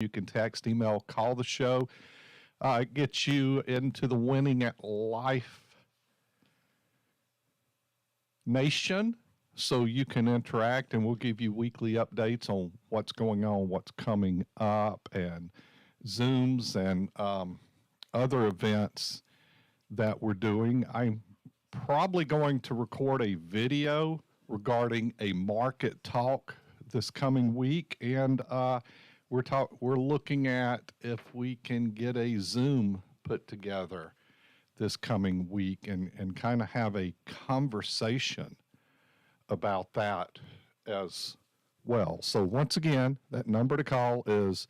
You can text, email, call the show. Get you into the Winning at Life Nation so you can interact, and we'll give you weekly updates on what's going on, what's coming up, and Zooms and other events that we're doing. I'm probably going to record a video regarding a market talk this coming week, and we're looking at if we can get a Zoom put together this coming week and kind of have a conversation about that as well. So once again, that number to call is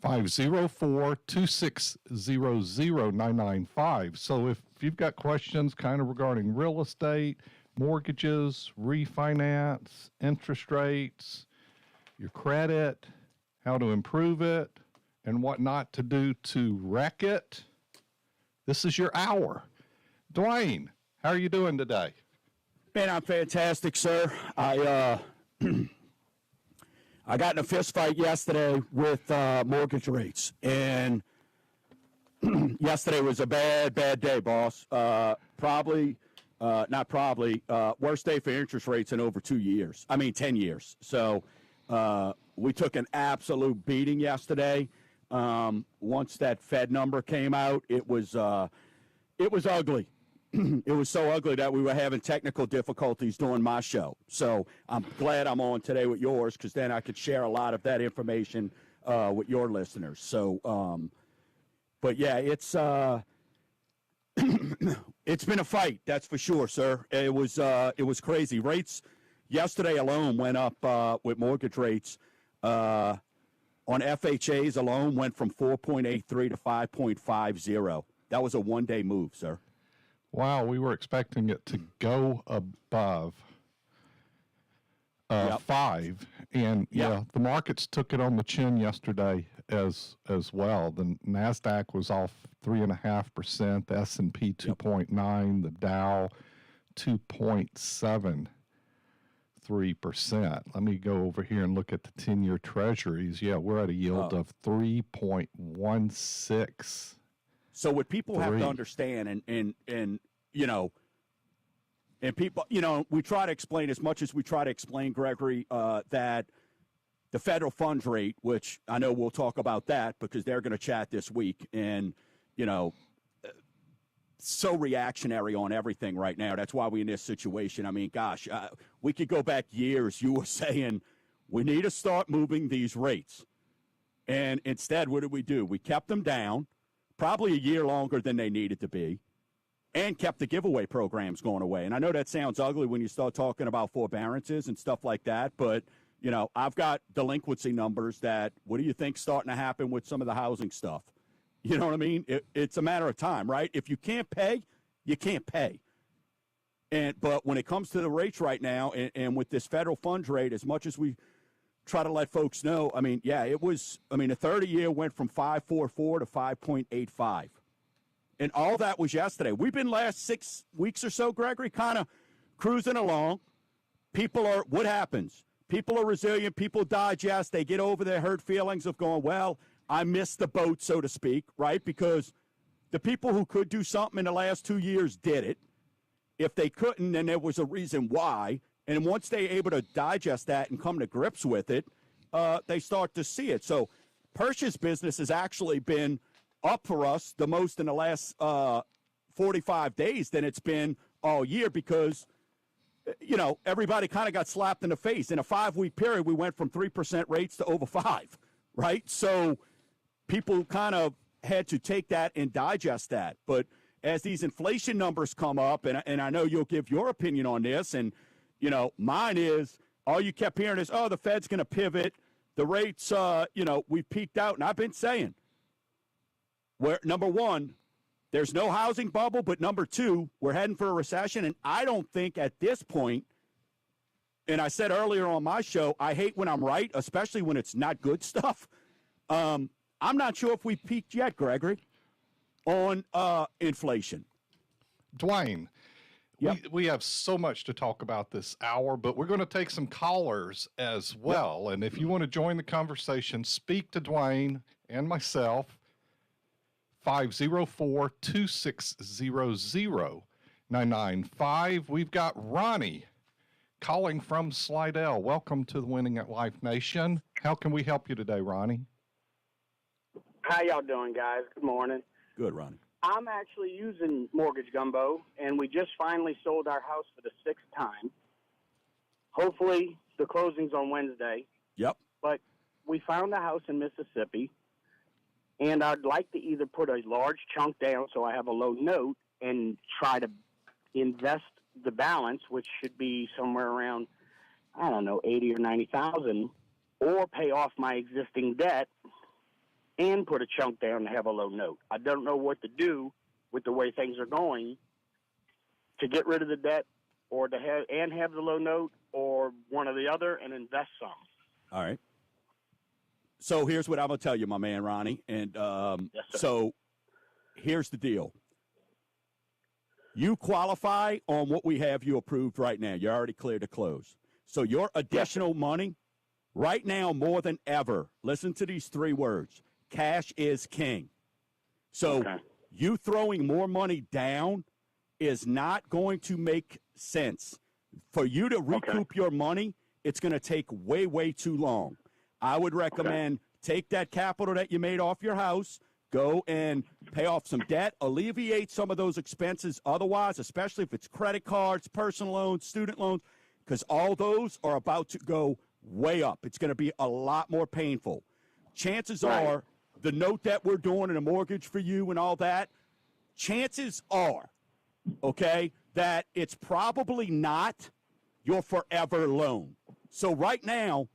504-260-0995. So if you've got questions kind of regarding real estate, mortgages, refinance, interest rates, your credit, how to improve it, and what not to do to wreck it, this is your hour. Dwayne, how are you doing today? Man, I'm fantastic, sir. I got in a fist fight yesterday with mortgage rates, and yesterday was a bad day, boss. Not probably, worst day for interest rates in over 2 years. 10 years. So we took an absolute beating yesterday. Once that Fed number came out, it was ugly. It was so ugly that we were having technical difficulties doing my show. So I'm glad I'm on today with yours, because then I could share a lot of that information with your listeners. So, but yeah, it's it's been a fight, that's for sure, sir. It was crazy. Rates yesterday alone went up with mortgage rates. On FHAs alone went from 4.83 to 5.50. That was a one-day move, sir. Wow, we were expecting it to go above 5, and the markets took it on the chin yesterday as well. The Nasdaq was off 3.5%, the S&P 2.9, the Dow 2.73%. Let me go over here and look at the 10-year Treasuries. Yeah, we're at a yield of 3.16. So what people have to understand, and people, we try to explain as much as we try to explain, Gregory, that the federal funds rate, which I know we'll talk about that because they're going to chat this week, and, so reactionary on everything right now. That's why we're in this situation. We could go back years. You were saying we need to start moving these rates. And instead, what did we do? We kept them down probably a year longer than they needed to be, and kept the giveaway programs going away. And I know that sounds ugly when you start talking about forbearances and stuff like that, but, I've got delinquency numbers that, what do you think starting to happen with some of the housing stuff? You know what I mean? It's a matter of time, right? If you can't pay, you can't pay. But when it comes to the rates right now, and with this federal funds rate, as much as we try to let folks know, it was, the 30-year went from 5.44 to 5.85. And all that was yesterday. We've been last 6 weeks or so, Gregory, kind of cruising along. What happens? People are resilient. People digest. They get over their hurt feelings of going, well, I missed the boat, so to speak, right? Because the people who could do something in the last 2 years did it. If they couldn't, then there was a reason why. And once they're able to digest that and come to grips with it, they start to see it. So purchase business has actually been up for us the most in the last 45 days than it's been all year, because, everybody kind of got slapped in the face. In a 5-week period, we went from 3% rates to over 5, right? So people kind of had to take that and digest that. But as these inflation numbers come up, and I know you'll give your opinion on this, and, mine is, all you kept hearing is, the Fed's going to pivot. The rates, we've peaked out. And I've been saying, number one, there's no housing bubble, but number two, we're heading for a recession. And I don't think at this point, and I said earlier on my show, I hate when I'm right, especially when it's not good stuff. I'm not sure if we peaked yet, Gregory, on inflation. Dwayne, Yep. We have so much to talk about this hour, but we're going to take some callers as well. And if you want to join the conversation, speak to Dwayne and myself, 504-260-0995. We've got Ronnie calling from Slidell. Welcome to the Winning at Life Nation. How can we help you today, Ronnie? How y'all doing, guys? Good morning. Good, Ronnie. I'm actually using Mortgage Gumbo, and we just finally sold our house for the 6th time. Hopefully, the closing's on Wednesday. Yep. But we found a house in Mississippi, and I'd like to either put a large chunk down so I have a low note and try to invest the balance, which should be somewhere around, I don't know, 80 or 90,000, or pay off my existing debt and put a chunk down to have a low note. I don't know what to do with the way things are going to get rid of the debt or to have the low note, or one or the other, and invest some. All right. So here's what I'm going to tell you, my man, Ronnie. And Yes, sir. so here's the deal. You qualify on what we have you approved right now. You're already clear to close. So your additional money right now more than ever, listen to these 3 words. Cash is king. So Okay. you throwing more money down is not going to make sense. For you to recoup your money, it's going to take way, way too long. I would recommend take that capital that you made off your house, go and pay off some debt, alleviate some of those expenses otherwise, especially if it's credit cards, personal loans, student loans, because all those are about to go way up. It's going to be a lot more painful. Chances are the note that we're doing and a mortgage for you and all that, chances are, okay, that it's probably not your forever loan. So right now,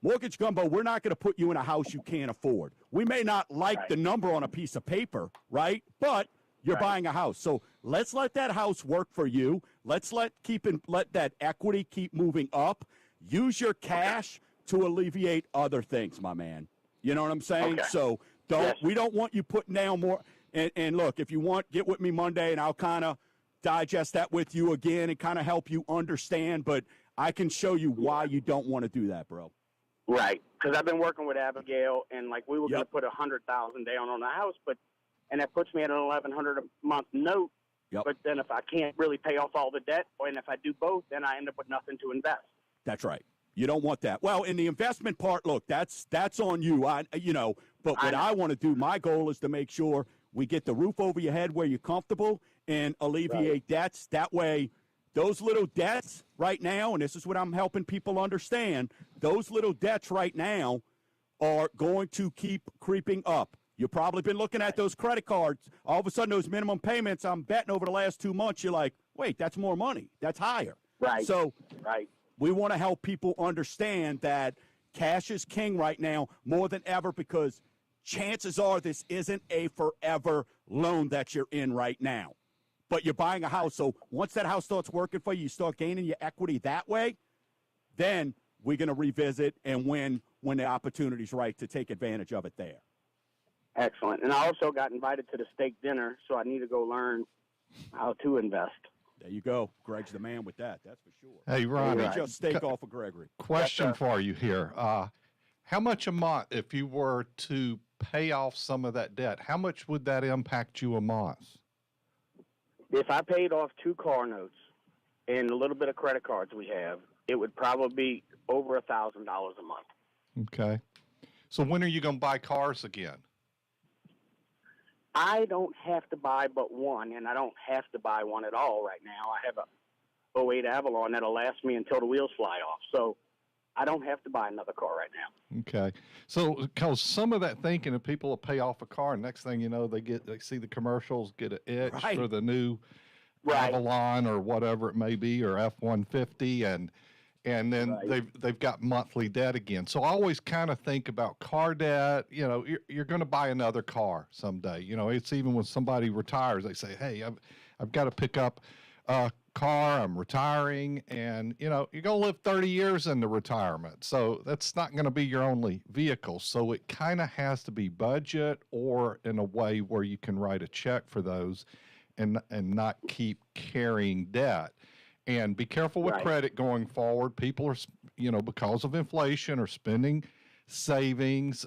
Mortgage Gumbo, we're not going to put you in a house you can't afford. We may not like the number on a piece of paper, right? But you're buying a house. So let's let that house work for you. Let's let that equity keep moving up. Use your cash to alleviate other things, my man. You know what I'm saying? Okay. So we don't want you putting down more. And look, if you want, get with me Monday and I'll kind of digest that with you again and kind of help you understand. But I can show you why you don't want to do that, bro. Right, because I've been working with Abigail, and like we were going to put 100,000 down on the house, and that puts me at an 1,100 a month note. Yep. But then if I can't really pay off all the debt, and if I do both, then I end up with nothing to invest. That's right. You don't want that. Well, in the investment part, look, that's on you. But what I want to do, my goal is to make sure we get the roof over your head where you're comfortable and alleviate debts. That way, those little debts right now, and this is what I'm helping people understand, those little debts right now are going to keep creeping up. You've probably been looking at those credit cards. All of a sudden, those minimum payments, I'm betting over the last 2 months, you're like, wait, that's more money. That's higher. Right. So Right. we want to help people understand that cash is king right now more than ever, because chances are this isn't a forever loan that you're in right now. But you're buying a house. So once that house starts working for you, you start gaining your equity that way, then we're going to revisit and when the opportunity's right to take advantage of it there. Excellent. And I also got invited to the steak dinner, so I need to go learn how to invest. There you go. Greg's the man with that. That's for sure. Hey, Ronnie. Get your steak off of Gregory. Question for you here. How much a month, if you were to pay off some of that debt, how much would that impact you a month? If I paid off 2 car notes and a little bit of credit cards we have, it would probably be over $1,000 a month. Okay. So when are you going to buy cars again? I don't have to buy but one, and I don't have to buy one at all right now. I have a '08 Avalon that'll last me until the wheels fly off. So I don't have to buy another car right now. Okay. So, because some of that thinking of people will pay off a car, and next thing you know, they see the commercials, get an itch for the new Avalon or whatever it may be, or F-150, and then they've got monthly debt again. So I always kind of think about car debt. You know, you're going to buy another car someday. You know, it's even when somebody retires, they say, "Hey, I've got to pick up a car. I'm retiring," and you know, you're going to live 30 years into retirement. So that's not going to be your only vehicle. So it kind of has to be budget or in a way where you can write a check for those. and not keep carrying debt. And be careful with Right. credit going forward. People are, because of inflation, are spending savings,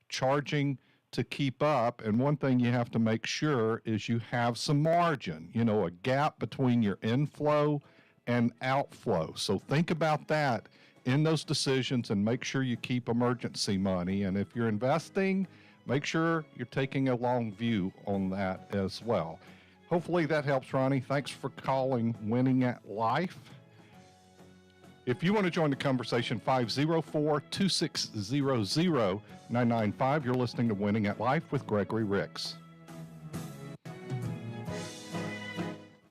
charging to keep up. And one thing you have to make sure is you have some margin, a gap between your inflow and outflow. So think about that in those decisions and make sure you keep emergency money. And if you're investing, make sure you're taking a long view on that as well. Hopefully that helps, Ronnie. Thanks for calling Winning at Life. If you want to join the conversation, 504-260-0995. You're listening to Winning at Life with Gregory Ricks.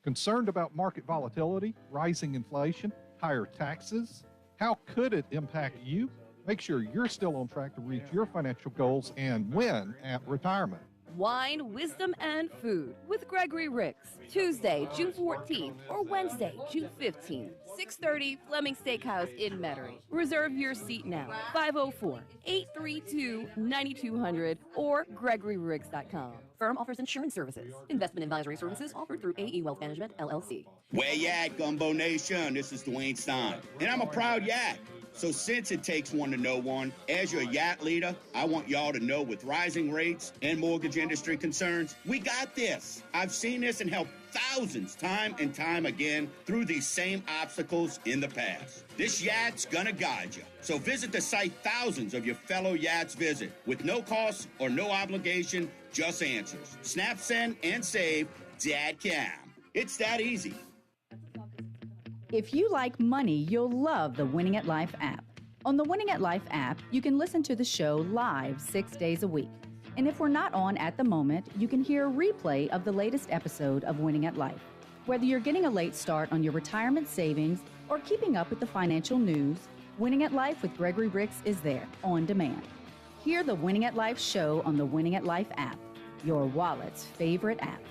Concerned about market volatility, rising inflation, higher taxes? How could it impact you? Make sure you're still on track to reach your financial goals and win at retirement. Wine, Wisdom, and Food with Gregory Ricks. Tuesday, June 14th or Wednesday, June 15th. 6:30 Fleming Steakhouse in Metairie. Reserve your seat now. 504-832-9200 or GregoryRiggs.com. Firm offers insurance services. Investment advisory services offered through AE Wealth Management, LLC. Where you at, Gumbo Nation? This is Dwayne Stein, and I'm a proud Yak. So since it takes one to know one, as your yacht leader, I want y'all to know with rising rates and mortgage industry concerns, we got this. I've seen this and helped thousands time and time again through these same obstacles in the past. This yacht's gonna guide you. So visit the site thousands of your fellow yachts visit with no cost or no obligation, just answers. Snap, send, and save, Dad can. It's that easy. If you like money, you'll love the Winning at Life app. On the Winning at Life app, you can listen to the show live 6 days a week. And if we're not on at the moment, you can hear a replay of the latest episode of Winning at Life. Whether you're getting a late start on your retirement savings or keeping up with the financial news, Winning at Life with Gregory Ricks is there on demand. Hear the Winning at Life show on the Winning at Life app, your wallet's favorite app.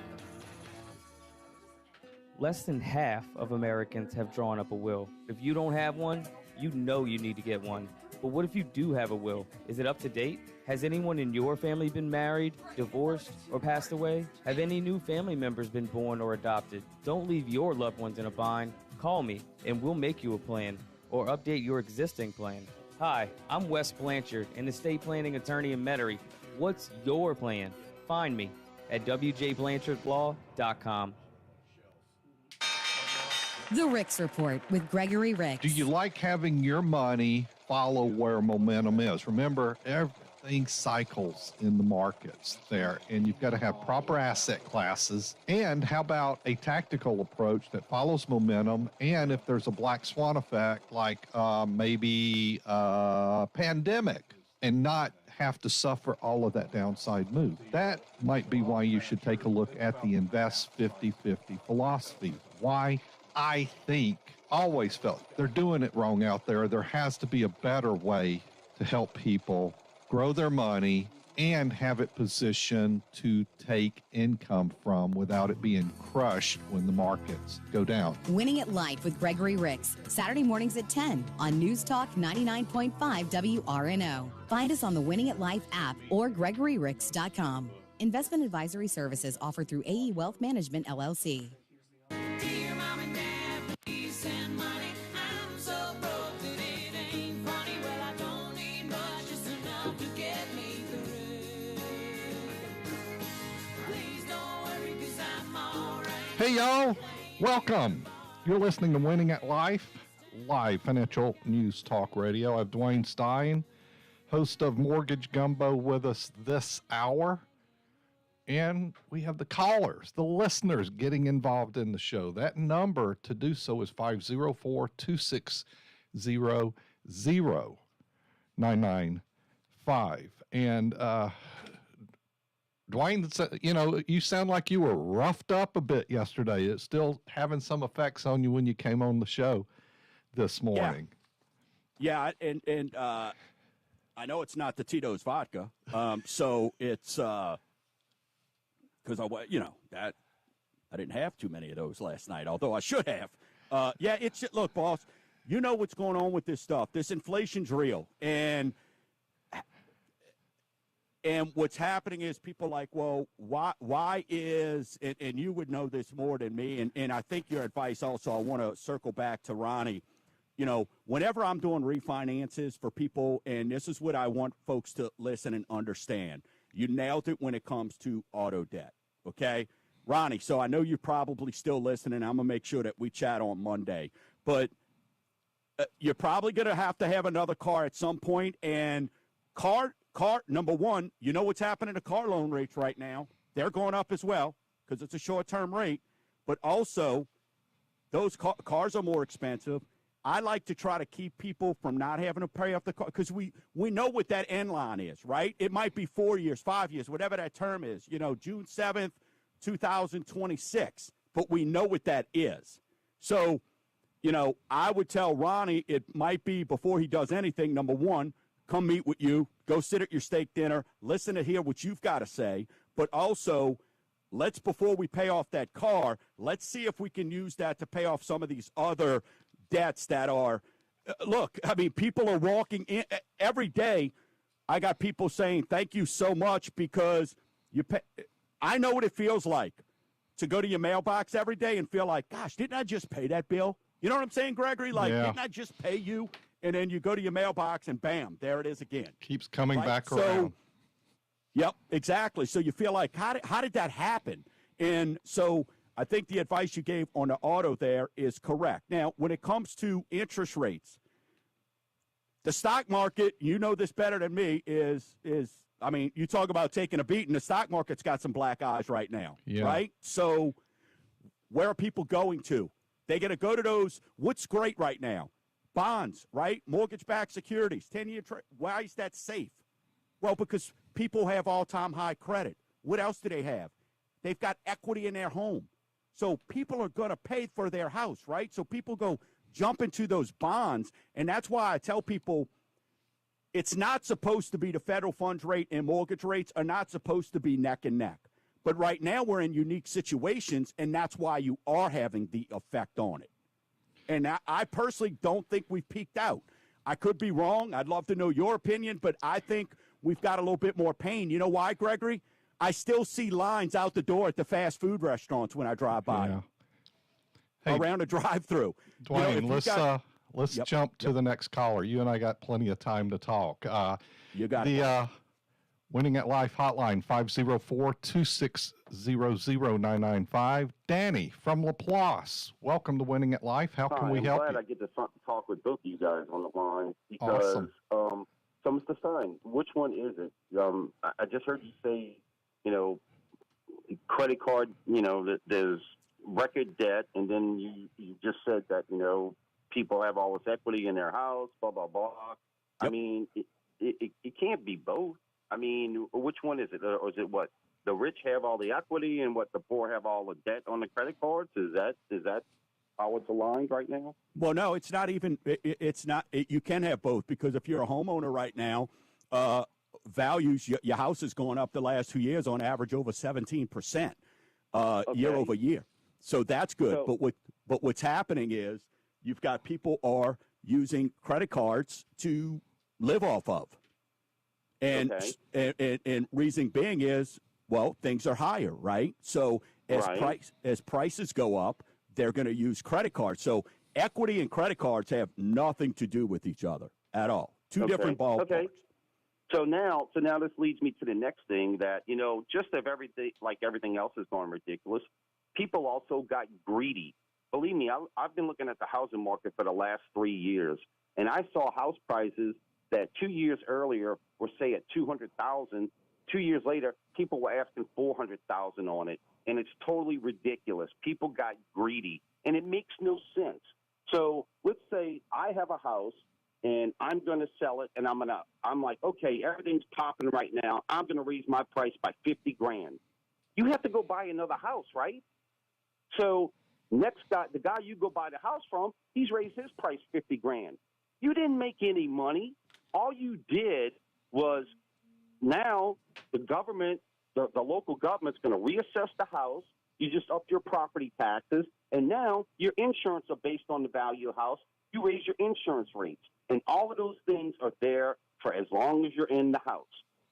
Less than half of Americans have drawn up a will. If you don't have one, you know you need to get one. But what if you do have a will? Is it up to date? Has anyone in your family been married, divorced, or passed away? Have any new family members been born or adopted? Don't leave your loved ones in a bind. Call me and we'll make you a plan or update your existing plan. Hi, I'm Wes Blanchard, an estate planning attorney in Metairie. What's your plan? Find me at wjblanchardlaw.com. The Ricks Report with Gregory Ricks. Do you like having your money follow where momentum is? Remember, everything cycles in the markets there, and you've got to have proper asset classes. And how about a tactical approach that follows momentum? And if there's a black swan effect, like maybe a pandemic, and not have to suffer all of that downside move. That might be why you should take a look at the Invest 50-50 philosophy. Why? I think, always felt they're doing it wrong out there. There has to be a better way to help people grow their money and have it positioned to take income from without it being crushed when the markets go down. Winning at Life with Gregory Ricks, Saturday mornings at 10 on News Talk 99.5 WRNO. Find us on the Winning at Life app or GregoryRicks.com. Investment advisory services offered through AE Wealth Management, LLC. Hey, y'all. Welcome. You're listening to Winning at Life, live financial news talk radio. I have Dwayne Stein, host of Mortgage Gumbo, with us this hour. And we have the callers, the listeners getting involved in the show. That number to do so is 504-260-0995. And, Dwayne, you sound like you were roughed up a bit yesterday. It's still having some effects on you when you came on the show this morning. Yeah, and I know it's not the Tito's vodka, so it's because that I didn't have too many of those last night, although I should have. Look, boss, you know what's going on with this stuff. This inflation's real, and And what's happening is people are like, well, why is, and you would know this more than me, and I think your advice also, I want to circle back to Ronnie. You know, whenever I'm doing refinances for people, and this is what I want folks to listen and understand, you nailed it when it comes to auto debt, okay? Ronnie, so I know you're probably still listening. I'm going to make sure that we chat on Monday. But you're probably going to have another car at some point, and car number one, you know what's happening to car loan rates right now. They're going up as well because it's a short-term rate. But also, those cars are more expensive. I like to try to keep people from not having to pay off the car because we know what that end line is, right? It might be 4 years, 5 years, whatever that term is, you know, June 7th, 2026. But we know what that is. So, you know, I would tell Ronnie it might be before he does anything, number one, come meet with you, go sit at your steak dinner, listen to hear what you've got to say, but also before we pay off that car, let's see if we can use that to pay off some of these other debts that are, look, I mean, people are walking in every day. I got people saying, thank you so much because you pay. I know what it feels like to go to your mailbox every day and feel like, gosh, didn't I just pay that bill? You know what I'm saying, Gregory? Like, Yeah. didn't I just pay you? And then you go to your mailbox and bam, there it is again. Keeps coming Right? back So, around. Yep, exactly. So you feel like, how did that happen? And so I think the advice you gave on the auto there is correct. Now, when it comes to interest rates, the stock market, you know this better than me, is I mean, you talk about taking a beating. The stock market's got some black eyes right now, Yeah. right? So where are people going to? They're going to go to those. What's great right now? Bonds, right? Mortgage-backed securities, 10-year. Why is that safe? Well, because people have all-time high credit. What else do they have? They've got equity in their home. So people are going to pay for their house, right? So people go jump into those bonds, and that's why I tell people it's not supposed to be the federal funds rate and mortgage rates are not supposed to be neck and neck. But right now we're in unique situations, and that's why you are having the effect on it. And I personally don't think we've peaked out. I could be wrong. I'd love to know your opinion, but I think we've got a little bit more pain. You know why, Gregory? I still see lines out the door at the fast food restaurants when I drive by Yeah. Hey, around a drive-through. Dwayne, let's Yep, jump to the next caller. You and I got plenty of time to talk. You got it. The Winning at Life hotline, 504-260-0995. Danny from Laplace. Welcome to Winning at Life. How can we I'm help glad you? I get to talk with both of you guys on the line because, Awesome. So Mr. Stein, which one is it? I just heard you say, you know, credit card, you know, that there's record debt, and then you just said that, you know, people have all this equity in their house, blah, blah, blah. Yep. I mean, it can't be both. I mean, which one is it? Or is it what? The rich have all the equity and what the poor have all the debt on the credit cards? Is that how it's aligned right now? Well, no, it's not even. It's not. You can have both because if you're a homeowner right now, values your house is going up the last 2 years on average over 17% year over year. So that's good. So- But what's happening is you've got people are using credit cards to live off of, and and reason being is, well, things are higher, right? So as prices go up, they're going to use credit cards. So equity and credit cards have nothing to do with each other at all. Two different ballparks. Okay. So now this leads me to the next thing that, you know, just if everything, like everything else is going ridiculous, people also got greedy. Believe me, I've been looking at the housing market for the last 3 years, and I saw house prices that 2 years earlier were, say, at $200,000. 2 years later, people were asking $400,000 on it, and it's totally ridiculous. People got greedy, and it makes no sense. So let's say I have a house, and I'm going to sell it, and I'm like, okay, everything's popping right now. I'm going to raise my price by $50,000. You have to go buy another house, right? So next guy, the guy you go buy the house from, he's raised his price $50,000. You didn't make any money. All you did was now the government, the local government's going to reassess the house. You just up your property taxes, and now your insurance are based on the value of the house. You raise your insurance rates, and all of those things are there for as long as you're in the house.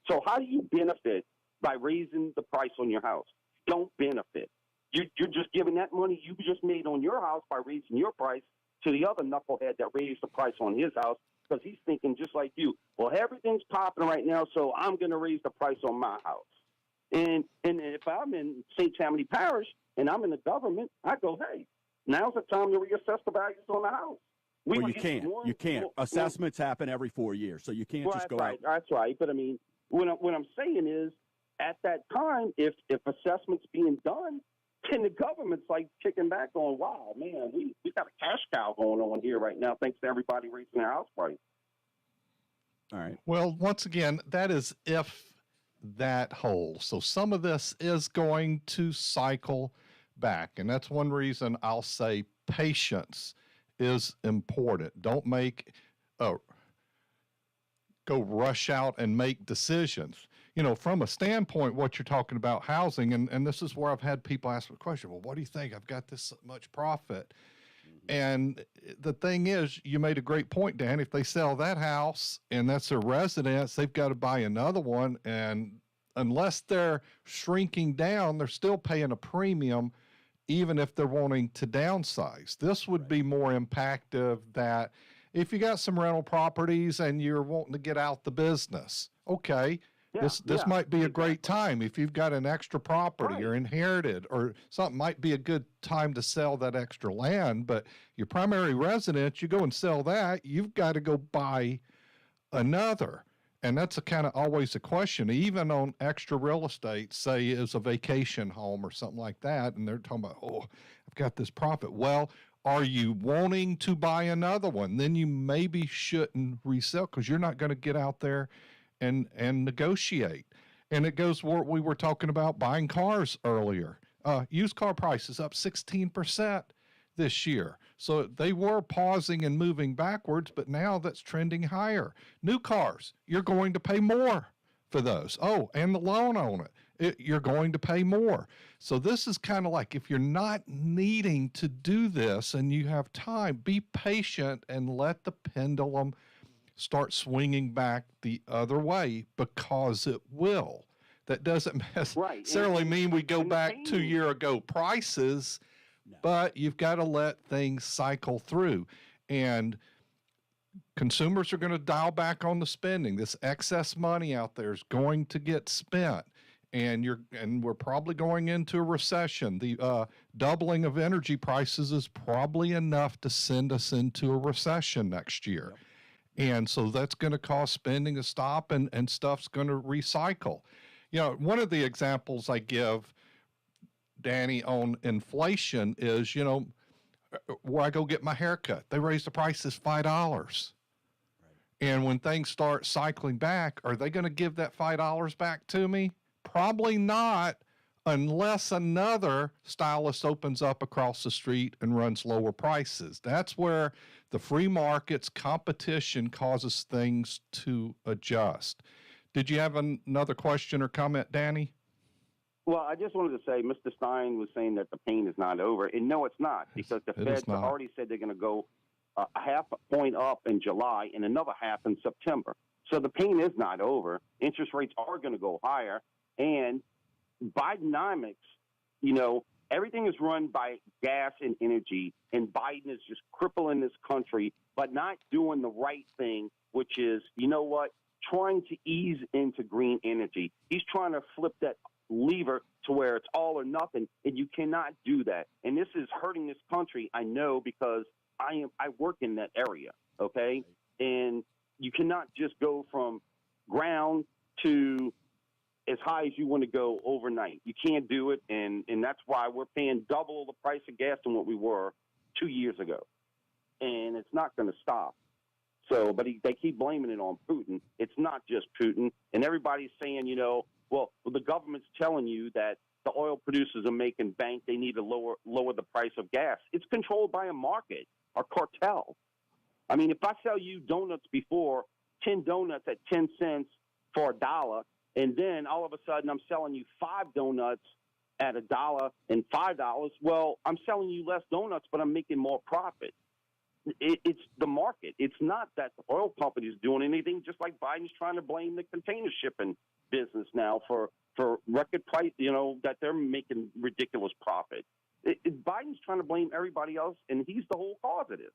So how do you benefit by raising the price on your house? Don't benefit. You're just giving that money you just made on your house by raising your price to the other knucklehead that raised the price on his house because he's thinking just like you. Well, everything's popping right now, so I'm going to raise the price on my house. And if I'm in St. Tammany Parish and I'm in the government, I go, hey, now's the time to reassess the values on the house. Well, you can't. You can't. Assessments happen every 4 years, so you can't just go out. That's right. But I mean, what I'm saying is, at that time, if assessments being done, then the government's like kicking back on, wow, man, we got a cash cow going on here right now, thanks to everybody raising their house price. All right. Well, once again, that is if that holds. So some of this is going to cycle back, and that's one reason I'll say patience is important. Don't go rush out and make decisions. You know, from a standpoint, what you're talking about housing, and this is where I've had people ask the question, well, what do you think? I've got this much profit. And the thing is, you made a great point, Dan. If they sell that house and that's their residence, they've got to buy another one. And unless they're shrinking down, they're still paying a premium, even if they're wanting to downsize. This would be more impactful that if you got some rental properties and you're wanting to get out the business, okay, this might be a great time. If you've got an extra property or inherited or something, might be a good time to sell that extra land. But your primary residence, you go and sell that, you've got to go buy another. And that's a kind of always a question, even on extra real estate, say is a vacation home or something like that. And they're talking about, oh, I've got this profit. Well, are you wanting to buy another one? Then you maybe shouldn't resell because you're not going to get out there and negotiate. And it goes where we were talking about buying cars earlier. Used car prices up 16% this year. So they were pausing and moving backwards, but now that's trending higher. New cars, you're going to pay more for those. Oh, and the loan on it, you're going to pay more. So this is kind of like, if you're not needing to do this and you have time, be patient and let the pendulum start swinging back the other way, because it will. That doesn't necessarily mean we go back 2 year ago prices, but you've got to let things cycle through. And consumers are going to dial back on the spending. This excess money out there is going to get spent. And we're probably going into a recession. The doubling of energy prices is probably enough to send us into a recession next year. Yep. And so that's going to cause spending to stop and stuff's going to recycle. You know, one of the examples I give, Danny, on inflation is, you know, where I go get my haircut, they raise the prices $5. Right. And when things start cycling back, are they going to give that $5 back to me? Probably not, unless another stylist opens up across the street and runs lower prices. That's where the free market's competition causes things to adjust. Did you have another question or comment, Danny? Well, I just wanted to say, Mr. Stein was saying that the pain is not over. And no, it's not, because the Feds have already said they're going to go a half a point up in July and another half in September. So the pain is not over. Interest rates are going to go higher. And Bidenomics, you know, everything is run by gas and energy, and Biden is just crippling this country, but not doing the right thing, which is, you know what, trying to ease into green energy. He's trying to flip that lever to where it's all or nothing, and you cannot do that. And this is hurting this country, I know, because I work in that area, okay? And you cannot just go from ground to as high as you want to go overnight. You can't do it, and that's why we're paying double the price of gas than what we were 2 years ago. And it's not going to stop. So, but they keep blaming it on Putin. It's not just Putin. And everybody's saying, you know, well, the government's telling you that the oil producers are making bank. They need to lower the price of gas. It's controlled by a market, a cartel. I mean, if I sell you donuts before, 10 donuts at 10 cents for $1, and then all of a sudden I'm selling you 5 donuts at $1 and $5, well, I'm selling you less donuts, but I'm making more profit. It's the market. It's not that the oil company is doing anything, just like Biden's trying to blame the container shipping business now for record price, that they're making ridiculous profit. Biden's trying to blame everybody else, and he's the whole cause of this.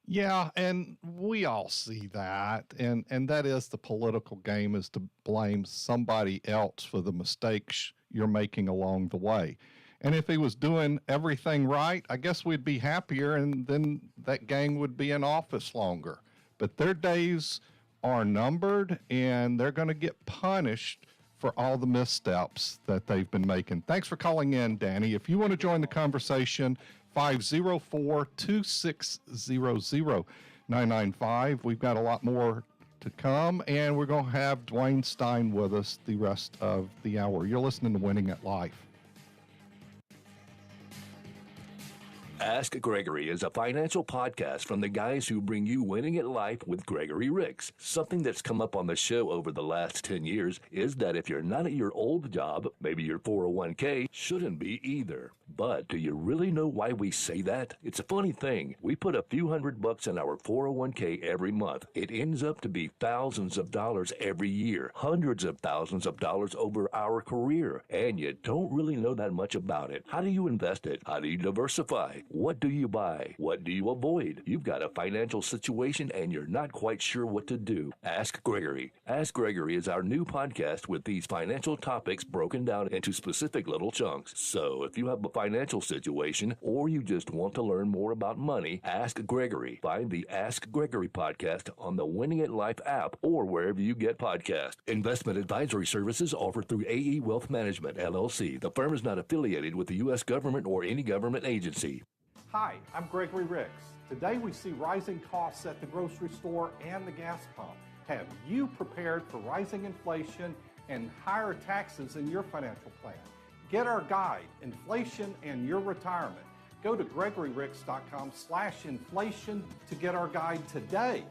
Yeah, and we all see that, and that is the political game, is to blame somebody else for the mistakes you're making along the way. And if he was doing everything right, I guess we'd be happier, and then that gang would be in office longer. But their days are numbered, and they're going to get punished for all the missteps that they've been making. Thanks for calling in, Danny. If you want to join the conversation, 504-2600-995. We've got a lot more to come, and we're going to have Dwayne Stein with us the rest of the hour. You're listening to Winning at Life. Ask Gregory is a financial podcast from the guys who bring you Winning at Life with Gregory Ricks. Something that's come up on the show over the last 10 years is that if you're not at your old job, maybe your 401k shouldn't be either. But do you really know why we say that? It's a funny thing. We put a few $100 in our 401k every month. It ends up to be thousands of dollars every year, hundreds of thousands of dollars over our career, and you don't really know that much about it. How do you invest it? How do you diversify? What do you buy? What do you avoid? You've got a financial situation and you're not quite sure what to do. Ask Gregory. Ask Gregory is our new podcast with these financial topics broken down into specific little chunks. So if you have a financial situation or you just want to learn more about money, ask Gregory. Find the Ask Gregory podcast on the Winning at Life app or wherever you get podcasts. Investment advisory services offered through AE Wealth Management, LLC. The firm is not affiliated with the U.S. government or any government agency. Hi, I'm Gregory Ricks. Today we see rising costs at the grocery store and the gas pump. Have you prepared for rising inflation and higher taxes in your financial plan? Get our guide, Inflation and Your Retirement. Go to GregoryRicks.com/inflation to get our guide today.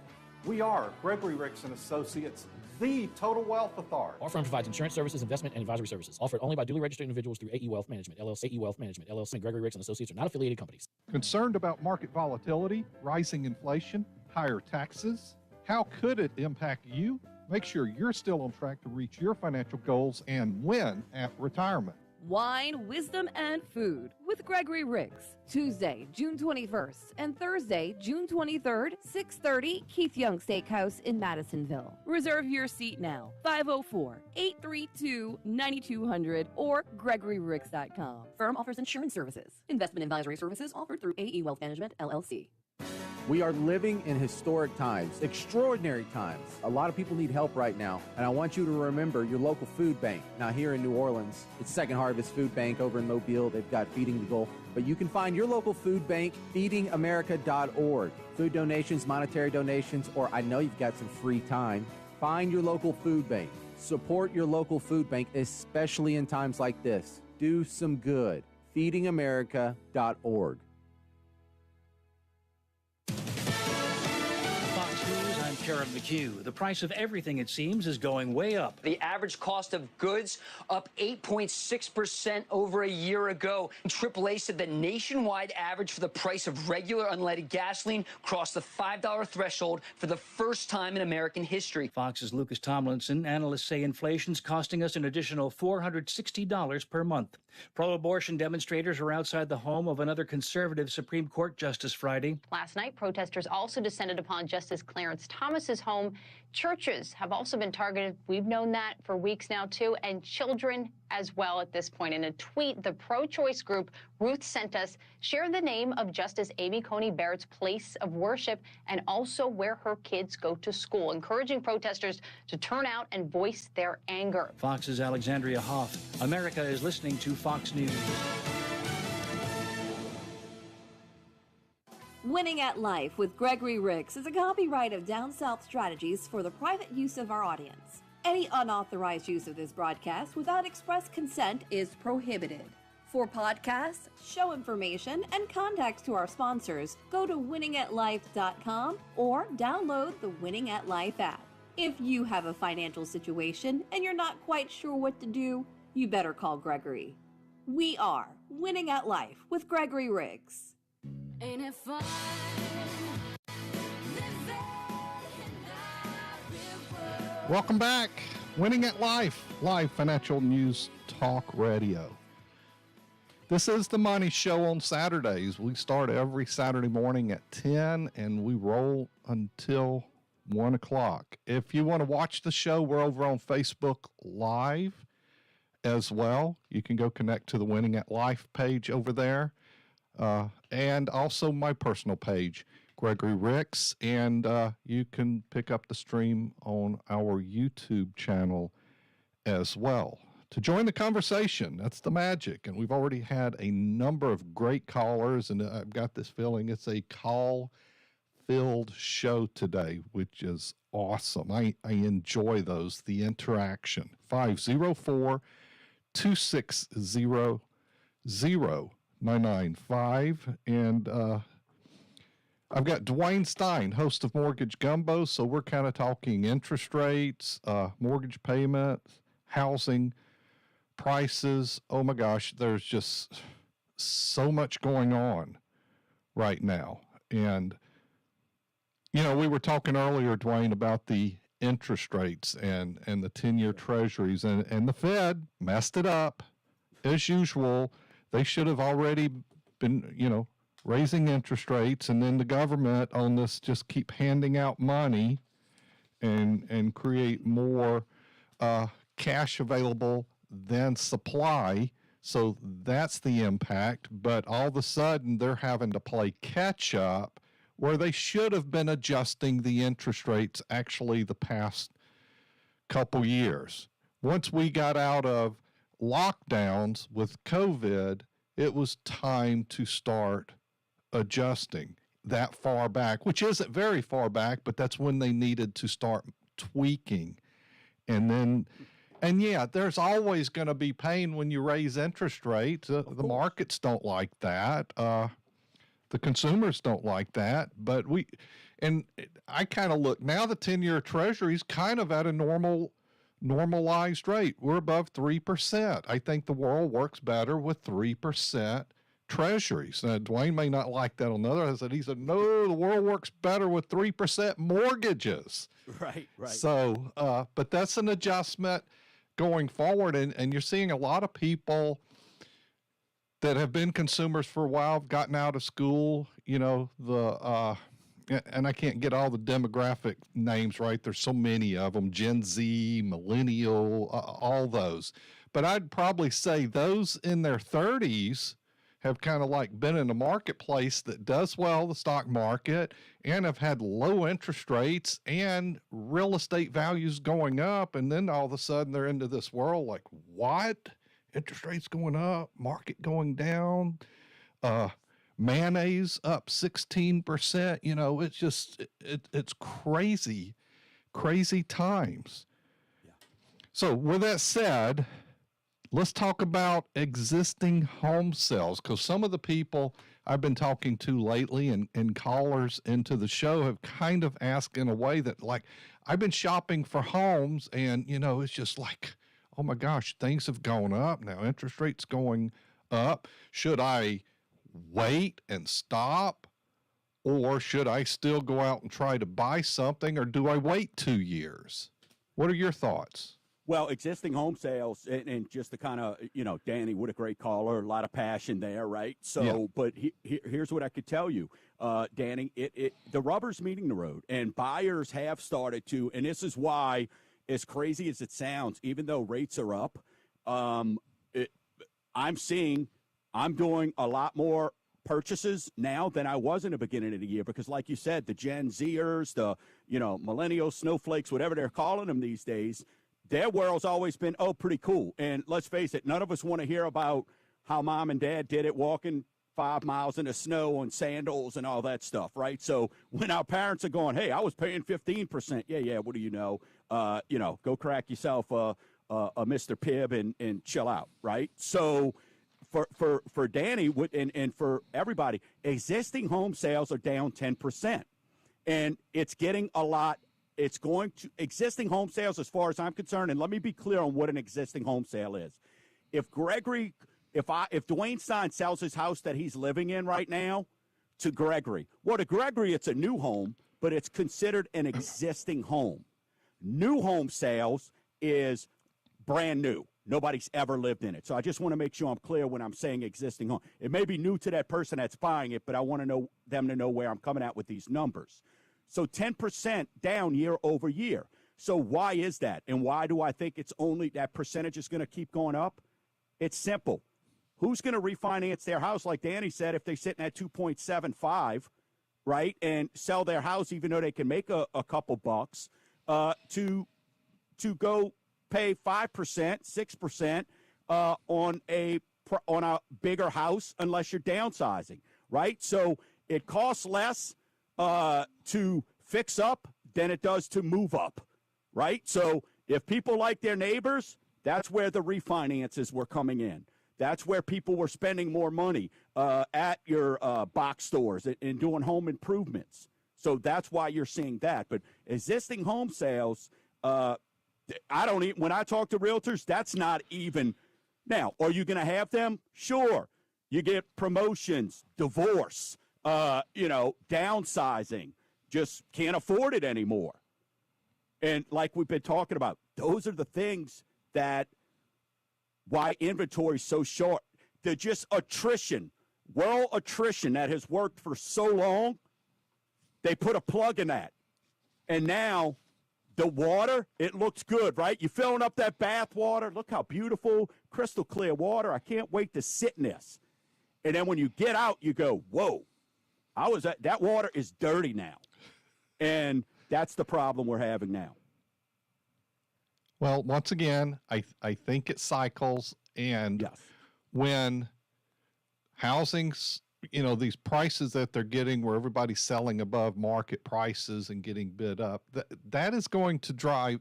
We are Gregory Ricks and Associates, the Total Wealth Authority. Our firm provides insurance services, investment, and advisory services. Offered only by duly registered individuals through AE Wealth Management, LLC. AE Wealth Management, LLC, and Gregory Ricks and Associates are not affiliated companies. Concerned about market volatility, rising inflation, higher taxes? How could it impact you? Make sure you're still on track to reach your financial goals and win at retirement. Wine, Wisdom, and Food with Gregory Ricks. Tuesday, June 21st and Thursday, June 23rd, 6:30, Keith Young Steakhouse in Madisonville. Reserve your seat now. 504-832-9200 or GregoryRicks.com. Firm offers insurance services. Investment advisory services offered through AE Wealth Management, LLC. We are living in historic times, extraordinary times. A lot of people need help right now, and I want you to remember your local food bank. Now, here in New Orleans, it's Second Harvest Food Bank. Over in Mobile, they've got Feeding the Gulf. But you can find your local food bank, feedingamerica.org. Food donations, monetary donations, or I know you've got some free time. Find your local food bank. Support your local food bank, especially in times like this. Do some good. feedingamerica.org. Karen McHugh. The price of everything, it seems, is going way up. The average cost of goods up 8.6% over a year ago. AAA said the nationwide average for the price of regular unleaded gasoline crossed the $5 threshold for the first time in American history. Fox's Lucas Tomlinson, analysts say inflation's costing us an additional $460 per month. Pro-abortion demonstrators are outside the home of another conservative Supreme Court justice Friday. Last night, protesters also descended upon Justice Clarence Thomas's home. Churches have also been targeted. We've known that for weeks now, too, and children as well at this point. In a tweet, the pro-choice group Ruth sent us shared the name of Justice Amy Coney Barrett's place of worship and also where her kids go to school, encouraging protesters to turn out and voice their anger. Fox's Alexandria Hoff. America is listening to Fox News. Winning at Life with Gregory Ricks is a copyright of Down South Strategies for the private use of our audience. Any unauthorized use of this broadcast without express consent is prohibited. For podcasts, show information, and contacts to our sponsors, go to winningatlife.com or download the Winning at Life app. If you have a financial situation and you're not quite sure what to do, you better call Gregory. We are Winning at Life with Gregory Ricks. Ain't it fun? Welcome back. Winning at Life, live financial news talk radio. This is the Money Show on Saturdays. We start every Saturday morning at 10 and we roll until 1 o'clock. If you want to watch the show, we're over on Facebook Live as well. You can go connect to the Winning at Life page over there. And also my personal page, Gregory Ricks, and you can pick up the stream on our YouTube channel as well. To join the conversation, that's the magic, and we've already had a number of great callers, and I've got this feeling it's a call-filled show today, which is awesome. I enjoy those, the interaction. 504-260-0995, and I've got Dwayne Stein, host of Mortgage Gumbo, so we're kind of talking interest rates, mortgage payments, housing prices. Oh my gosh, there's just so much going on right now. And, you know, we were talking earlier, Dwayne, about the interest rates and the 10-year treasuries, and the Fed messed it up as usual. They should have already been, you know, raising interest rates, and then the government on this just keep handing out money and create more cash available than supply. So that's the impact. But all of a sudden they're having to play catch up where they should have been adjusting the interest rates actually the past couple years. Once we got out of lockdowns with COVID, it was time to start adjusting that far back, which isn't very far back, but that's when they needed to start tweaking. And yeah, there's always going to be pain when you raise interest rates. The markets don't like that. The consumers don't like that, but I kind of look now, the 10-year treasury is kind of at a normalized rate. We're above 3%. I think the world works better with 3% treasuries. Now, Dwayne may not like that on the other hand. He said, no, the world works better with 3% mortgages. Right. So, but that's an adjustment going forward. And you're seeing a lot of people that have been consumers for a while, have gotten out of school, you know, and I can't get all the demographic names right. There's so many of them, Gen Z, millennial, all those. But I'd probably say those in their 30s have kind of like been in a marketplace that does well, the stock market, and have had low interest rates and real estate values going up. And then all of a sudden they're into this world like, what? Interest rates going up, market going down, mayonnaise up 16%. You know, it's just, it's crazy times. Yeah. So with that said, let's talk about existing home sales, because some of the people I've been talking to lately and callers into the show have kind of asked in a way that, like, I've been shopping for homes and, you know, it's just like, oh my gosh, things have gone up now. Interest rates going up. Should I wait and stop, or should I still go out and try to buy something, or do I wait 2 years? What are your thoughts? Well, existing home sales, and just to kind of, you know, Danny, what a great caller, a lot of passion there, right? So, yeah. But here's what I could tell you, Danny, the rubber's meeting the road, and buyers have started to, and this is why, as crazy as it sounds, even though rates are up, I'm doing a lot more purchases now than I was in the beginning of the year, because like you said, the Gen Zers, the, you know, millennial snowflakes, whatever they're calling them these days, their world's always been, oh, pretty cool. And let's face it, none of us want to hear about how mom and dad did it walking 5 miles in the snow on sandals and all that stuff, right? So when our parents are going, hey, I was paying 15%. Yeah, what do you know? Go crack yourself a Mr. Pibb and chill out, right? So for Danny and for everybody, existing home sales are down 10%. And it's getting a lot. It's going to existing home sales, as far as I'm concerned, and let me be clear on what an existing home sale is. If Dwayne Stein sells his house that he's living in right now to Gregory, well, to Gregory, it's a new home, but it's considered an existing home. New home sales, is brand new. Nobody's ever lived in it. So I just want to make sure I'm clear when I'm saying existing home. It may be new to that person that's buying it, but I want to know them to know where I'm coming at with these numbers. So 10% down year over year. So why is that? And why do I think it's only that percentage is going to keep going up? It's simple. Who's going to refinance their house, like Danny said, if they're sitting at 2.75, right, and sell their house even though they can make a couple bucks to go pay 5%, 6% on a bigger house unless you're downsizing, right? So it costs less to fix up than it does to move up, right? So if people like their neighbors, that's where the refinances were coming in. That's where people were spending more money at your box stores and doing home improvements. So that's why you're seeing that. But existing home sales, when I talk to realtors, that's not even. Now, are you going to have them? Sure. You get promotions, divorce, downsizing, just can't afford it anymore. And like we've been talking about, those are the things that why inventory is so short. They're just attrition, world attrition that has worked for so long. They put a plug in that. And now the water, it looks good, right? You're filling up that bath water. Look how beautiful, crystal clear water. I can't wait to sit in this. And then when you get out, you go, whoa, that water is dirty now. And that's the problem we're having now. Well, once again, I think it cycles. And yes. When housing's, these prices that they're getting where everybody's selling above market prices and getting bid up, that is going to dry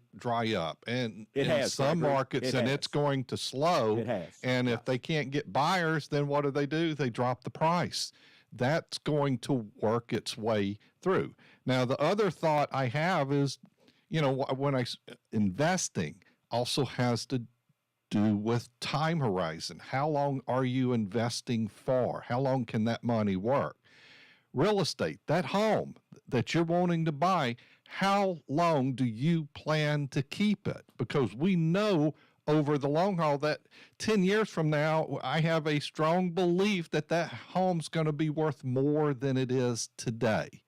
up. And in some markets, it's going to slow. It has. And if they can't get buyers, then what do? They drop the price. That's going to work its way through. Now, the other thought I have is, when investing also has to do with time horizon. How long are you investing for? How long can that money work? Real estate, that home that you're wanting to buy, how long do you plan to keep it? Because we know over the long haul that 10 years from now, I have a strong belief that home's going to be worth more than it is today.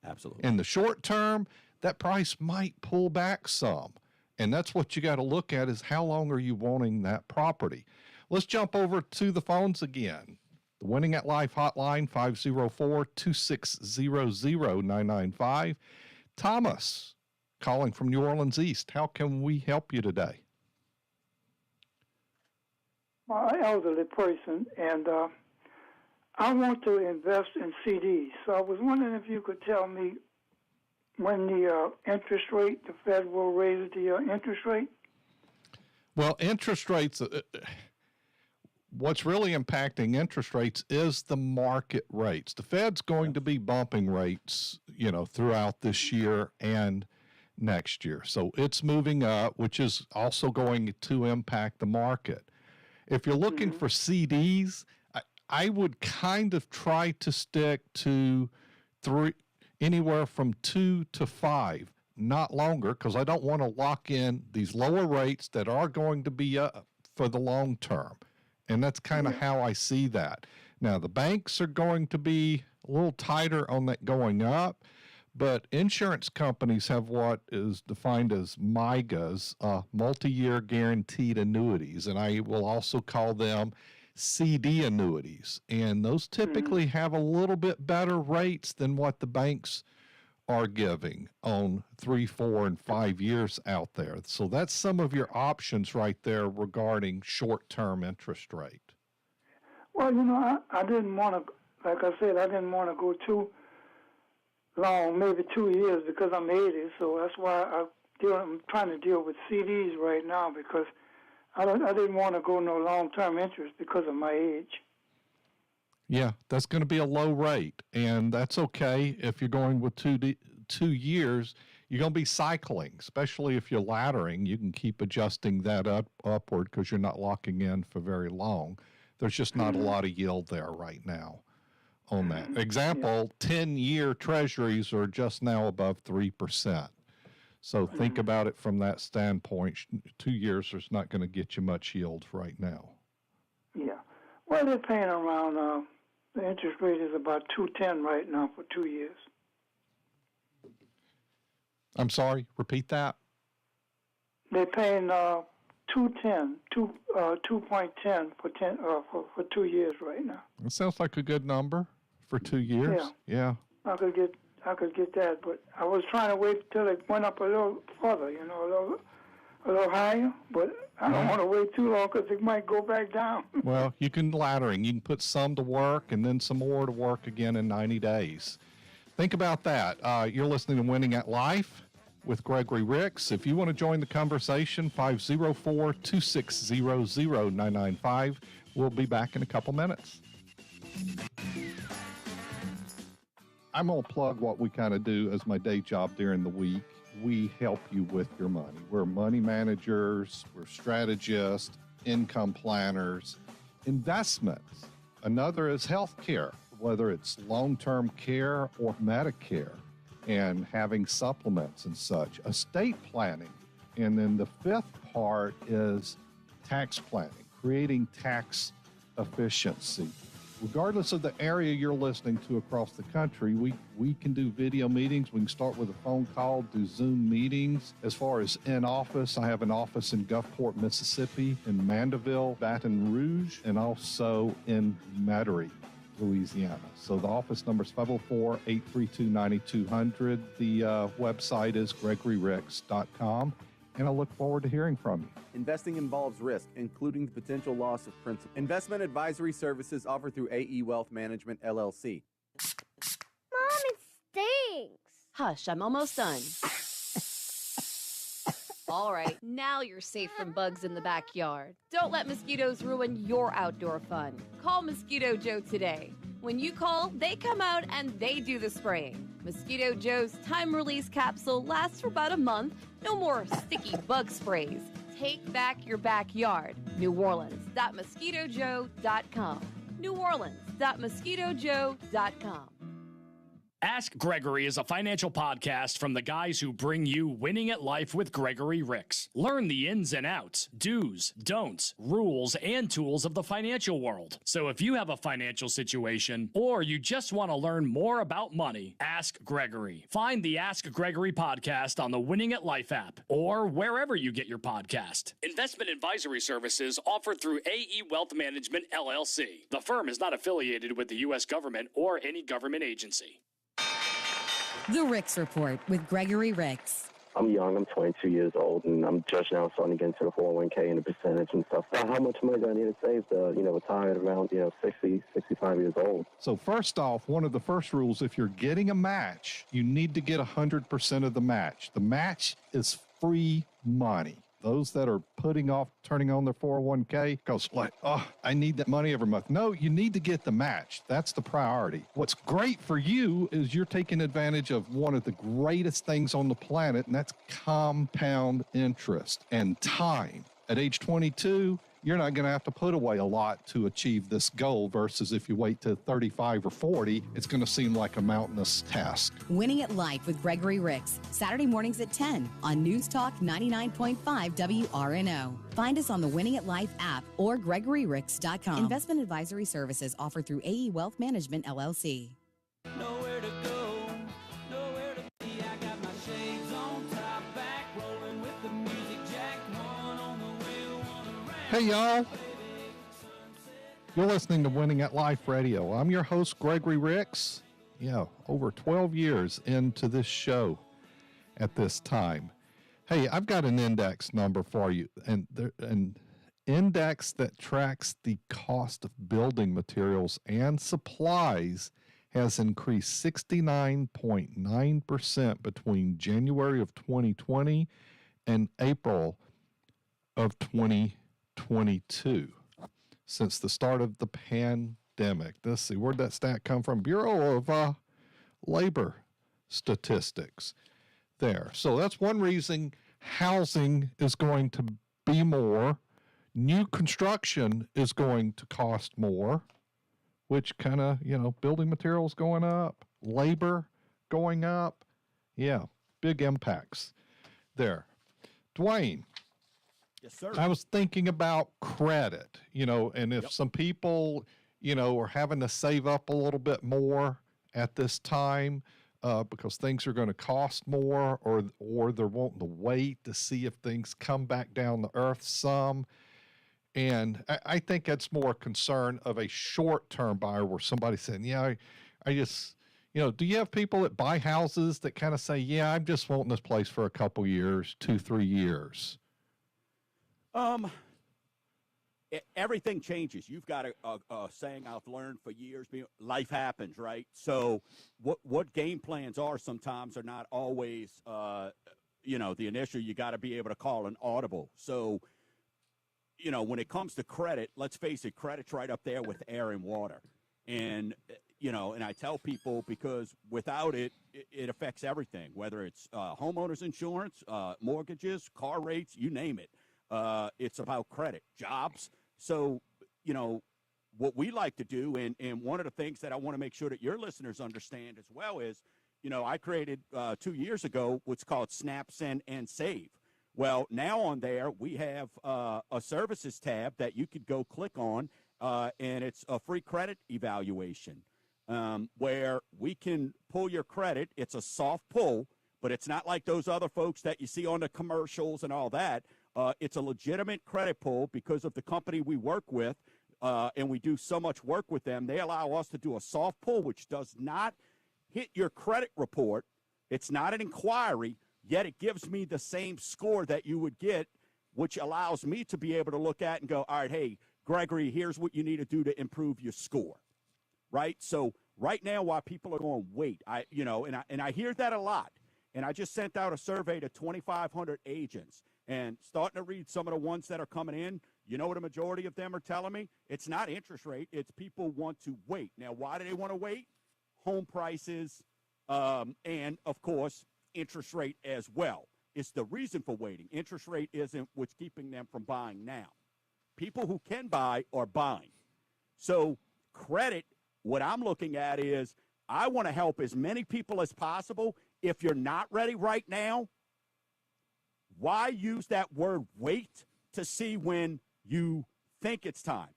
Absolutely. In the short term, that price might pull back some. And that's what you got to look at is how long are you wanting that property? Let's jump over to the phones again. The Winning at Life hotline, 504-260-0995. Thomas, calling from New Orleans East. How can we help you today? I'm an elderly person, and I want to invest in CDs. So I was wondering if you could tell me when the interest rate, the Fed will raise the interest rate? Well, interest rates, what's really impacting interest rates is the market rates. The Fed's going to be bumping rates, throughout this year and next year. So it's moving up, which is also going to impact the market. If you're looking for CDs, I would kind of try to stick to anywhere from 2 to 5, not longer, because I don't want to lock in these lower rates that are going to be up for the long term. And that's kind of how I see that. Now, the banks are going to be a little tighter on that going up, but insurance companies have what is defined as MIGAs, multi-year guaranteed annuities, and I will also call them CD annuities. And those typically have a little bit better rates than what the banks are giving on 3, 4, and 5 years out there. So that's some of your options right there regarding short-term interest rate. Well, I didn't want to, like I said, I didn't want to go too long, maybe 2 years, because I'm 80. So that's why I'm trying to deal with CDs right now, because I didn't want to go no long-term interest because of my age. Yeah, that's going to be a low rate, and that's okay if you're going with 2 years. You're going to be cycling, especially if you're laddering. You can keep adjusting that upward because you're not locking in for very long. There's just not a lot of yield there right now on that. Example, 10-year treasuries are just now above 3%. So think about it from that standpoint. 2 years is not going to get you much yield right now. Yeah. Well, they're paying around, the interest rate is about 2.10 right now for 2 years. I'm sorry, repeat that. They're paying 2.10 for 2 years right now. It sounds like a good number for 2 years. Yeah. I could get that, but I was trying to wait till it went up a little further, a little higher. But I don't want to wait too long because it might go back down. Well, you can laddering. You can put some to work and then some more to work again in 90 days. Think about that. You're listening to Winning at Life with Gregory Ricks. If you want to join the conversation, 504-260-0995. We'll be back in a couple minutes. I'm going to plug what we kind of do as my day job during the week. We help you with your money. We're money managers, we're strategists, income planners, investments. Another is healthcare, whether it's long-term care or Medicare, and having supplements and such, estate planning. And then the fifth part is tax planning, creating tax efficiency. Regardless of the area you're listening to across the country, we can do video meetings. We can start with a phone call, do Zoom meetings. As far as in office, I have an office in Gulfport, Mississippi, in Mandeville, Baton Rouge, and also in Metairie, Louisiana. So the office number is 504-832-9200. The website is gregoryricks.com. And I look forward to hearing from you. Investing involves risk, including the potential loss of principal. Investment advisory services offered through AE Wealth Management, LLC. Mom, it stinks. Hush, I'm almost done. All right, now you're safe from bugs in the backyard. Don't let mosquitoes ruin your outdoor fun. Call Mosquito Joe today. When you call, they come out and they do the spraying. Mosquito Joe's time-release capsule lasts for about a month. No more sticky bug sprays. Take back your backyard. NewOrleans.MosquitoJoe.com. NewOrleans.MosquitoJoe.com. Ask Gregory is a financial podcast from the guys who bring you Winning at Life with Gregory Ricks. Learn the ins and outs, do's, don'ts, rules, and tools of the financial world. So if you have a financial situation or you just want to learn more about money, ask Gregory. Find the Ask Gregory podcast on the Winning at Life app or wherever you get your podcast. Investment advisory services offered through AE Wealth Management, LLC. The firm is not affiliated with the U.S. government or any government agency. The Ricks Report with Gregory Ricks. I'm young. I'm 22 years old, and I'm just now starting to get into the 401k and the percentage and stuff. So how much money do I need to save to, retire at around, 60, 65 years old? So first off, one of the first rules, if you're getting a match, you need to get 100% of the match. The match is free money. Those that are putting off turning on their 401k goes like, I need that money every month. No, you need to get the match. That's the priority. What's great for you is you're taking advantage of one of the greatest things on the planet, and that's compound interest and time. At age 22, you're not going to have to put away a lot to achieve this goal versus if you wait to 35 or 40, it's going to seem like a mountainous task. Winning at Life with Gregory Ricks, Saturday mornings at 10 on News Talk 99.5 WRNO. Find us on the Winning at Life app or GregoryRicks.com. Investment advisory services offered through AE Wealth Management, LLC. Nowhere to go, nowhere to be. I got my shades on, top back, rolling with the music jack, one on the wheel, one around. Hey, y'all. You're listening to Winning at Life Radio. I'm your host, Gregory Ricks. Yeah, over 12 years into this show at this time. Hey, I've got an index number for you, and an index that tracks the cost of building materials and supplies has increased 69.9% between January of 2020 and April of 2022 since the start of the pandemic. Let's see, where'd that stat come from? Bureau of Labor Statistics there. So that's one reason housing is going to be more. New construction is going to cost more, which kind of, building materials going up, labor going up. Yeah, big impacts. there. Dwayne. Yes, sir. I was thinking about credit, and if Yep. some people, are having to save up a little bit more at this time because things are going to cost more, or they're wanting to wait to see if things come back down to earth some. And I think that's more a concern of a short-term buyer where somebody's saying, yeah, I just, do you have people that buy houses that kind of say, yeah, I'm just wanting this place for a couple years, 2-3 years? Everything changes. You've got a saying I've learned for years: life happens, right? So, what game plans are sometimes are not always, the initial. You got to be able to call an audible. So, when it comes to credit, let's face it, credit's right up there with air and water, and and I tell people because without it, it affects everything. Whether it's homeowners insurance, mortgages, car rates, you name it. It's about credit, jobs. So, what we like to do, and one of the things that I want to make sure that your listeners understand as well is, I created 2 years ago what's called Snap, Send, and Save. Well, now on there, we have a services tab that you could go click on, and it's a free credit evaluation where we can pull your credit. It's a soft pull, but it's not like those other folks that you see on the commercials and all that. It's a legitimate credit pull because of the company we work with, and we do so much work with them. They allow us to do a soft pull, which does not hit your credit report. It's not an inquiry, yet it gives me the same score that you would get, which allows me to be able to look at and go, all right, hey, Gregory, here's what you need to do to improve your score, right? So right now, while people are going, wait, I hear that a lot, and I just sent out a survey to 2,500 agents. And starting to read some of the ones that are coming in, what a majority of them are telling me? It's not interest rate. It's people want to wait. Now, why do they want to wait? Home prices and, of course, interest rate as well. It's the reason for waiting. Interest rate isn't what's keeping them from buying now. People who can buy are buying. So credit, what I'm looking at is I want to help as many people as possible. If you're not ready right now, why use that word wait to see when you think it's time?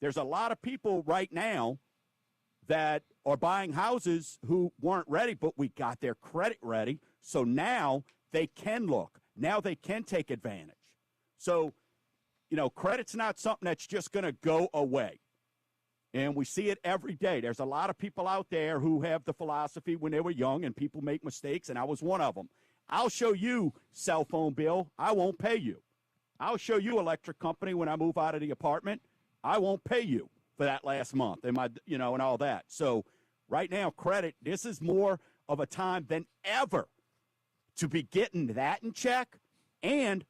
There's a lot of people right now that are buying houses who weren't ready, but we got their credit ready. So now they can look. Now they can take advantage. So, credit's not something that's just going to go away. And we see it every day. There's a lot of people out there who have the philosophy when they were young, and people make mistakes, and I was one of them. I'll show you cell phone bill. I won't pay you. I'll show you electric company when I move out of the apartment. I won't pay you for that last month and and all that. So right now, credit, this is more of a time than ever to be getting that in check. And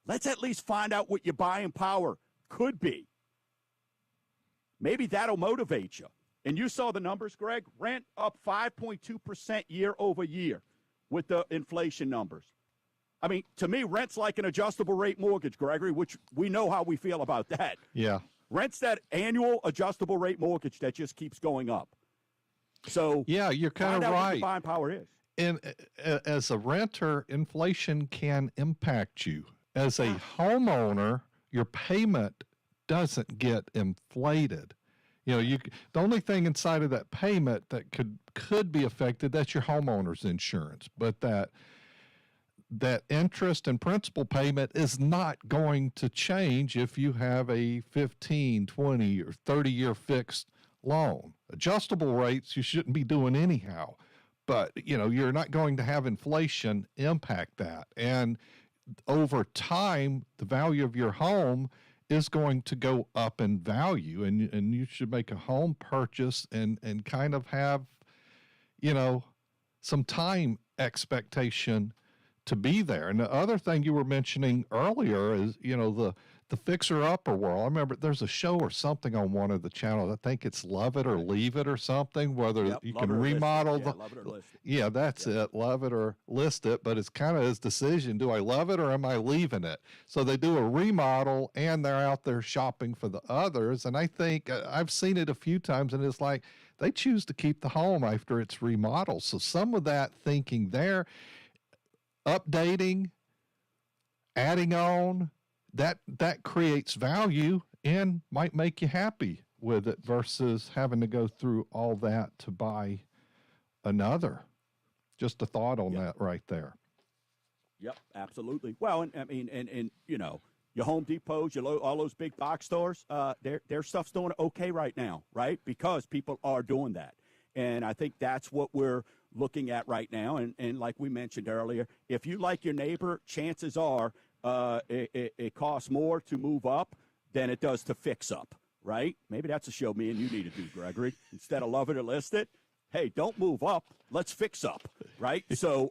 let's at least find out what your buying power could be. Maybe that'll motivate you. And you saw the numbers, Greg. Rent up 5.2% year over year. With the inflation numbers. I mean, to me, rent's like an adjustable rate mortgage, Gregory, which we know how we feel about that. Yeah. Rent's that annual adjustable rate mortgage that just keeps going up. So yeah, you're kind of right. What your buying power is. And as a renter, inflation can impact you. As a homeowner, your payment doesn't get inflated. The only thing inside of that payment that could be affected, that's your homeowner's insurance. But that interest and principal payment is not going to change if you have a 15, 20, or 30-year fixed loan. Adjustable rates you shouldn't be doing anyhow. But, you're not going to have inflation impact that. And over time, the value of your home is going to go up in value, and you should make a home purchase and kind of have, some time expectation to be there. And the other thing you were mentioning earlier is, the fixer-upper world. I remember there's a show or something on one of the channels. I think it's Love It or Leave It or something, whether you can remodel the. Love it or list it. Yeah, that's it. Love it or list it. But it's kind of his decision. Do I love it or am I leaving it? So they do a remodel and they're out there shopping for the others. And I think I've seen it a few times, and it's like they choose to keep the home after it's remodeled. So some of that thinking there. updating, adding on, that creates value and might make you happy with it versus having to go through all that to buy another. Just a thought on that right there. Yep, absolutely. Well, and I mean, and you know, your Home Depots, all those big box stores, their stuff's doing okay right now, right? Because people are doing that. And I think that's what we're looking at right now. And like we mentioned earlier, if you like your neighbor, chances are it costs more to move up than it does to fix up, right? Maybe that's a show me and you need to do, Gregory. Instead of love it or list it, hey, don't move up. Let's fix up, right? So,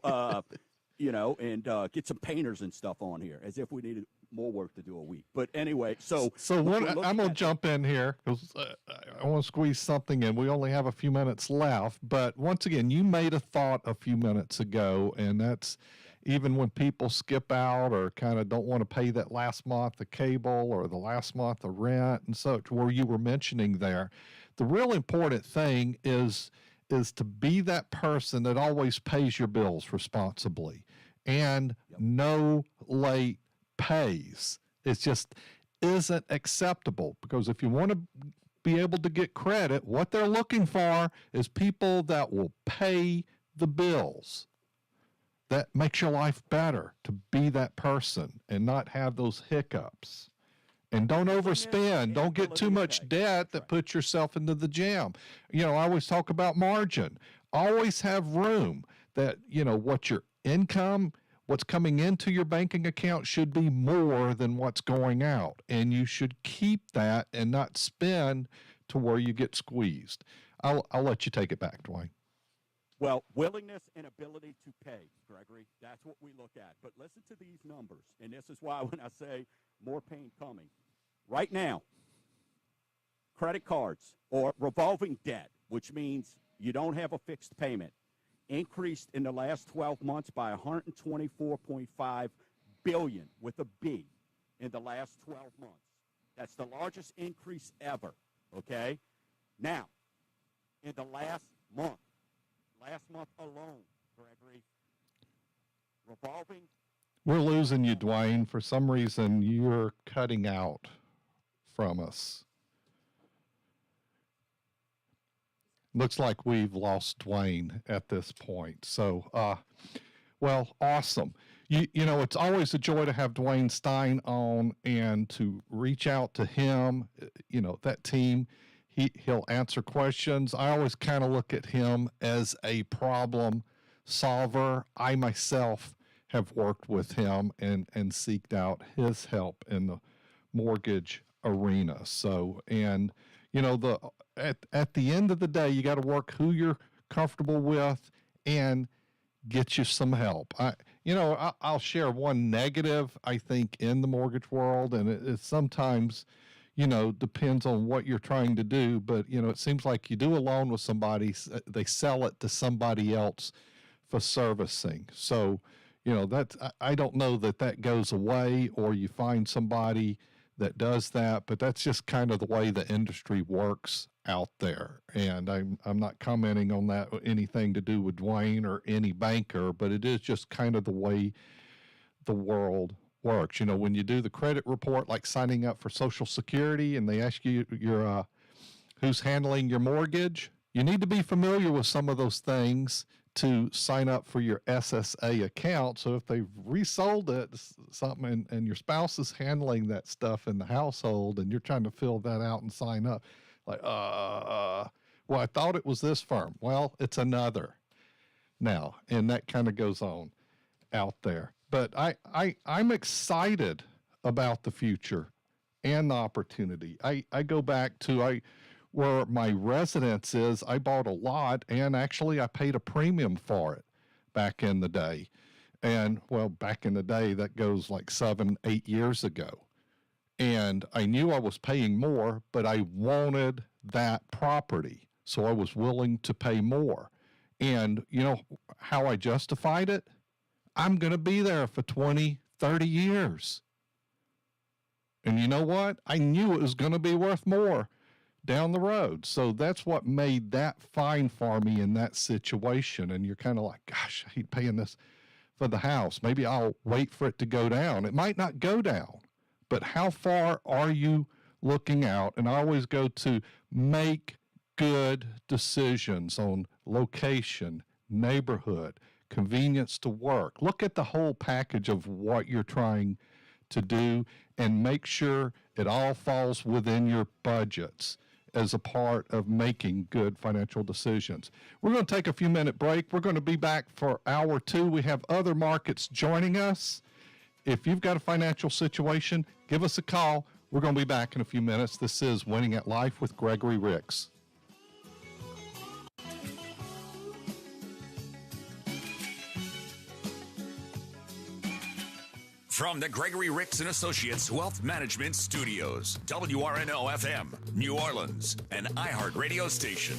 you know, and get some painters and stuff on here as if we needed more work to do a week. But anyway, so I'm going to jump in here because I want to squeeze something in. We only have a few minutes left. But once again, you made a thought a few minutes ago, and that's even when people skip out or kind of don't want to pay that last month of cable or the last month of rent and such, where you were mentioning there, the real important thing is to be that person that always pays your bills responsibly and no late pays. It just isn't acceptable, because if you want to be able to get credit, what they're looking for is people that will pay the bills. That makes your life better to be that person and not have those hiccups. And don't overspend. Don't get too much debt that puts yourself into the jam. You know, I always talk about margin. Always have room that, you know, what your income, what's coming into your banking account should be more than what's going out. And you should keep that and not spend to where you get squeezed. I'll let you take it back, Dwayne. Well, willingness and ability to pay, Gregory, that's what we look at. But listen to these numbers, and this is why when I say more pain coming. Right now, credit cards or revolving debt, which means you don't have a fixed payment, increased in the last 12 months by $124.5 billion with a B in the last 12 months. That's the largest increase ever, okay? Now, in the last month alone, Gregory, revolving. We're losing you, Dwayne. For some reason, you're cutting out from us. Looks like we've lost Dwayne at this point. So, well, awesome. You know, it's always a joy to have Dwayne Stein on and to reach out to him. You know, that team, he'll answer questions. I always kind of look at him as a problem solver. I myself have worked with him and seeked out his help in the mortgage arena. So, and you know, at the end of the day, you got to work who you're comfortable with and get you some help. I'll share one negative, I think, in the mortgage world, and it sometimes, you know, depends on what you're trying to do. But, you know, it seems like you do a loan with somebody, they sell it to somebody else for servicing. So, you know, I don't know that goes away or you find somebody that does that, but that's just kind of the way the industry works out there. And I'm not commenting on that, anything to do with Dwayne or any banker, but it is just kind of the way the world works. You know, when you do the credit report, like signing up for Social Security, and they ask you your who's handling your mortgage, you need to be familiar with some of those things to sign up for your SSA account. So if they've resold it, something, and your spouse is handling that stuff in the household and you're trying to fill that out and sign up, like, well, I thought it was this firm. Well, it's another now. And that kind of goes on out there. But I'm excited about the future and the opportunity. I go back to, where my residence is, I bought a lot, and actually I paid a premium for it back in the day. And, well, back in the day, that goes like 7-8 years ago. And I knew I was paying more, but I wanted that property, so I was willing to pay more. And you know how I justified it? I'm going to be there for 20, 30 years. And you know what? I knew it was going to be worth more down the road. So that's what made that fine for me in that situation. And you're kind of like, gosh, I hate paying this for the house. Maybe I'll wait for it to go down. It might not go down, but how far are you looking out? And I always go to make good decisions on location, neighborhood, convenience to work. Look at the whole package of what you're trying to do and make sure it all falls within your budgets as a part of making good financial decisions. We're going to take a few minute break. We're going to be back for hour 2. We have other markets joining us. If you've got a financial situation, give us a call. We're going to be back in a few minutes. This is Winning at Life with Gregory Ricks. From the Gregory Ricks and Associates Wealth Management Studios, WRNO FM, New Orleans, an iHeart radio station.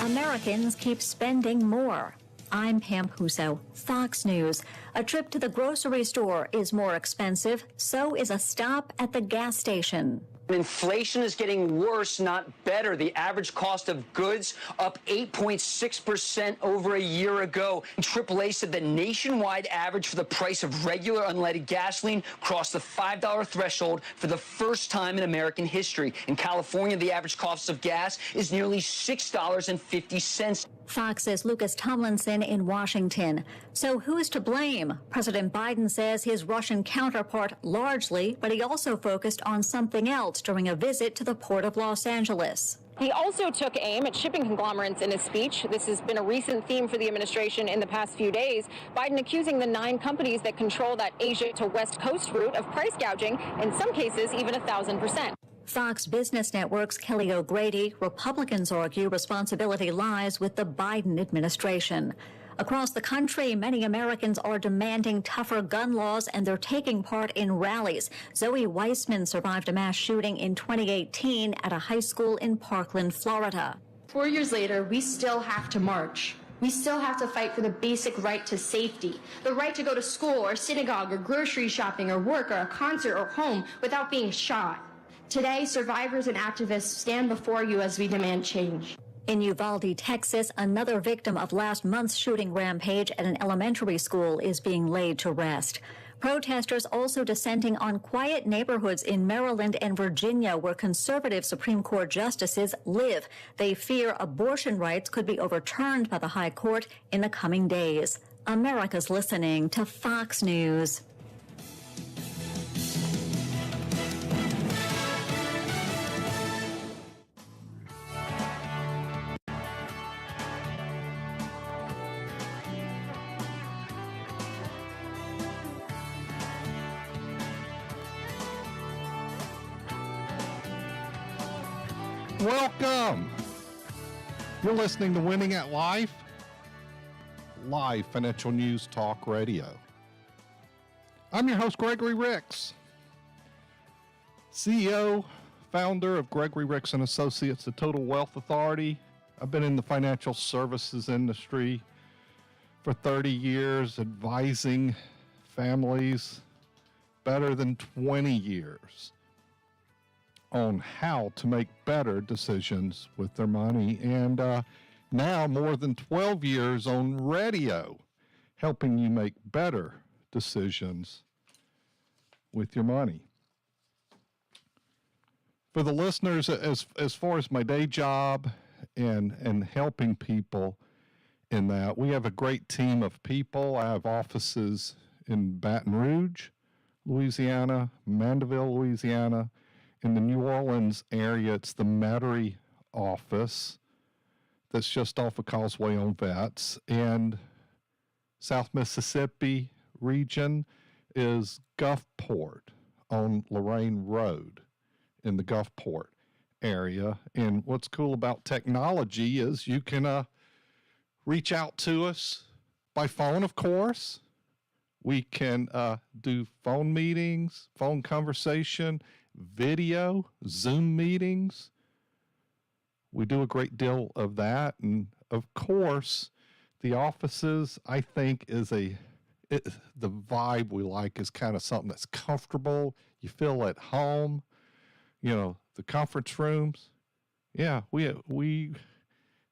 Americans keep spending more. I'm Pam Puso, Fox News. A trip to the grocery store is more expensive, so is a stop at the gas station. Inflation is getting worse, not better. The average cost of goods up 8.6% over a year ago. AAA said the nationwide average for the price of regular unleaded gasoline crossed the $5 threshold for the first time in American history. In California, the average cost of gas is nearly $6.50. Fox's Lucas Tomlinson in Washington. So who is to blame? President Biden says his Russian counterpart largely, but he also focused on something else during a visit to the Port of Los Angeles. He also took aim at shipping conglomerates in his speech. This has been a recent theme for the administration in the past few days. Biden accusing the 9 companies that control that Asia to West Coast route of price gouging, in some cases even 1,000%. Fox Business Network's Kelly O'Grady, Republicans argue responsibility lies with the Biden administration. Across the country, many Americans are demanding tougher gun laws, and they're taking part in rallies. Zoe Weissman survived a mass shooting in 2018 at a high school in Parkland, Florida. 4 years later, we still have to march. We still have to fight for the basic right to safety, the right to go to school or synagogue or grocery shopping or work or a concert or home without being shot. Today, survivors and activists stand before you as we demand change. In Uvalde, Texas, another victim of last month's shooting rampage at an elementary school is being laid to rest. Protesters also descending on quiet neighborhoods in Maryland and Virginia where conservative Supreme Court justices live. They fear abortion rights could be overturned by the High Court in the coming days. America's listening to Fox News. Welcome. You're listening to Winning at Life, live financial news talk radio. I'm your host, Gregory Ricks, CEO, founder of Gregory Ricks and Associates, the Total Wealth Authority. I've been in the financial services industry for 30 years, advising families better than 20 years on how to make better decisions with their money. And now more than 12 years on radio, helping you make better decisions with your money. For the listeners, as far as my day job and helping people in that, we have a great team of people. I have offices in Baton Rouge, Louisiana, Mandeville, Louisiana. In the New Orleans area, it's the Metairie office that's just off of Causeway on Vets. And South Mississippi region is Gulfport on Lorraine Road in the Gulfport area. And what's cool about technology is you can reach out to us by phone, of course. We can do phone meetings, phone conversation, video, Zoom meetings. We do a great deal of that. And of course, the offices, I think, the vibe we like is kind of something that's comfortable. You feel at home. You know, the conference rooms. Yeah, we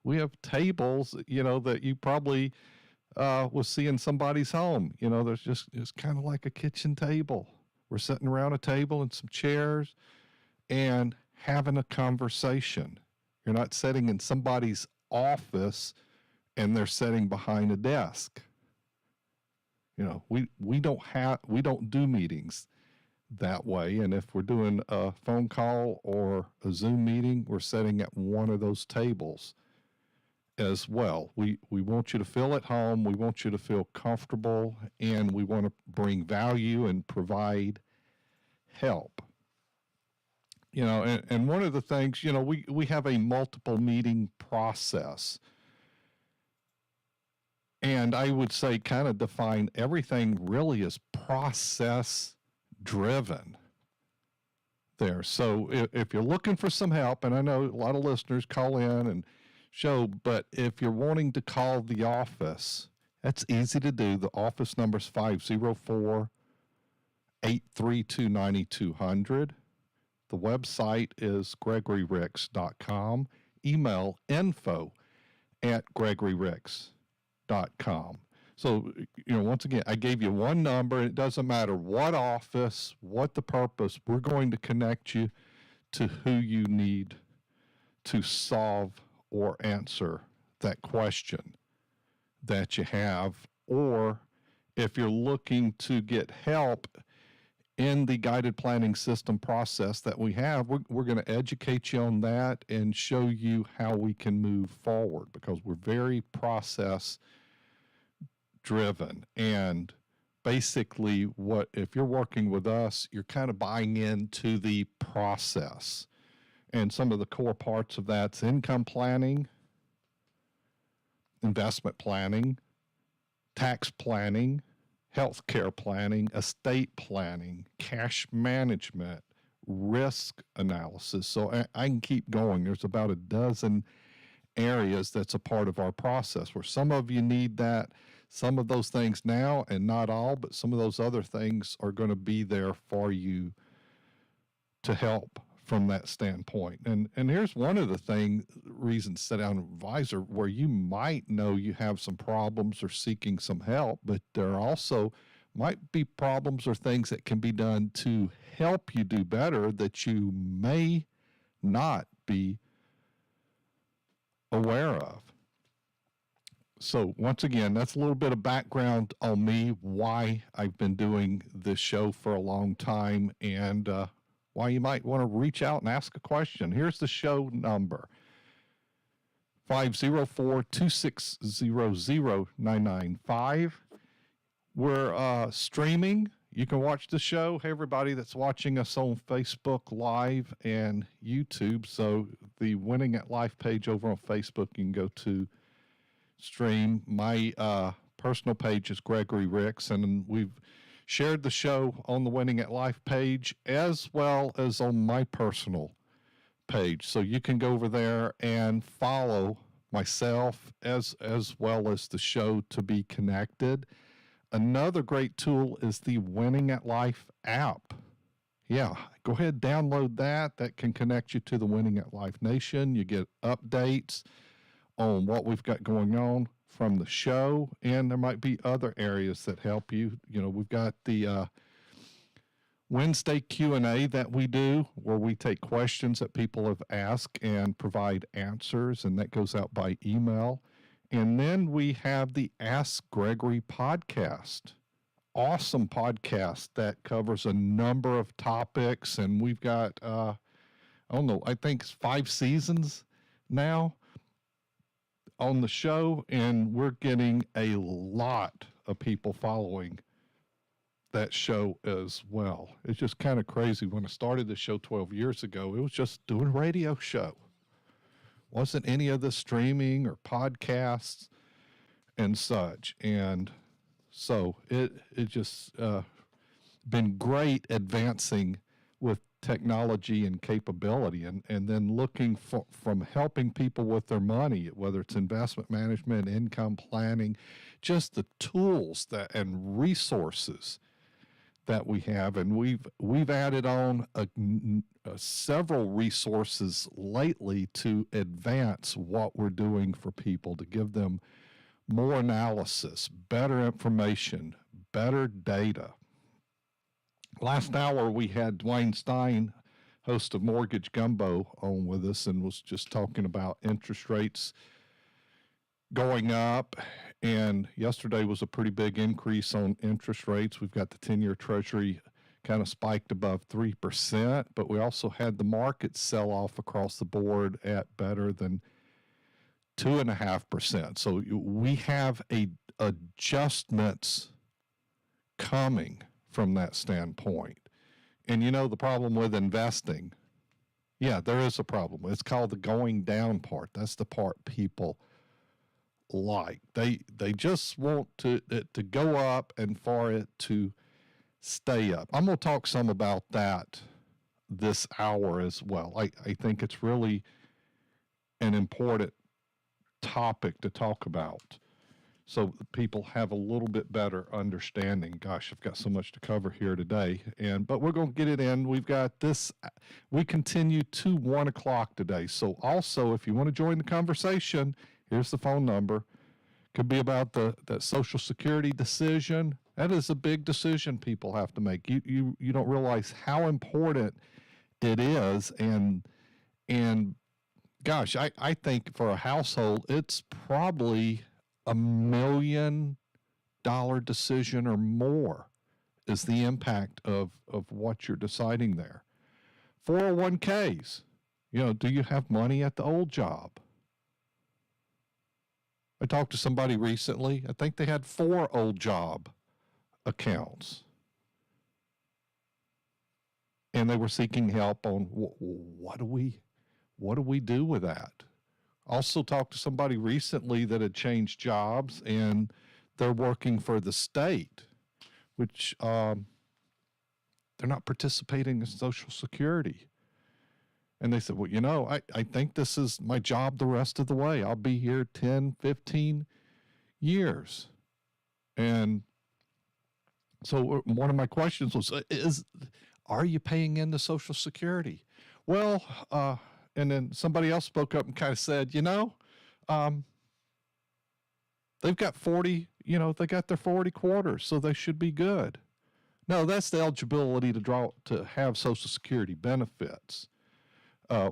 We have tables, that you probably was seeing somebody's home. It's kind of like a kitchen table. We're sitting around a table and some chairs and having a conversation. You're not sitting in somebody's office and they're sitting behind a desk. We don't do meetings that way. And if we're doing a phone call or a Zoom meeting, we're sitting at one of those tables as well. We want you to feel at home. We want you to feel comfortable, and we want to bring value and provide help. And one of the things, we have a multiple meeting process. And I would say kind of define everything really as process driven there. So if you're looking for some help, and I know a lot of listeners call in and show, but if you're wanting to call the office, that's easy to do. The office number is 504-832-9200. The website is gregoryricks.com. Email info@gregoryricks.com. So, once again, I gave you one number. It doesn't matter what office, what the purpose. We're going to connect you to who you need to solve or answer that question that you have. Or if you're looking to get help in the guided planning system process that we have, we're going to educate you on that and show you how we can move forward, because we're very process driven. And basically, if you're working with us, you're kind of buying into the process. And some of the core parts of that's income planning, investment planning, tax planning, healthcare planning, estate planning, cash management, risk analysis. So I can keep going. There's about a dozen areas that's a part of our process, where some of you need some of those things now, and not all, but some of those other things are going to be there for you to help from that standpoint. And here's one of the reasons to sit down with an advisor, where you might know you have some problems or seeking some help, but there also might be problems or things that can be done to help you do better that you may not be aware of. So once again, that's a little bit of background on me, why I've been doing this show for a long time, and why you might want to reach out and ask a question. Here's the show number: 504-260-0995. We're streaming. You can watch the show. Hey, everybody that's watching us on Facebook Live and YouTube. So the Winning at Life page over on Facebook, you can go to stream. My personal page is Gregory Ricks, and we've shared the show on the Winning at Life page as well as on my personal page. So you can go over there and follow myself as well as the show to be connected. Another great tool is the Winning at Life app. Yeah, go ahead, download that. That can connect you to the Winning at Life Nation. You get updates on what we've got going on from the show, and there might be other areas that help you. We've got the Wednesday Q&A that we do, where we take questions that people have asked and provide answers, and that goes out by email. And then we have the Ask Gregory podcast. Awesome podcast that covers a number of topics, and we've got, I think it's 5 seasons now on the show, and we're getting a lot of people following that show as well. It's just kind of crazy. When I started the show 12 years ago, it was just doing a radio show. Wasn't any of the streaming or podcasts and such. And so it just been great advancing with technology and capability, and then looking from helping people with their money, whether it's investment management, income planning, just the tools and resources that we have. And we've added on several resources lately to advance what we're doing for people, to give them more analysis, better information, better data. Last hour, we had Dwayne Stein, host of Mortgage Gumbo, on with us and was just talking about interest rates going up. And yesterday was a pretty big increase on interest rates. We've got the 10-year Treasury kind of spiked above 3%, but we also had the market sell off across the board at better than 2.5%. So we have adjustments coming from that standpoint. And you know, the problem with investing, yeah, there is a problem. It's called the going down part. That's the part people like. They just want it to go up and for it to stay up. I'm going to talk some about that this hour as well. I think it's really an important topic to talk about, so people have a little bit better understanding. Gosh, I've got so much to cover here today, but we're going to get it in. We've got this. We continue to 1 o'clock today. So also, if you want to join the conversation, here's the phone number. Could be about that Social Security decision. That is a big decision people have to make. You don't realize how important it is, and gosh, I think for a household, it's probably $1 million decision or more is the impact of what you're deciding there. 401ks, do you have money at the old job? I talked to somebody recently. I think they had 4 old job accounts, and they were seeking help on what do we do with that. Also talked to somebody recently that had changed jobs, and they're working for the state, which they're not participating in Social Security. And they said, well, I think this is my job the rest of the way. I'll be here 10, 15 years. And so one of my questions was, are you paying into Social Security? Well, and then somebody else spoke up and kind of said, they've got 40, they got their 40 quarters, so they should be good. No, that's the eligibility to have Social Security benefits.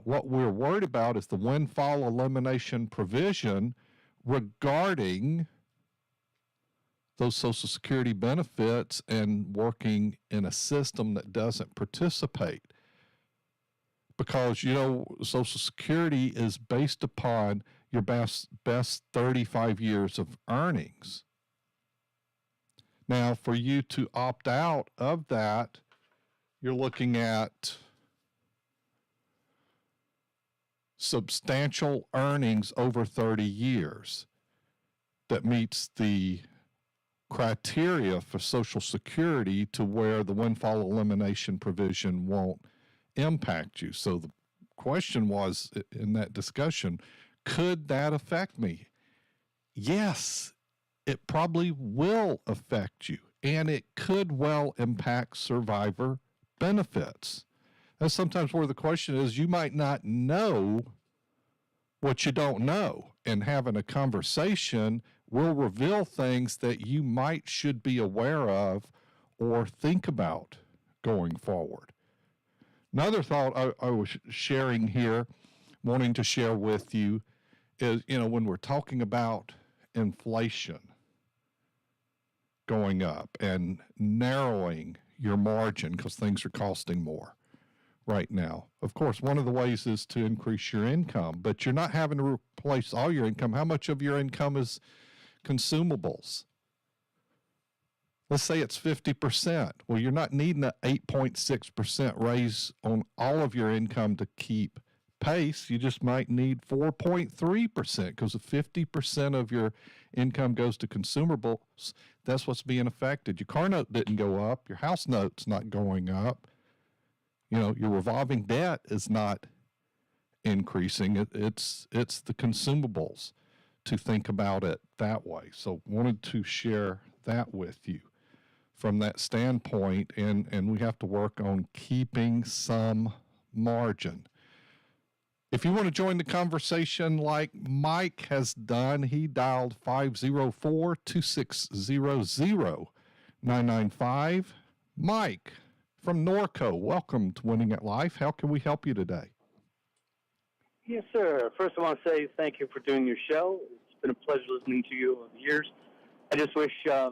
What we're worried about is the windfall elimination provision regarding those Social Security benefits and working in a system that doesn't participate. Because, Social Security is based upon your best 35 years of earnings. Now, for you to opt out of that, you're looking at substantial earnings over 30 years that meets the criteria for Social Security to where the windfall elimination provision won't impact you. So the question was in that discussion, could that affect me? Yes, it probably will affect you, and it could well impact survivor benefits. That's sometimes where the question is, you might not know what you don't know, and having a conversation will reveal things that you should be aware of or think about going forward. Another thought I was sharing here, wanting to share with you, is, when we're talking about inflation going up and narrowing your margin because things are costing more right now. Of course, one of the ways is to increase your income, but you're not having to replace all your income. How much of your income is consumables? Let's say it's 50%. Well, you're not needing an 8.6% raise on all of your income to keep pace. You just might need 4.3% because if 50% of your income goes to consumables, that's what's being affected. Your car note didn't go up. Your house note's not going up. Your revolving debt is not increasing. It's the consumables to think about it that way. So wanted to share that with you from that standpoint, and we have to work on keeping some margin. If you want to join the conversation like Mike has done, he dialed 504-2600-995. Mike from Norco, welcome to Winning at Life. How can we help you today? Yes, sir. First, I want to say thank you for doing your show. It's been a pleasure listening to you over the years. I just wish I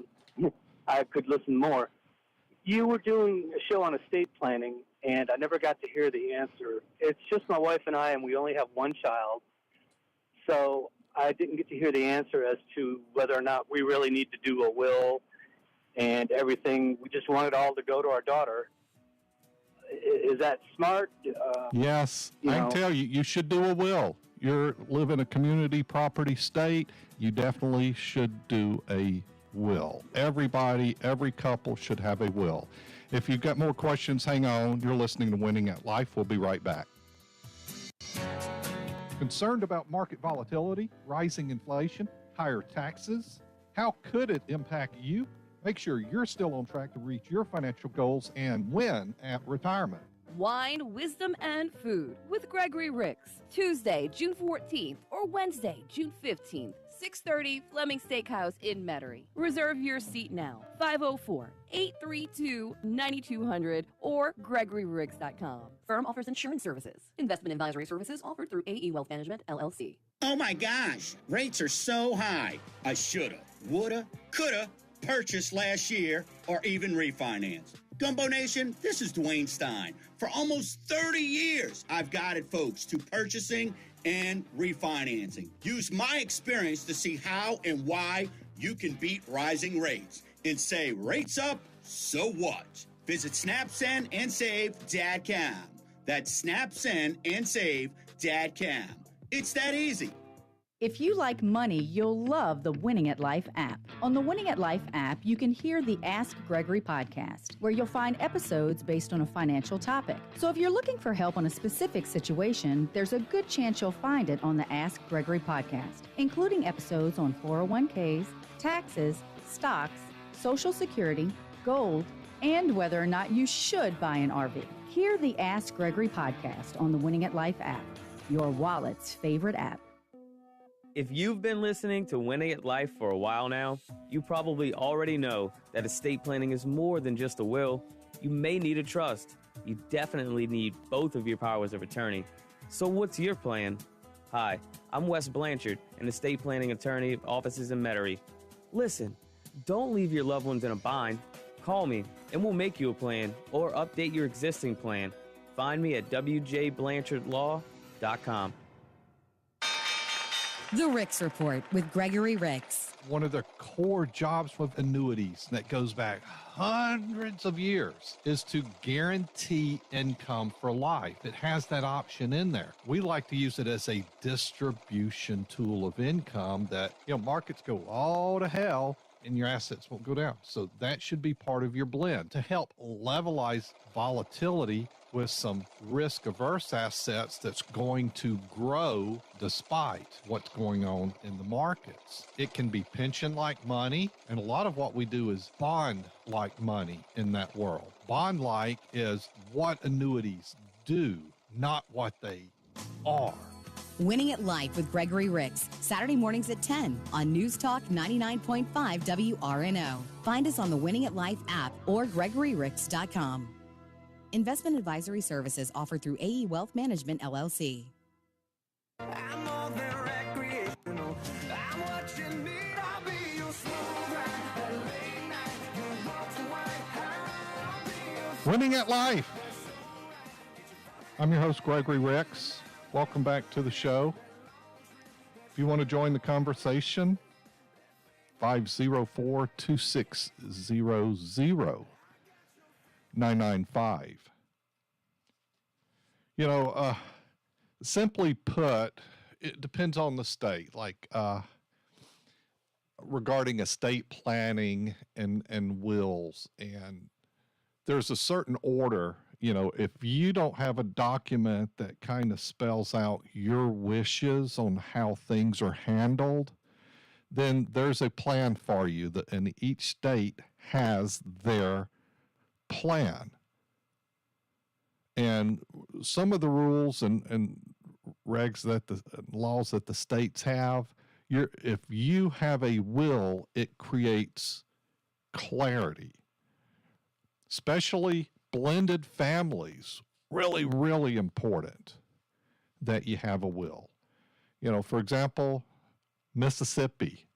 could listen more. You were doing a show on estate planning, and I never got to hear the answer. It's just my wife and I, and we only have one child. So I didn't get to hear the answer as to whether or not we really need to do a will and everything. We just want it all to go to our daughter. Is that smart? Yes, I can tell you, you should do a will. You live in a community property state, you definitely should do a will. Everybody, every couple should have a will. If you've got more questions, hang on. You're listening to Winning at Life. We'll be right back. Concerned about market volatility, rising inflation, higher taxes? How could it impact you? Make sure you're still on track to reach your financial goals and win at retirement. Wine, Wisdom, and Food with Gregory Ricks. Tuesday, June 14th or Wednesday, June 15th, 6:30 Fleming Steakhouse in Metairie. Reserve your seat now. 504-832-9200 or GregoryRiggs.com. Firm offers insurance services. Investment advisory services offered through AE Wealth Management, LLC. Oh my gosh, rates are so high. I shoulda, woulda, coulda purchased last year or even refinanced. Gumbo Nation, this is Dwayne Stein. For almost 30 years, I've guided folks to purchasing and refinancing. Use my experience to see how and why you can beat rising rates and say, rates up, so what? Visit snapsendandsave.com. That's snapsendandsave.com. It's that easy. If you like money, you'll love the Winning at Life app. On the Winning at Life app, you can hear the Ask Gregory podcast, where you'll find episodes based on a financial topic. So if you're looking for help on a specific situation, there's a good chance you'll find it on the Ask Gregory podcast, including episodes on 401ks, taxes, stocks, Social Security, gold, and whether or not you should buy an RV. Hear the Ask Gregory podcast on the Winning at Life app, your wallet's favorite app. If you've been listening to Winning at Life for a while now, you probably already know that estate planning is more than just a will. You may need a trust. You definitely need both of your powers of attorney. So what's your plan? Hi, I'm Wes Blanchard, an estate planning attorney at offices in Metairie. Listen, don't leave your loved ones in a bind. Call me and we'll make you a plan or update your existing plan. Find me at wjblanchardlaw.com. The Ricks Report with Gregory Ricks. One of the core jobs with annuities that goes back hundreds of years is to guarantee income for life. It has that option in there. We like to use it as a distribution tool of income that, markets go all to hell and your assets won't go down. So that should be part of your blend to help levelize volatility with some risk-averse assets that's going to grow despite what's going on in the markets. It can be pension-like money, and a lot of what we do is bond-like money in that world. Bond-like is what annuities do, not what they are. Winning at Life with Gregory Ricks, Saturday mornings at 10 on News Talk 99.5 WRNO. Find us on the Winning at Life app or GregoryRicks.com. Investment advisory services offered through AE Wealth Management, LLC. Winning at Life. I'm your host, Gregory Ricks. Welcome back to the show. If you want to join the conversation, 504-2600-995. Simply put, it depends on the state. Like regarding estate planning and wills, and there's a certain order. If you don't have a document that kind of spells out your wishes on how things are handled, then there's a plan for you, and each state has their plan. And some of the rules and regs that the laws that the states have, if you have a will, it creates clarity. Especially blended families, really, really important that you have a will. For example, Mississippi,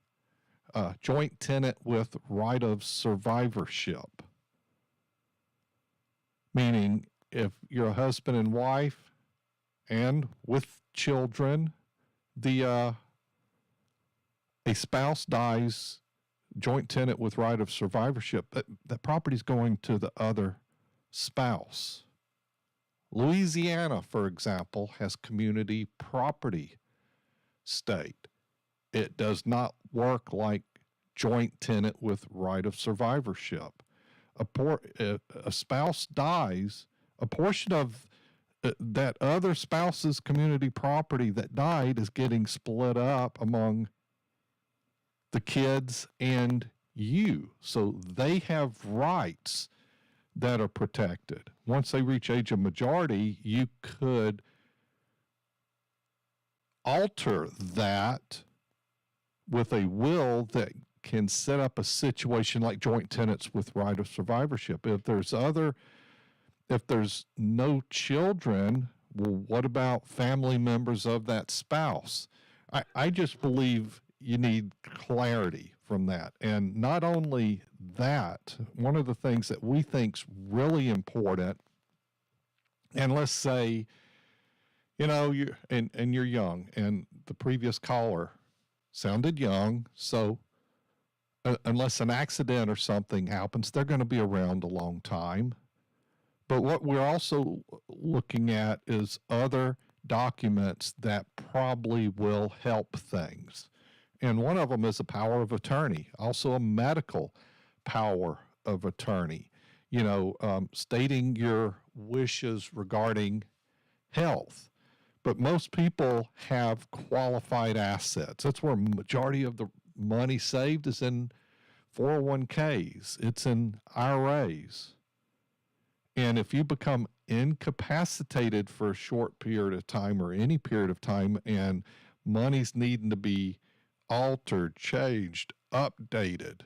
joint tenant with right of survivorship, meaning if you're a husband and wife and with children, a spouse dies, joint tenant with right of survivorship, that property's going to the other spouse. Louisiana, for example, has community property state. It does not work like joint tenant with right of survivorship. A spouse dies, a portion of that other spouse's community property that died is getting split up among the kids and you. So they have rights that are protected. Once they reach age of majority, you could alter that with a will that can set up a situation like joint tenants with right of survivorship. If there's no children, well, what about family members of that spouse? I just believe you need clarity from that. And not only that, one of the things that we think's really important, and let's say, you're young, and the previous caller sounded young, so unless an accident or something happens, they're going to be around a long time. But what we're also looking at is other documents that probably will help things. And one of them is a power of attorney, also a medical power of attorney, stating your wishes regarding health. But most people have qualified assets. That's where majority of the money saved is in 401ks. It's in IRAs. And if you become incapacitated for a short period of time or any period of time and money's needing to be altered, changed, updated,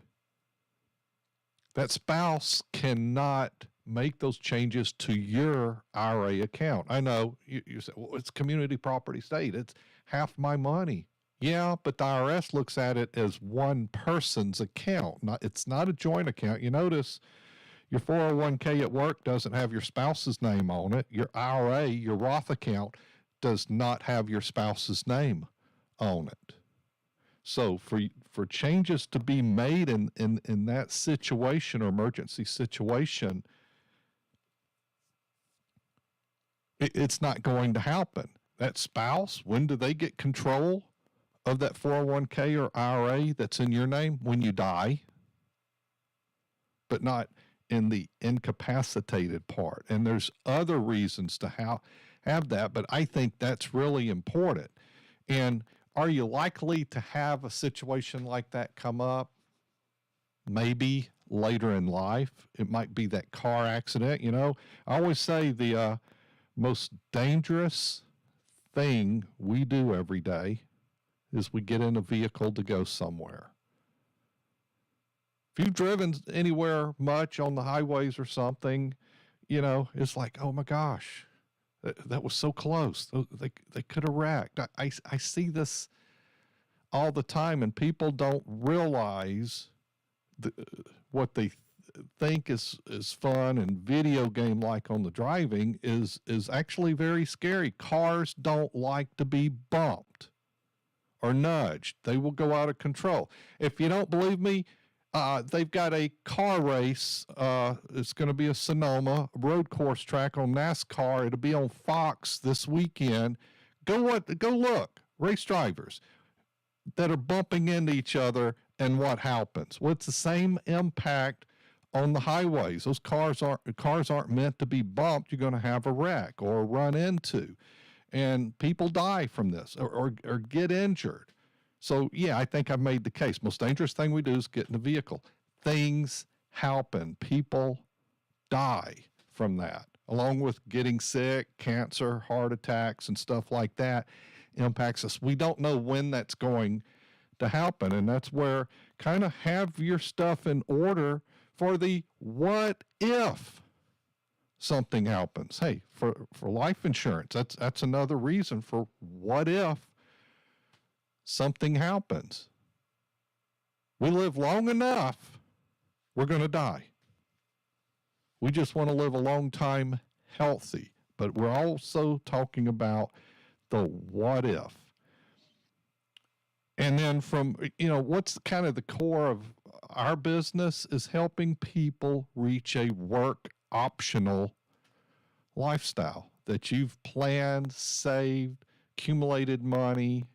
that spouse cannot make those changes to your IRA account. I know you say, well, it's community property state. It's half my money. Yeah, but the IRS looks at it as one person's account. It's not a joint account. You notice your 401k at work doesn't have your spouse's name on it. Your IRA, your Roth account, does not have your spouse's name on it. So for changes to be made in that situation or emergency situation, it's not going to happen. That spouse, when do they get control of that 401k or IRA that's in your name? When you die, but not in the incapacitated part. And there's other reasons to have that, but I think that's really important. And are you likely to have a situation like that come up? Maybe later in life. It might be that car accident. I always say the most dangerous thing we do every day is we get in a vehicle to go somewhere. If you've driven anywhere much on the highways or something, it's like, oh my gosh, that was so close. They could have wrecked. I see this all the time, and people don't realize what they think is fun and video game like on the driving is actually very scary. Cars don't like to be bumped or nudged. They will go out of control. If you don't believe me, they've got a car race. It's going to be a Sonoma road course track on NASCAR. It'll be on Fox this weekend. Go look. Race drivers that are bumping into each other, and what happens? Well, it's the same impact on the highways. Those cars aren't meant to be bumped. You're going to have a wreck or run into, and people die from this or get injured. So, yeah, I think I've made the case. Most dangerous thing we do is get in the vehicle. Things happen. People die from that. along with getting sick, cancer, heart attacks, and stuff like that, impacts us. We don't know when that's going to happen, and that's where kind of have your stuff in order for the what if something happens. Hey, for life insurance, that's another reason for what if something happens. We live long enough, we're going to die. We just want to live a long time healthy, but we're also talking about the what if. And then from, what's kind of the core of our business is helping people reach a work optional lifestyle that you've planned, saved, accumulated money,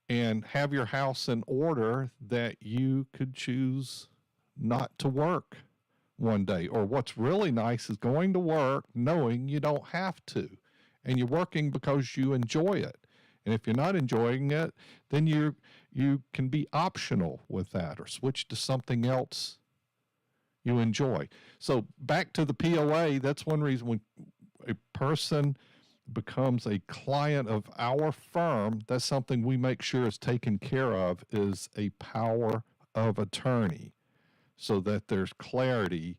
and have your house in order that you could choose not to work one day. Or what's really nice is going to work knowing you don't have to, and you're working because you enjoy it. And if you're not enjoying it, then you can be optional with that or switch to something else you enjoy. So back to the POA, that's one reason when a person becomes a client of our firm, that's something we make sure is taken care of, is a power of attorney, so that there's clarity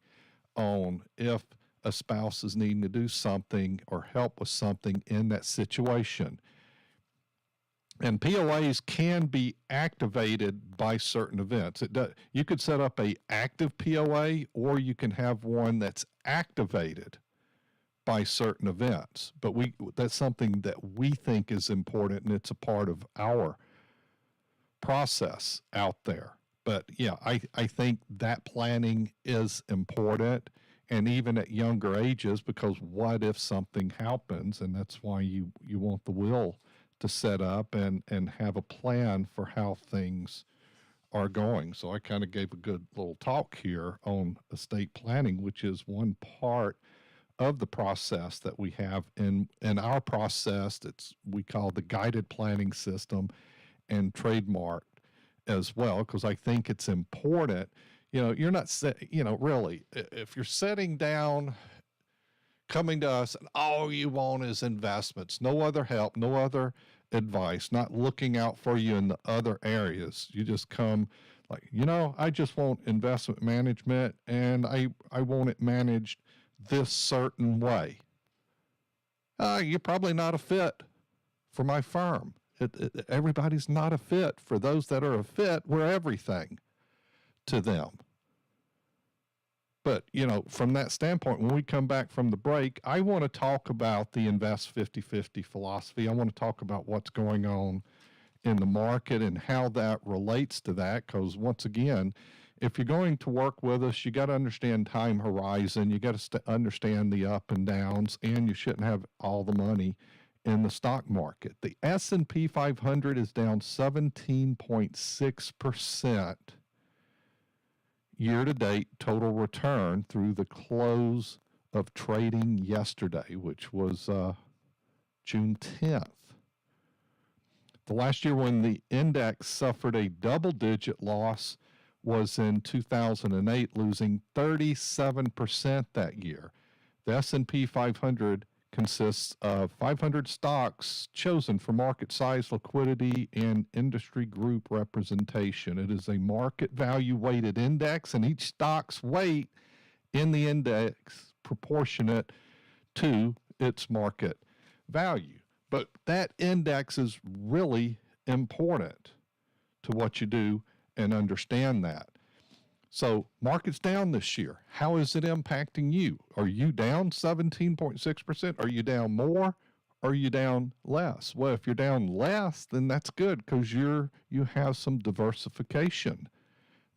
on if a spouse is needing to do something or help with something in that situation. And POAs can be activated by certain events. You could set up a active POA, or you can have one that's activated by certain events. But that's something that we think is important, and it's a part of our process out there. But yeah, I think that planning is important, and even at younger ages, because what if something happens? And that's why you want the will to set up and have a plan for how things are going. So I kind of gave a good little talk here on estate planning, which is one part of the process that we have in our process. We call the guided planning system, and trademarked as well, because I think it's important. You're not really, if you're sitting down coming to us and all you want is investments, no other help, no other advice, not looking out for you in the other areas, you just come like, I just want investment management, and I want it managed this certain way. You're probably not a fit for my firm. Everybody's not a fit. For those that are a fit, we're everything to them. But, from that standpoint, when we come back from the break, I want to talk about the invest 50-50 philosophy. I want to talk about what's going on in the market and how that relates to that. Because once again, if you're going to work with us, you got to understand time horizon. You got to understand the up and downs, and you shouldn't have all the money in the stock market. The S&P 500 is down 17.6% year-to-date total return through the close of trading yesterday, which was June 10th. The last year when the index suffered a double-digit loss was in 2008, losing 37% that year. The S&P 500 consists of 500 stocks chosen for market size, liquidity, and industry group representation. It is a market value weighted index, and each stock's weight in the index proportionate to its market value. But that index is really important to what you do, and understand that. So market's down this year. How is it impacting you? Are you down 17.6%? Are you down more? Or are you down less? Well, if you're down less, then that's good, because you have some diversification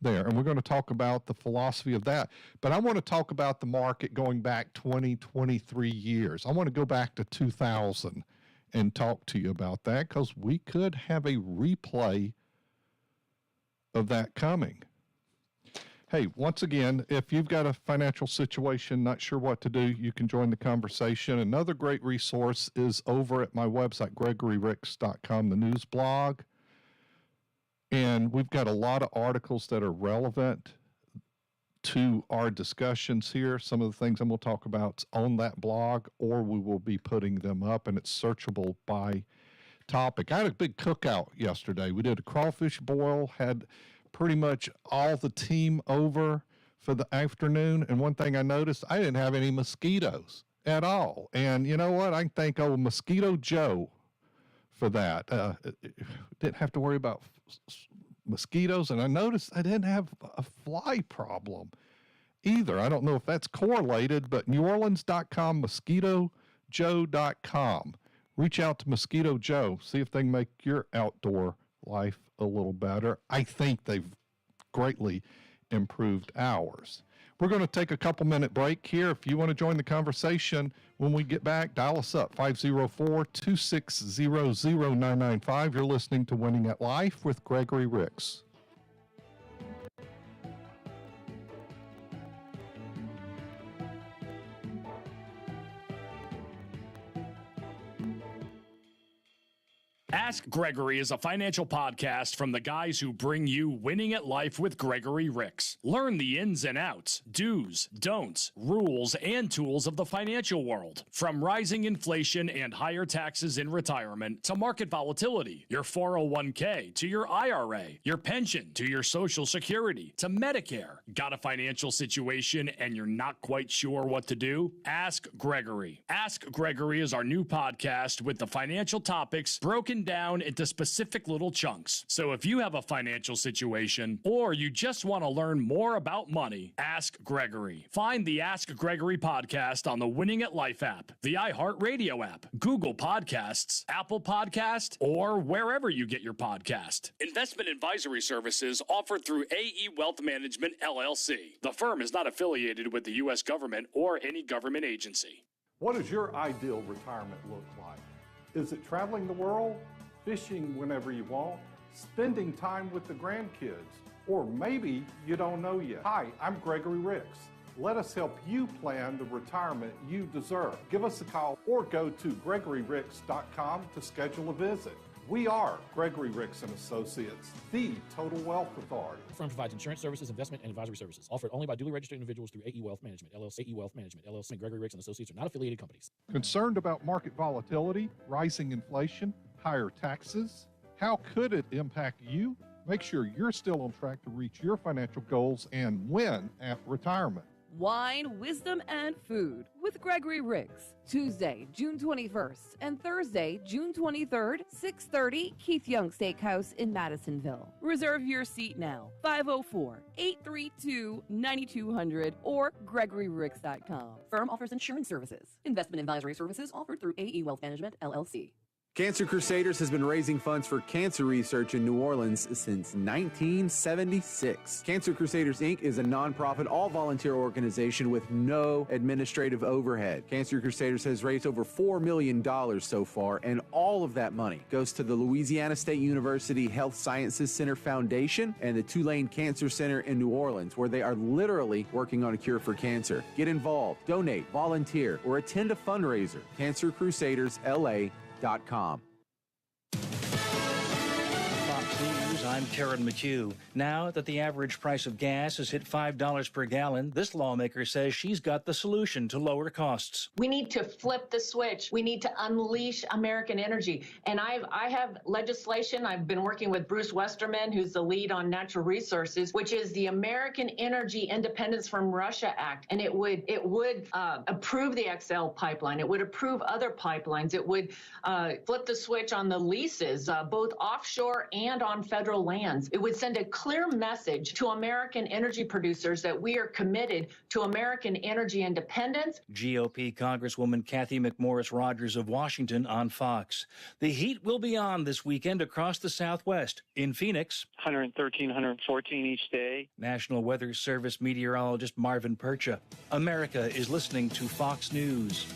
there. And we're going to talk about the philosophy of that. But I want to talk about the market going back 20, 23 years. I want to go back to 2000 and talk to you about that, because we could have a replay of that coming. Hey, once again, if you've got a financial situation, not sure what to do, you can join the conversation. Another great resource is over at my website, GregoryRicks.com, the news blog. And we've got a lot of articles that are relevant to our discussions here. Some of the things I'm going to talk about on that blog, or we will be putting them up, and it's searchable by topic. I had a big cookout yesterday. We did a crawfish boil, had pretty much all the team over for the afternoon. And one thing I noticed, I didn't have any mosquitoes at all. And you know what? I can thank old Mosquito Joe for that. Didn't have to worry about mosquitoes. And I noticed I didn't have a fly problem either. I don't know if that's correlated, but NewOrleans.com, MosquitoJoe.com. Reach out to Mosquito Joe, see if they can make your outdoor life a little better. I think they've greatly improved ours. We're going to take a couple-minute break here. If you want to join the conversation when we get back, dial us up, 504-260-0995. You're listening to Winning at Life with Gregory Ricks. Ask Gregory is a financial podcast from the guys who bring you Winning at Life with Gregory Ricks. Learn the ins and outs, do's, don'ts, rules, and tools of the financial world. From rising inflation and higher taxes in retirement to market volatility, your 401k to your IRA, your pension to your Social Security to Medicare. Got a financial situation and you're not quite sure what to do? Ask Gregory. Ask Gregory is our new podcast with the financial topics broken down into specific little chunks. So if you have a financial situation or you just want to learn more about money, ask Gregory. Find the Ask Gregory podcast on the Winning at Life app, the iHeartRadio app, Google Podcasts, Apple Podcast, or wherever you get your podcast. Investment advisory services offered through AE Wealth Management, LLC. The firm is not affiliated with the U.S. government or any government agency. What does your ideal retirement look like? Is it traveling the world, fishing whenever you want, spending time with the grandkids, or maybe you don't know yet? Hi, I'm Gregory Ricks. Let us help you plan the retirement you deserve. Give us a call or go to GregoryRicks.com to schedule a visit. We are Gregory Ricks and Associates, the Total Wealth Authority. The firm provides insurance services, investment, and advisory services offered only by duly registered individuals through AE Wealth Management, LLC. AE Wealth Management, LLC, and Gregory Ricks and Associates are not affiliated companies. Concerned about market volatility, rising inflation, higher taxes? How could it impact you? Make sure you're still on track to reach your financial goals and win at retirement. Wine, Wisdom, and Food with Gregory Ricks. Tuesday, June 21st and Thursday, June 23rd, 6:30, Keith Young Steakhouse in Madisonville. Reserve your seat now, 504-832-9200 or GregoryRicks.com. Firm offers insurance services. Investment advisory services offered through AE Wealth Management, LLC. Cancer Crusaders has been raising funds for cancer research in New Orleans since 1976. Cancer Crusaders, Inc. is a nonprofit, all-volunteer organization with no administrative overhead. Cancer Crusaders has raised over $4 million so far, and all of that money goes to the Louisiana State University Health Sciences Center Foundation and the Tulane Cancer Center in New Orleans, where they are literally working on a cure for cancer. Get involved, donate, volunteer, or attend a fundraiser. CancerCrusadersLA.com. Fox News, I'm Karen McHugh. Now that the average price of gas has hit $5 per gallon, this lawmaker says she's got the solution to lower costs. We need to flip the switch. We need to unleash American energy. And I have legislation. I've been working with Bruce Westerman, who's the lead on natural resources, which is the American Energy Independence from Russia Act. And it would approve the XL pipeline. It would approve other pipelines. It would flip the switch on the leases, both offshore and on federal lands. It would send a clear message to American energy producers that we are committed to American energy independence. GOP Congresswoman Kathy McMorris Rogers of Washington on Fox. The heat will be on this weekend across the Southwest. In Phoenix, 113, 114 each day. National Weather Service meteorologist Marvin Percha. America is listening to Fox News.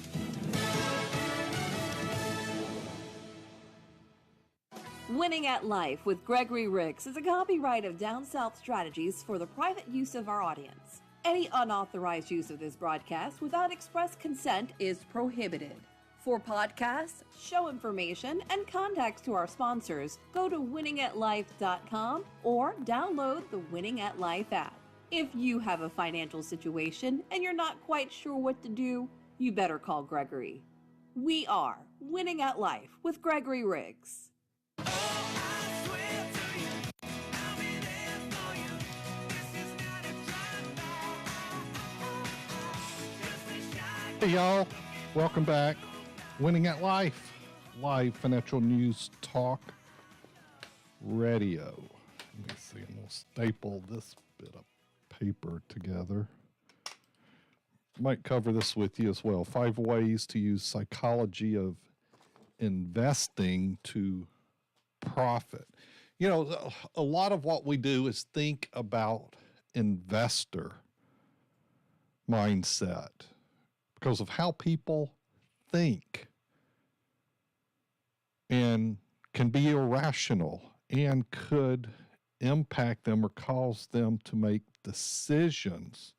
Winning at Life with Gregory Ricks is a copyright of Down South Strategies for the private use of our audience. Any unauthorized use of this broadcast without express consent is prohibited. For podcasts, show information, and contacts to our sponsors, go to winningatlife.com or download the Winning at Life app. If you have a financial situation and you're not quite sure what to do, you better call Gregory. We are Winning at Life with Gregory Riggs. Hey, y'all. Welcome back. Winning at Life, live financial news talk radio. Let me see. I'm going to staple this bit of paper together. Might cover this with you as well. 5 ways to use psychology of investing to profit. You know, a lot of what we do is think about investor mindset because of how people think and can be irrational and could impact them or cause them to make decisions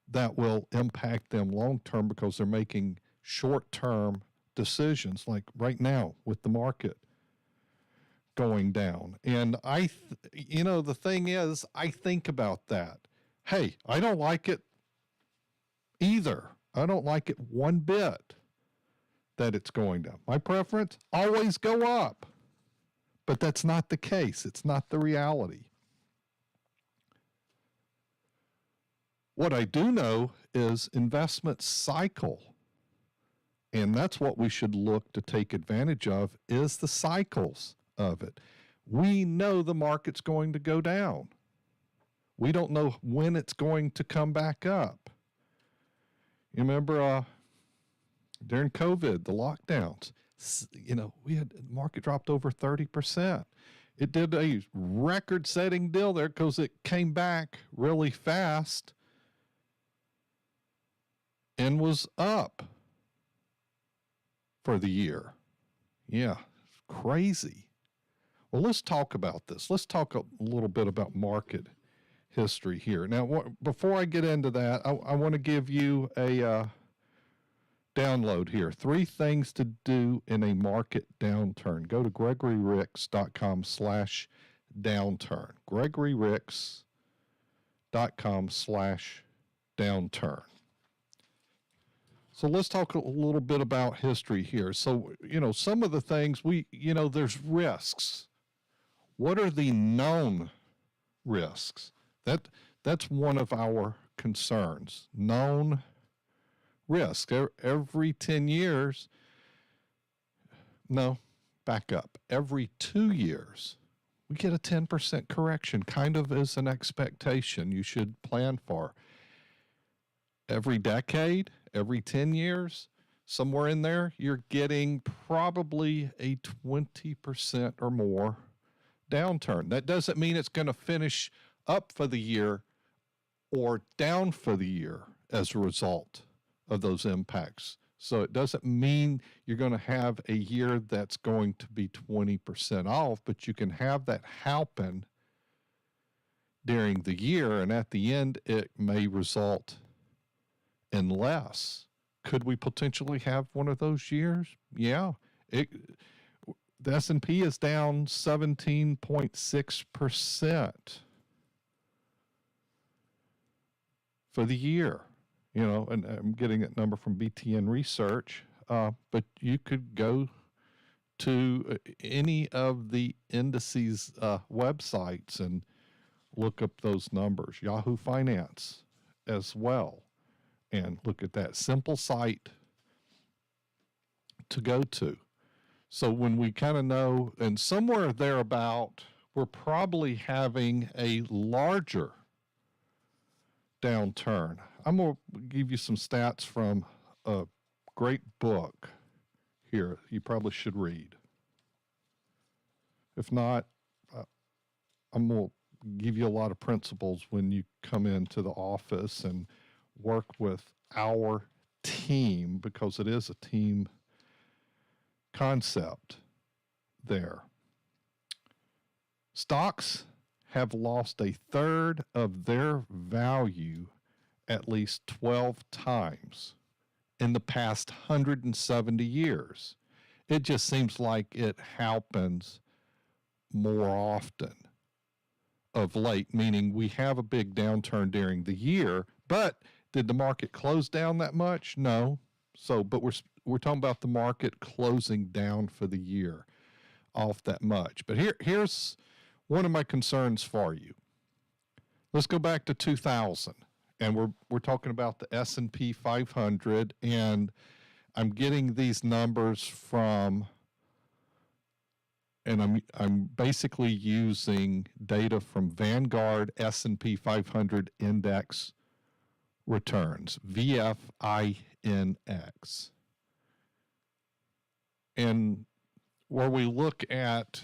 that will impact them long term because they're making short term decisions, like right now with the market going down. And the thing is, I think about that. Hey, I don't like it either. I don't like it one bit that it's going down. My preference, always go up. But that's not the case. It's not the reality. What I do know is investment cycle. And that's what we should look to take advantage of, is the cycles of it. We know the market's going to go down. We don't know when it's going to come back up. You remember during COVID, the lockdowns, we had the market dropped over 30%. It did a record-setting deal there because it came back really fast and was up for the year. Yeah, crazy. Well, let's talk about this. Let's talk a little bit about market history here. Now, before I get into that, I want to give you a download here. 3 things to do in a market downturn. Go to GregoryRicks.com/downturn. GregoryRicks.com/downturn. So let's talk a little bit about history here. So, some of the things there's risks. What are the known risks? That's one of our concerns. Known risk. Every 10 years, no, back up. Every 2 years, we get a 10% correction, kind of as an expectation you should plan for. Every decade, every 10 years, somewhere in there, you're getting probably a 20% or more downturn. That doesn't mean it's going to finish up for the year or down for the year as a result of those impacts. So it doesn't mean you're going to have a year that's going to be 20% off, but you can have that happen during the year, and at the end, it may result in less. Could we potentially have one of those years? Yeah. The S&P is down 17.6% for the year. And I'm getting that number from BTN Research, but you could go to any of the indices websites and look up those numbers. Yahoo Finance as well, and look at that simple site to go to. So when we kind of know, and somewhere thereabout, we're probably having a larger downturn. I'm going to give you some stats from a great book here you probably should read. If not, I'm going to give you a lot of principles when you come into the office and work with our team, because it is a team concept there. Stocks have lost a third of their value at least 12 times in the past 170 years. It just seems like it happens more often. of late, meaning we have a big downturn during the year, but did the market close down that much? No. So, but we're talking about the market closing down for the year off that much. But here's one of my concerns for you. Let's go back to 2000, and we're talking about the S&P 500, and I'm getting these numbers from, and I'm basically using data from Vanguard S&P 500 Index Returns, VFINX. And where we look at,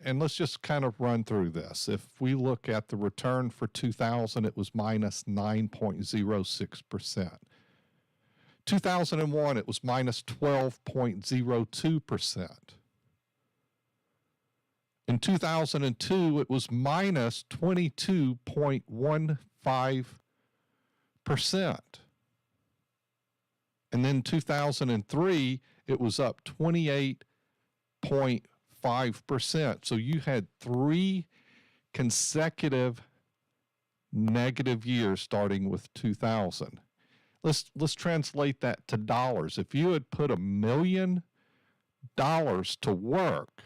and let's just kind of run through this. If we look at the return for 2000, it was minus 9.06%. 2001, it was minus 12.02%. In 2002, it was minus 22.15%. And then 2003, it was up 28.5%. So you had 3 consecutive negative years starting with 2000. Let's translate that to dollars. If you had put $1 million to work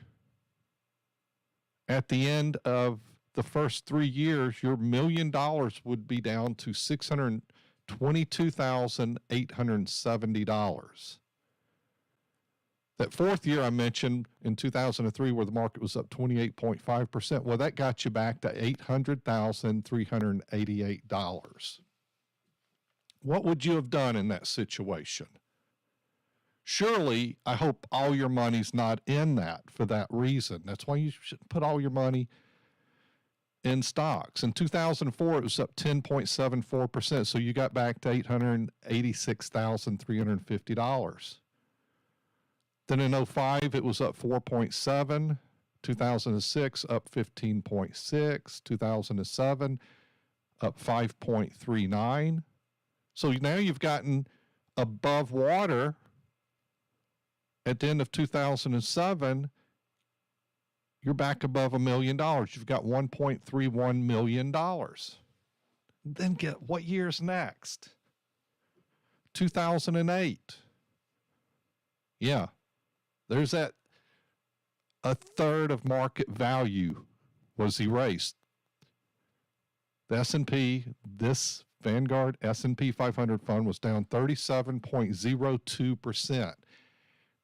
at the end of the first 3 years, your $1 million would be down to $622,870. That fourth year I mentioned in 2003, where the market was up 28.5%, well, that got you back to $800,388. What would you have done in that situation? Surely, I hope all your money's not in that for that reason. That's why you should put all your money in stocks. In 2004, it was up 10.74%, so you got back to $886,350. Then in 2005, it was up 4.7. 2006, up 15.6. 2007, up 5.39. So now you've gotten above water at the end of 2007. You're back above $1 million. You've got $1.31 million. Then get what year's next? 2008. Yeah. There's that. A third of market value was erased. The S&P, this Vanguard S&P 500 fund was down 37.02%.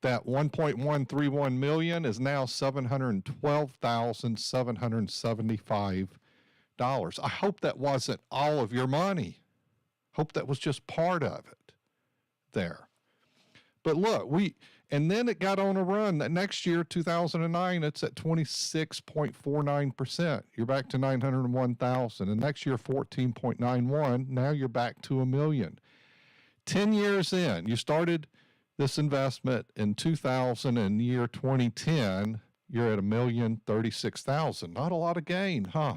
That $1.131 million is now $712,775. I hope that wasn't all of your money. Hope that was just part of it there. But look, and then it got on a run. That next year, 2009, it's at 26.49%. You're back to 901,000. And next year, 14.91. Now you're back to $1 million. 10 years in, you started this investment in 2000, and year 2010, you're at $1,036,000. Not a lot of gain, huh?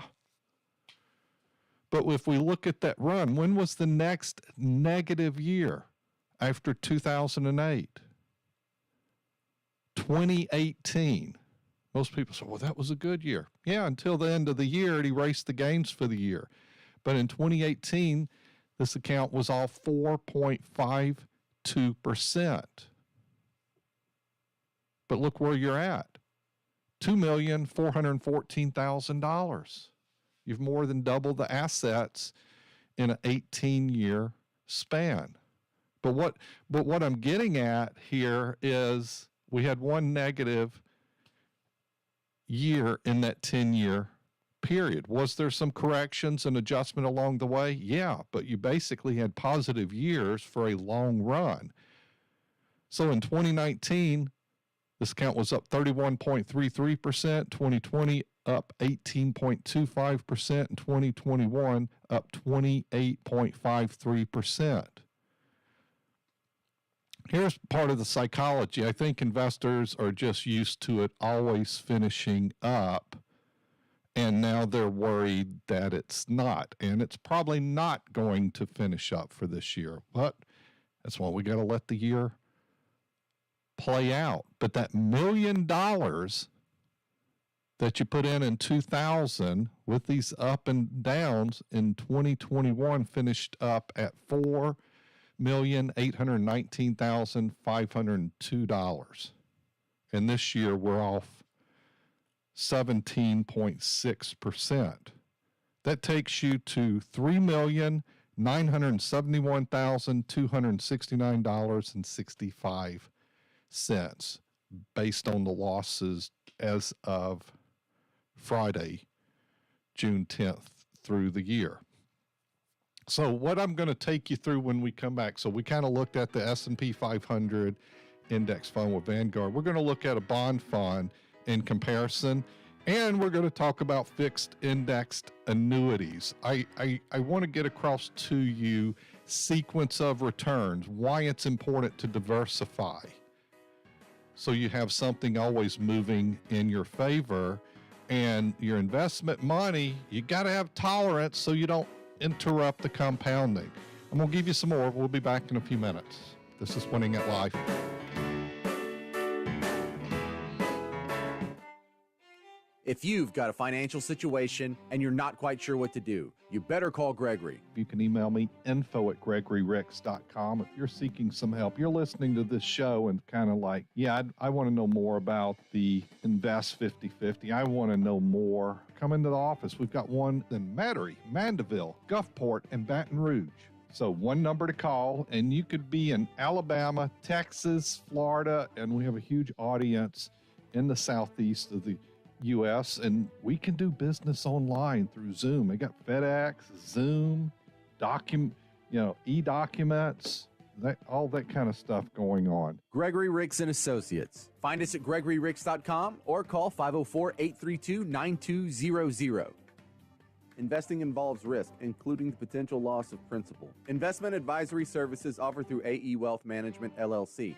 But if we look at that run, when was the next negative year after 2008? 2018. Most people say, well, that was a good year. Yeah, until the end of the year, it erased the gains for the year. But in 2018, this account was off 4.52%. But look where you're at, $2,414,000. You've more than doubled the assets in an 18-year span. But what I'm getting at here is we had one negative year in that 10-year period. Was there some corrections and adjustment along the way? Yeah, but you basically had positive years for a long run. So in 2019, this account was up 31.33%, 2020 up 18.25%, and 2021 up 28.53%. Here's part of the psychology. I think investors are just used to it always finishing up, and now they're worried that it's not, and it's probably not going to finish up for this year. But that's why we got to let the year play out. But that $1 million that you put in 2000 with these up and downs in 2021 finished up at $4,819,502. And this year we're off 17.6%. That takes you to $3,971,269.65 based on the losses as of Friday, June 10th through the year. So what I'm going to take you through when we come back, so we kind of looked at the S&P 500 index fund with Vanguard. We're going to look at a bond fund in comparison, and we're going to talk about fixed indexed annuities. I want to get across to you sequence of returns, why it's important to diversify, so you have something always moving in your favor. And your investment money, you got to have tolerance so you don't interrupt the compounding. I'm going to give you some more. We'll be back in a few minutes. This is Winning at Life. If you've got a financial situation and you're not quite sure what to do, you better call Gregory. You can email me info@gregoryricks.com if you're seeking some help. You're listening to this show and kind of like, yeah, I want to know more about the Invest 50/50. I want to know more. Come into the office. We've got one in Metairie, Mandeville, Gulfport, and Baton Rouge. So one number to call, and you could be in Alabama, Texas, Florida, and we have a huge audience in the southeast of the U.S., and we can do business online through Zoom. We got FedEx, Zoom, e-documents, all that kind of stuff going on. Gregory Ricks and Associates. Find us at gregoryricks.com or call 504-832-9200. Investing involves risk, including the potential loss of principal. Investment advisory services offered through AE Wealth Management, LLC.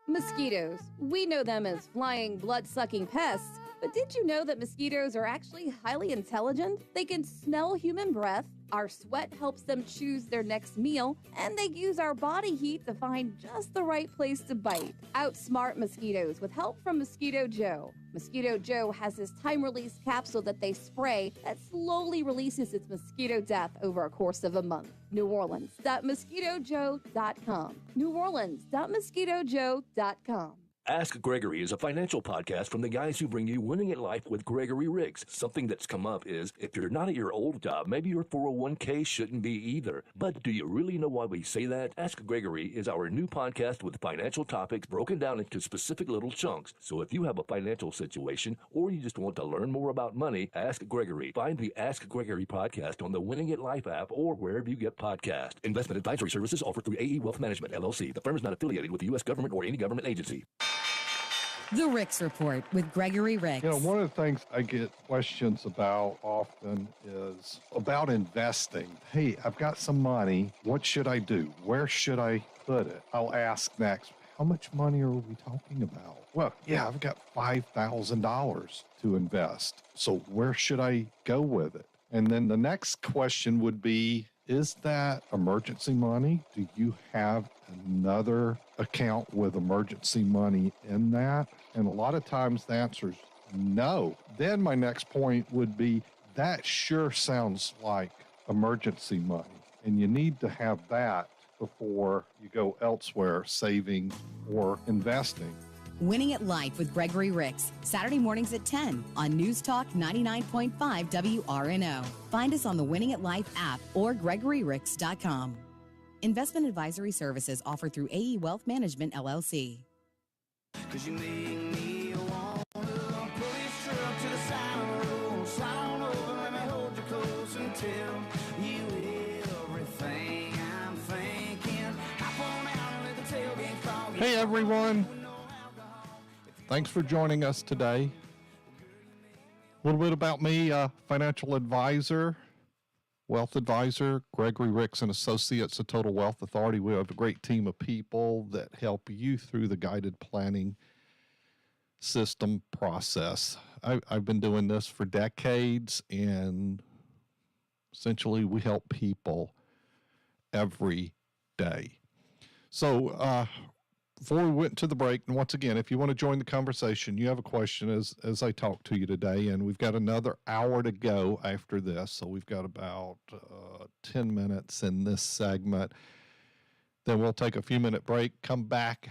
Mosquitoes. We know them as flying, blood-sucking pests, but did you know that mosquitoes are actually highly intelligent? They can smell human breath, our sweat helps them choose their next meal, and they use our body heat to find just the right place to bite. Outsmart mosquitoes with help from Mosquito Joe. Mosquito Joe has this time-release capsule that they spray that slowly releases its mosquito death over a course of a month. NewOrleans.MosquitoJoe.com. NewOrleans.MosquitoJoe.com. Ask Gregory is a financial podcast from the guys who bring you Winning at Life with Gregory Ricks. Something that's come up is, if you're not at your old job, maybe your 401k shouldn't be either. But do you really know why we say that? Ask Gregory is our new podcast with financial topics broken down into specific little chunks. So if you have a financial situation or you just want to learn more about money, ask Gregory. Find the Ask Gregory podcast on the Winning at Life app or wherever you get podcasts. Investment advisory services offered through AE Wealth Management, LLC. The firm is not affiliated with the U.S. government or any government agency. The Ricks Report with Gregory Ricks. You know, one of the things I get questions about often is about investing. Hey, I've got some money. What should I do? Where should I put it? I'll ask next, how much money are we talking about? Well, yeah, I've got $5,000 to invest. So where should I go with it? And then the next question would be, is that emergency money? Do you have another account with emergency money in that? And a lot of times the answer is no. Then my next point would be, that sure sounds like emergency money. And you need to have that before you go elsewhere, saving or investing. Winning at Life with Gregory Ricks, Saturday mornings at 10 on News Talk 99.5 WRNO. Find us on the Winning at Life app or gregoryricks.com. Investment advisory services offered through AE Wealth Management, LLC. 'Cause you make me wanna pull this truck to the side of the road, slide on over, let me hold you close and tell you everything I'm thinking. Hop on out and let the tailgate fall. Hey everyone, thanks for joining us today. A little bit about me, financial advisor, wealth advisor, Gregory Ricks and Associates, a Total Wealth Authority. We have a great team of people that help you through the guided planning system process. I've been doing this for decades, and essentially we help people every day. So before we went to the break, and once again, if you want to join the conversation, you have a question as I talk to you today, and we've got another hour to go after this, so we've got about 10 minutes in this segment. Then we'll take a few-minute break, come back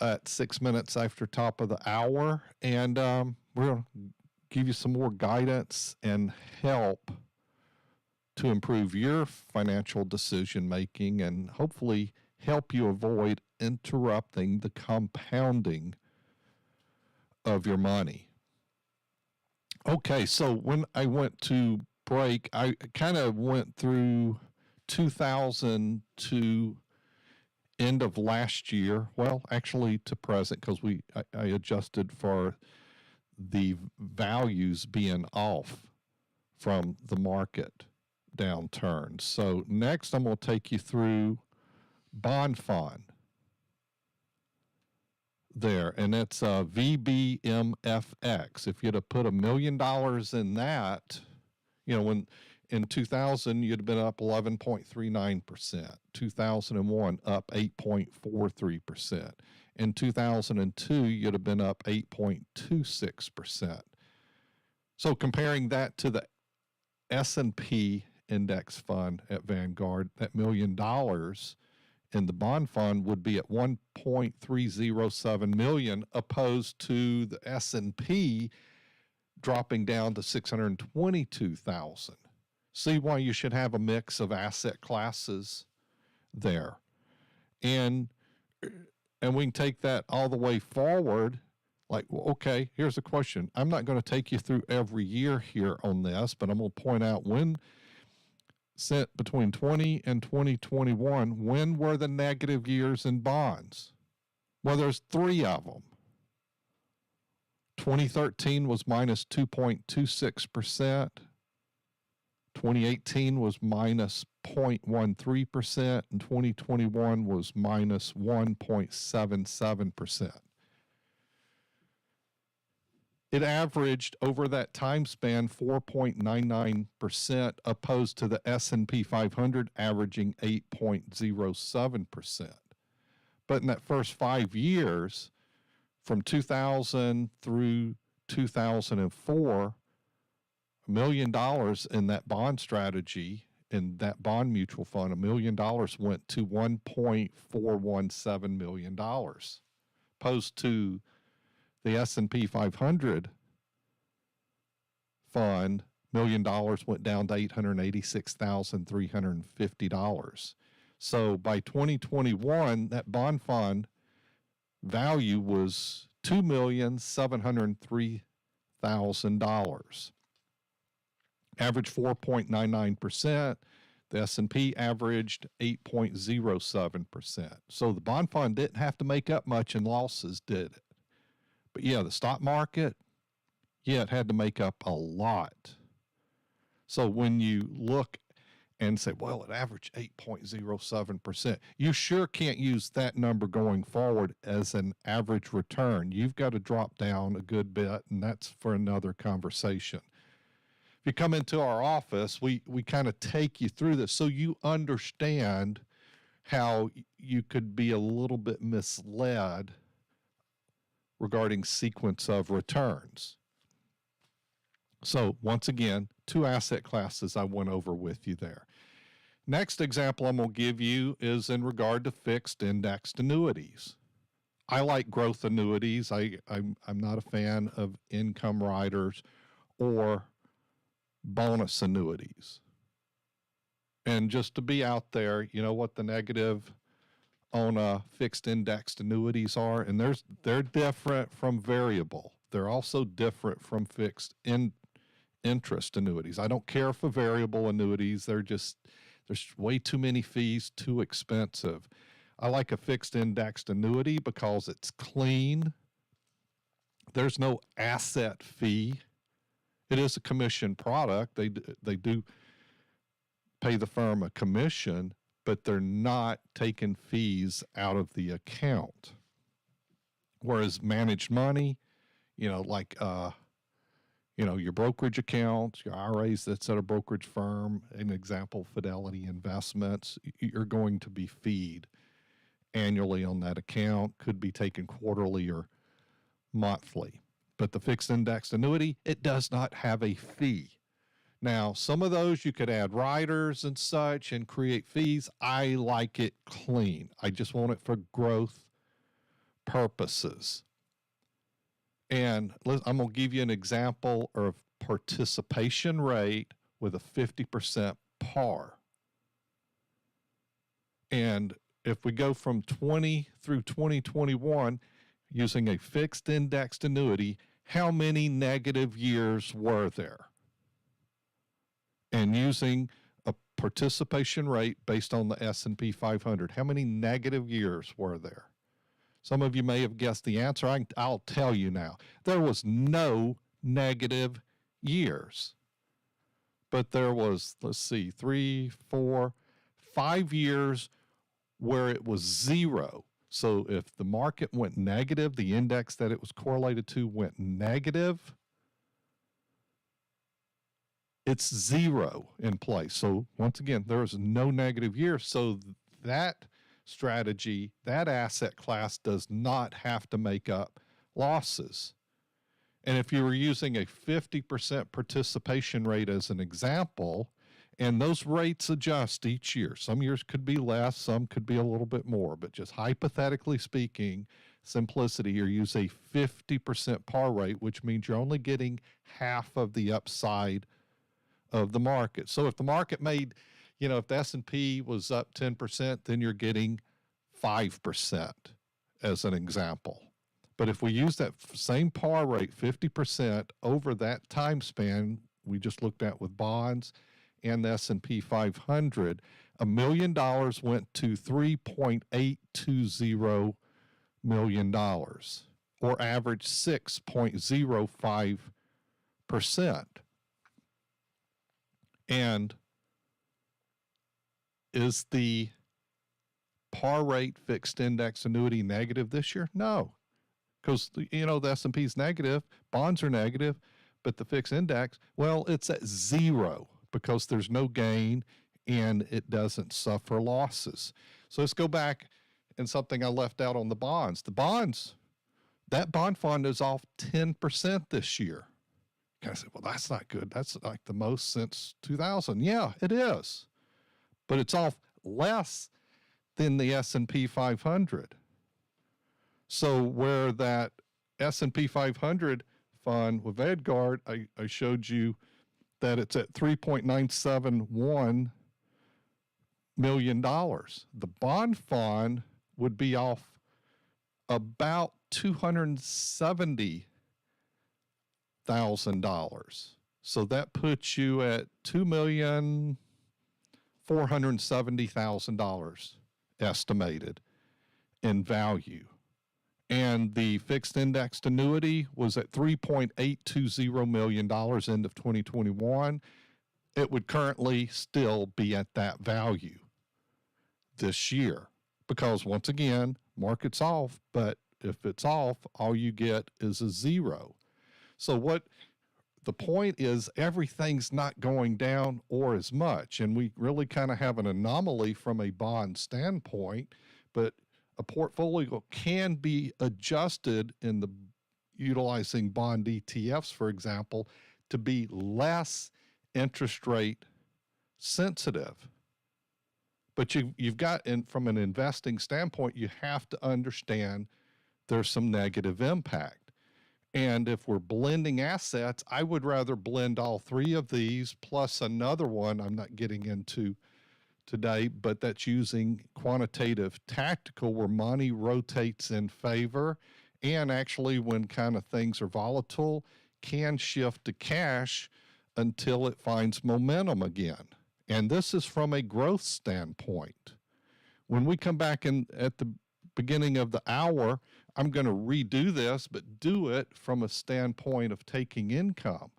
at 6 minutes after top of the hour, and we're going to give you some more guidance and help to improve your financial decision-making and hopefully help you avoid interrupting the compounding of your money. Okay, so when I went to break, I kind of went through 2000 to end of last year. Well, actually to present, because I adjusted for the values being off from the market downturn. So next I'm going to take you through bond fund there, and it's VBMFX. If you'd have put $1 million in that, when in 2000 you'd have been up 11.39%, 2001 up 8.43%, in 2002 you'd have been up 8.26%. So comparing that to the S&P index fund at Vanguard, that $1 million in the bond fund would be at 1.307 million, opposed to the S&P dropping down to 622,000. See why you should have a mix of asset classes there. And we can take that all the way forward. Like, okay, here's a question. I'm not going to take you through every year here on this, but I'm going to point out when set between 20 and 2021, when were the negative years in bonds? Well, there's 3 of them. 2013 was minus 2.26%. 2018 was minus 0.13%, and 2021 was minus 1.77%. It averaged over that time span 4.99%, opposed to the S&P 500 averaging 8.07%. But in that first 5 years, from 2000 through 2004, $1 million in that bond strategy, in that bond mutual fund, $1 million went to $1.417 million, opposed to the S&P 500 fund, $1 million went down to $886,350. So by 2021, that bond fund value was $2,703,000. Average 4.99%. The S&P averaged 8.07%. So the bond fund didn't have to make up much in losses, did it? But yeah, the stock market, yeah, it had to make up a lot. So when you look and say, well, it averaged 8.07%, you sure can't use that number going forward as an average return. You've got to drop down a good bit, and that's for another conversation. If you come into our office, we kind of take you through this so you understand how you could be a little bit misled regarding sequence of returns. So once again, 2 asset classes I went over with you there. Next example I'm going to give you is in regard to fixed indexed annuities. I like growth annuities. I'm not a fan of income riders or bonus annuities. And just to be out there, you know what the negative on fixed indexed annuities are, and they're different from variable. They're also different from fixed interest annuities. I don't care for variable annuities. There's way too many fees, too expensive. I like a fixed indexed annuity because it's clean. There's no asset fee. It is a commission product. They do pay the firm a commission, but they're not taking fees out of the account. Whereas managed money, like your brokerage accounts, your IRAs that's at a brokerage firm, an example, Fidelity Investments, you're going to be feed. annually on that account, could be taken quarterly or monthly. But the fixed indexed annuity, it does not have a fee. Now, some of those you could add riders and such and create fees. I like it clean. I just want it for growth purposes. And I'm going to give you an example of participation rate with a 50% par. And if we go from 20 through 2021 using a fixed indexed annuity, how many negative years were there? And using a participation rate based on the S&P 500, how many negative years were there? Some of you may have guessed the answer. I'll tell you now. There was no negative years. But there was, 3, 4, 5 years where it was zero. So if the market went negative, the index that it was correlated to went negative, it's zero in place. So once again, there is no negative year. So that strategy, that asset class does not have to make up losses. And if you were using a 50% participation rate as an example, and those rates adjust each year. Some years could be less, some could be a little bit more, but just hypothetically speaking, simplicity, you use a 50% par rate, which means you're only getting half of the upside of the market. So if the market made, if the S&P was up 10%, then you're getting 5% as an example. But if we use that same par rate, 50% over that time span we just looked at with bonds and the S&P 500, $1 million went to $3.820 million, or average 6.05%. And is the par rate fixed index annuity negative this year? No, because the S&P is negative, bonds are negative, but the fixed index, well, it's at zero because there's no gain and it doesn't suffer losses. So let's go back and something I left out on the bonds. The bonds, that bond fund is off 10% this year. I said, well, that's not good. That's like the most since 2000. Yeah, it is. But it's off less than the S&P 500. So where that S&P 500 fund with Vanguard, I showed you that it's at $3.971 million. The bond fund would be off about $270,000. So that puts you at $2,470,000 estimated in value. And the fixed indexed annuity was at $3.820 million end of 2021. It would currently still be at that value this year because, once again, market's off, but if it's off, all you get is a zero. So what the point is, everything's not going down or as much, and we really kind of have an anomaly from a bond standpoint, but a portfolio can be adjusted in the utilizing bond ETFs, for example, to be less interest rate sensitive. But you've got, from an investing standpoint, you have to understand there's some negative impact. And if we're blending assets, I would rather blend all three of these plus another one I'm not getting into today, but that's using quantitative tactical where money rotates in favor and actually when kind of things are volatile can shift to cash until it finds momentum again. And this is from a growth standpoint. When we come back in at the beginning of the hour, I'm going to redo this, but do it from a standpoint of taking income.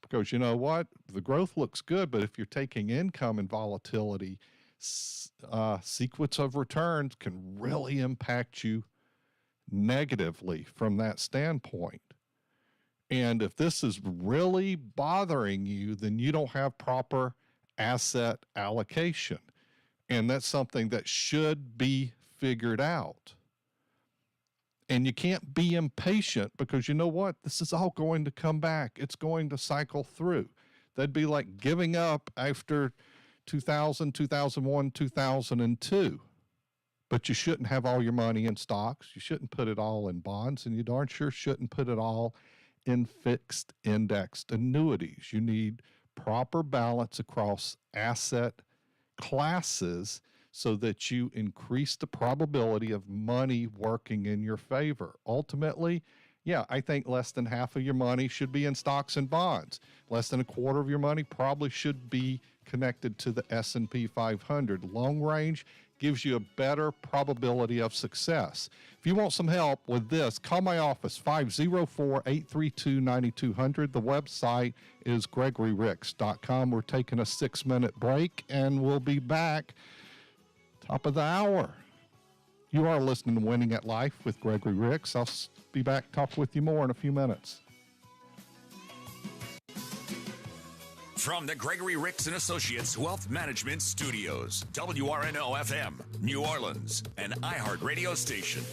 Because you know what? The growth looks good, but if you're taking income and volatility, sequence of returns can really impact you negatively from that standpoint. And if this is really bothering you, then you don't have proper asset allocation. And that's something that should be figured out. And you can't be impatient because you know what? This is all going to come back. It's going to cycle through. That'd be like giving up after 2000, 2001, 2002. But you shouldn't have all your money in stocks. You shouldn't put it all in bonds, and you darn sure shouldn't put it all in fixed indexed annuities. You need proper balance across asset classes so that you increase the probability of money working in your favor. Ultimately, yeah, I think less than half of your money should be in stocks and bonds. Less than a quarter of your money probably should be connected to the S&P 500. Long range gives you a better probability of success. If you want some help with this, call my office, 504-832-9200. The website is gregoryricks.com. We're taking a 6-minute break, and we'll be back top of the hour. You are listening to Winning at Life with Gregory Ricks. I'll be back to talk with you more in a few minutes. From the Gregory Ricks & Associates Wealth Management Studios, WRNO-FM, New Orleans, an iHeartRadio station.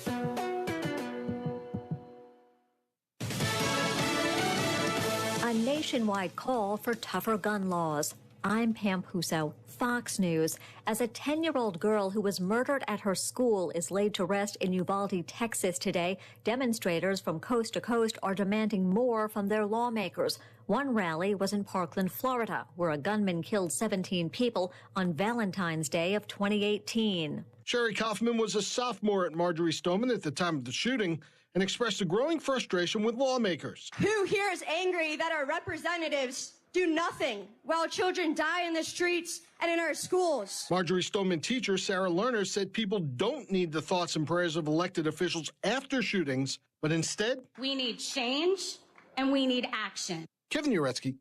A nationwide call for tougher gun laws. I'm Pam Puso, Fox News. As a 10-year-old girl who was murdered at her school is laid to rest in Uvalde, Texas today, demonstrators from coast to coast are demanding more from their lawmakers. One rally was in Parkland, Florida, where a gunman killed 17 people on Valentine's Day of 2018. Sherry Kaufman was a sophomore at Marjorie Stoneman at the time of the shooting and expressed a growing frustration with lawmakers. Who here is angry that our representatives do nothing while children die in the streets and in our schools? Marjorie Stoneman teacher Sarah Lerner said people don't need the thoughts and prayers of elected officials after shootings, but instead, we need change and we need action. Kevin Uretsky,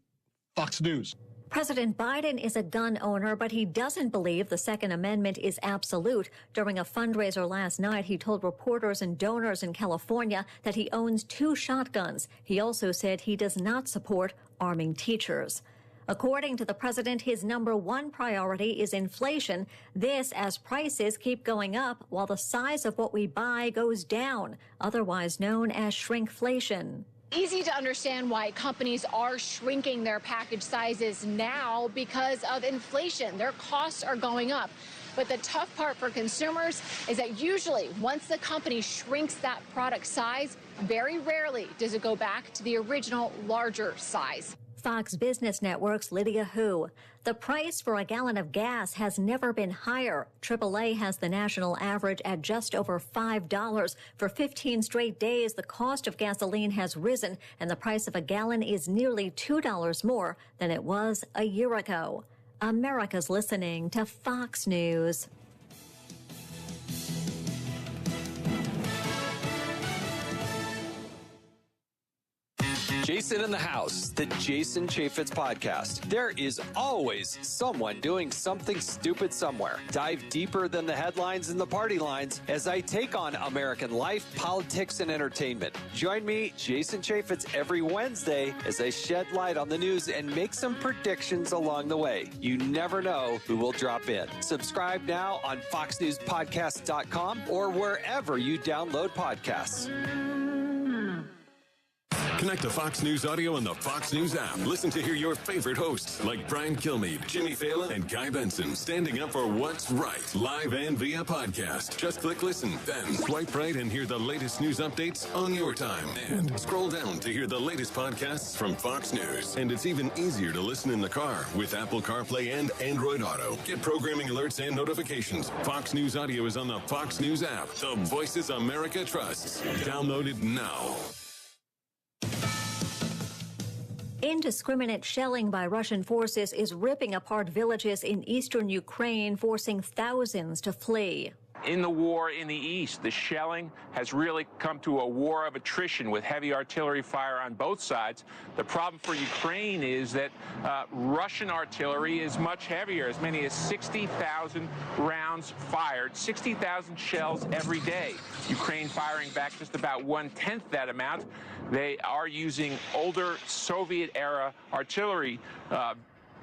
Fox News. President Biden is a gun owner, but he doesn't believe the Second Amendment is absolute. During a fundraiser last night, he told reporters and donors in California that he owns 2 shotguns. He also said he does not support arming teachers. According to the president, his number one priority is inflation. This as prices keep going up while the size of what we buy goes down, otherwise known as shrinkflation. Easy to understand why companies are shrinking their package sizes now because of inflation. Their costs are going up. But the tough part for consumers is that usually once the company shrinks that product size, very rarely does it go back to the original larger size. Fox Business Network's Lydia Hu. The price for a gallon of gas has never been higher. AAA has the national average at just over $5. For 15 straight days, the cost of gasoline has risen, and the price of a gallon is nearly $2 more than it was a year ago. America's listening to Fox News. Jason in the House, the Jason Chaffetz podcast. There is always someone doing something stupid somewhere. Dive deeper than the headlines and the party lines as I take on American life, politics, and entertainment. Join me, Jason Chaffetz, every Wednesday as I shed light on the news and make some predictions along the way. You never know who will drop in. Subscribe now on foxnewspodcast.com or wherever you download podcasts. Connect to Fox News Audio on the Fox News app. Listen to hear your favorite hosts like Brian Kilmeade, Jimmy Fallon, and Guy Benson standing up for what's right, live and via podcast. Just click listen, then swipe right and hear the latest news updates on your time. And scroll down to hear the latest podcasts from Fox News. And it's even easier to listen in the car with Apple CarPlay and Android Auto. Get programming alerts and notifications. Fox News Audio is on the Fox News app. The voices America trusts. Download it now. Indiscriminate shelling by Russian forces is ripping apart villages in eastern Ukraine, forcing thousands to flee. In the war in the east, the shelling has really come to a war of attrition with heavy artillery fire on both sides. The problem for Ukraine is that Russian artillery is much heavier, as many as 60,000 rounds fired, 60,000 shells every day. Ukraine firing back just about 1/10 that amount. They are using older Soviet-era artillery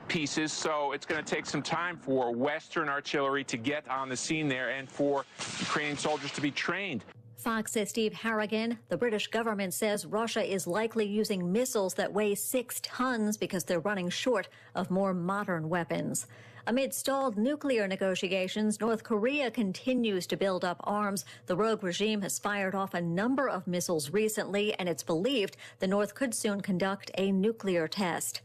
pieces, so it's going to take some time for Western artillery to get on the scene there and for Ukrainian soldiers to be trained. Fox's Steve Harrigan. The British government says Russia is likely using missiles that weigh 6 tons because they're running short of more modern weapons. Amid stalled nuclear negotiations, North Korea continues to build up arms. The rogue regime has fired off a number of missiles recently, and it's believed the North could soon conduct a nuclear test.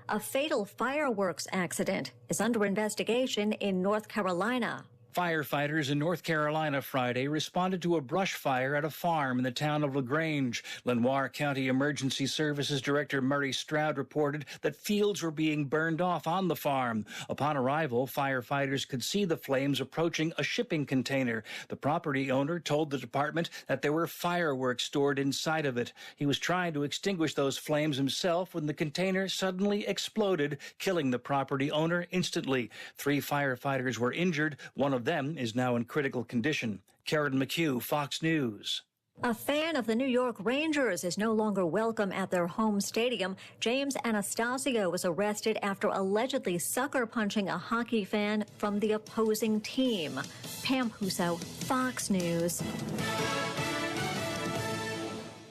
A fatal fireworks accident is under investigation in North Carolina. Firefighters in North Carolina Friday responded to a brush fire at a farm in the town of LaGrange. Lenoir County Emergency Services Director Murray Stroud reported that fields were being burned off on the farm. Upon arrival, firefighters could see the flames approaching a shipping container. The property owner told the department that there were fireworks stored inside of it. He was trying to extinguish those flames himself when the container suddenly exploded, killing the property owner instantly. 3 firefighters were injured. One of them is now in critical condition. Karen McHugh, Fox News. A fan of the New York Rangers is no longer welcome at their home stadium. James Anastasio was arrested after allegedly sucker punching a hockey fan from the opposing team. Pam Huso, Fox News.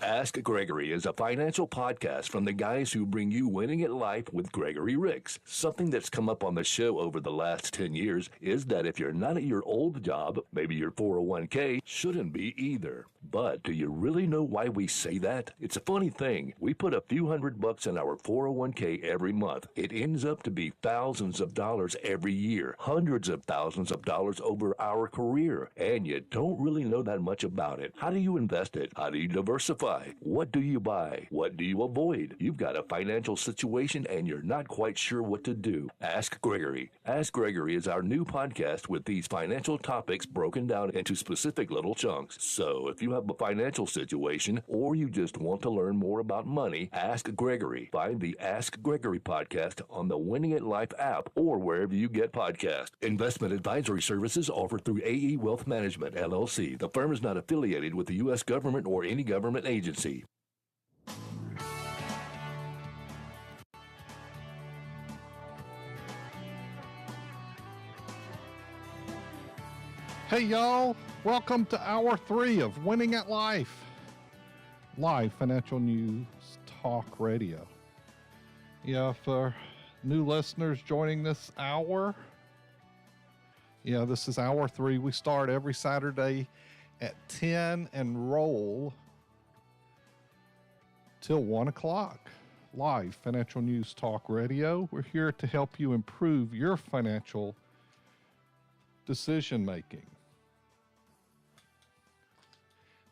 Ask Gregory is a financial podcast from the guys who bring you Winning at Life with Gregory Ricks. Something that's come up on the show over the last 10 years is that if you're not at your old job, maybe your 401k shouldn't be either. But do you really know why we say that? It's a funny thing. We put a few $100 in our 401k every month. It ends up to be thousands of dollars every year, hundreds of thousands of dollars over our career, and you don't really know that much about it. How do you invest it? How do you diversify? What do you buy? What do you avoid? You've got a financial situation and you're not quite sure what to do. Ask Gregory. Ask Gregory is our new podcast with these financial topics broken down into specific little chunks. So if you have a financial situation or you just want to learn more about money, ask Gregory. Find the Ask Gregory podcast on the Winning at Life app or wherever you get podcasts. Investment advisory services offered through AE Wealth Management, LLC. The firm is not affiliated with the U.S. government or any government agency. Hey, y'all. Welcome to Hour 3 of Winning at Life. Live financial news talk radio. Yeah, for new listeners joining this hour, this is Hour 3. We start every Saturday at 10 and roll till 1 o'clock. Live financial news talk radio. We're here to help you improve your financial decision making.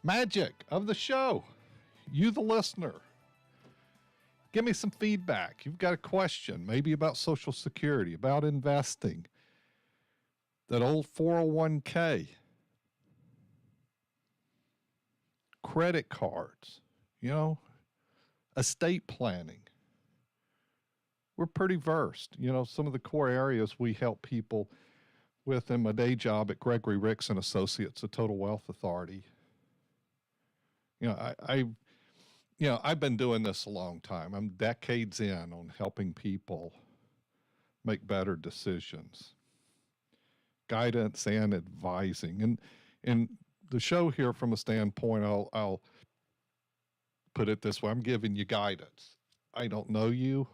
Magic of the show. You, the listener. Give me some feedback. You've got a question, maybe about Social Security, about investing, that old 401k, credit cards, estate planning. We're pretty versed. Some of the core areas we help people with in my day job at Gregory Ricks and Associates, a Total Wealth Authority. I've been doing this a long time. I'm decades in on helping people make better decisions, guidance and advising. And the show here, from a standpoint, I'll put it this way. I'm giving you guidance. I don't know you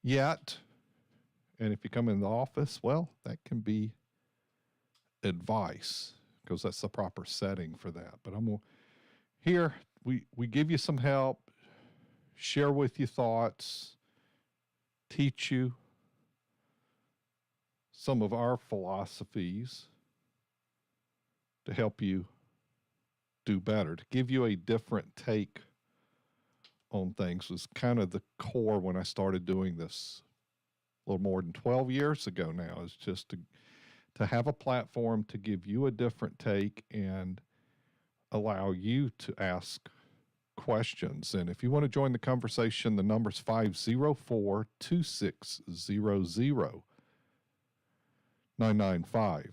yet. And if you come in the office, well, that can be advice because that's the proper setting for that. But here, we give you some help, share with you thoughts, teach you some of our philosophies to help you do better, to give you a different take on things was kind of the core when I started doing this a little more than 12 years ago now, is just to have a platform to give you a different take and allow you to ask questions. And if you want to join the conversation, the number's 504-2600-995.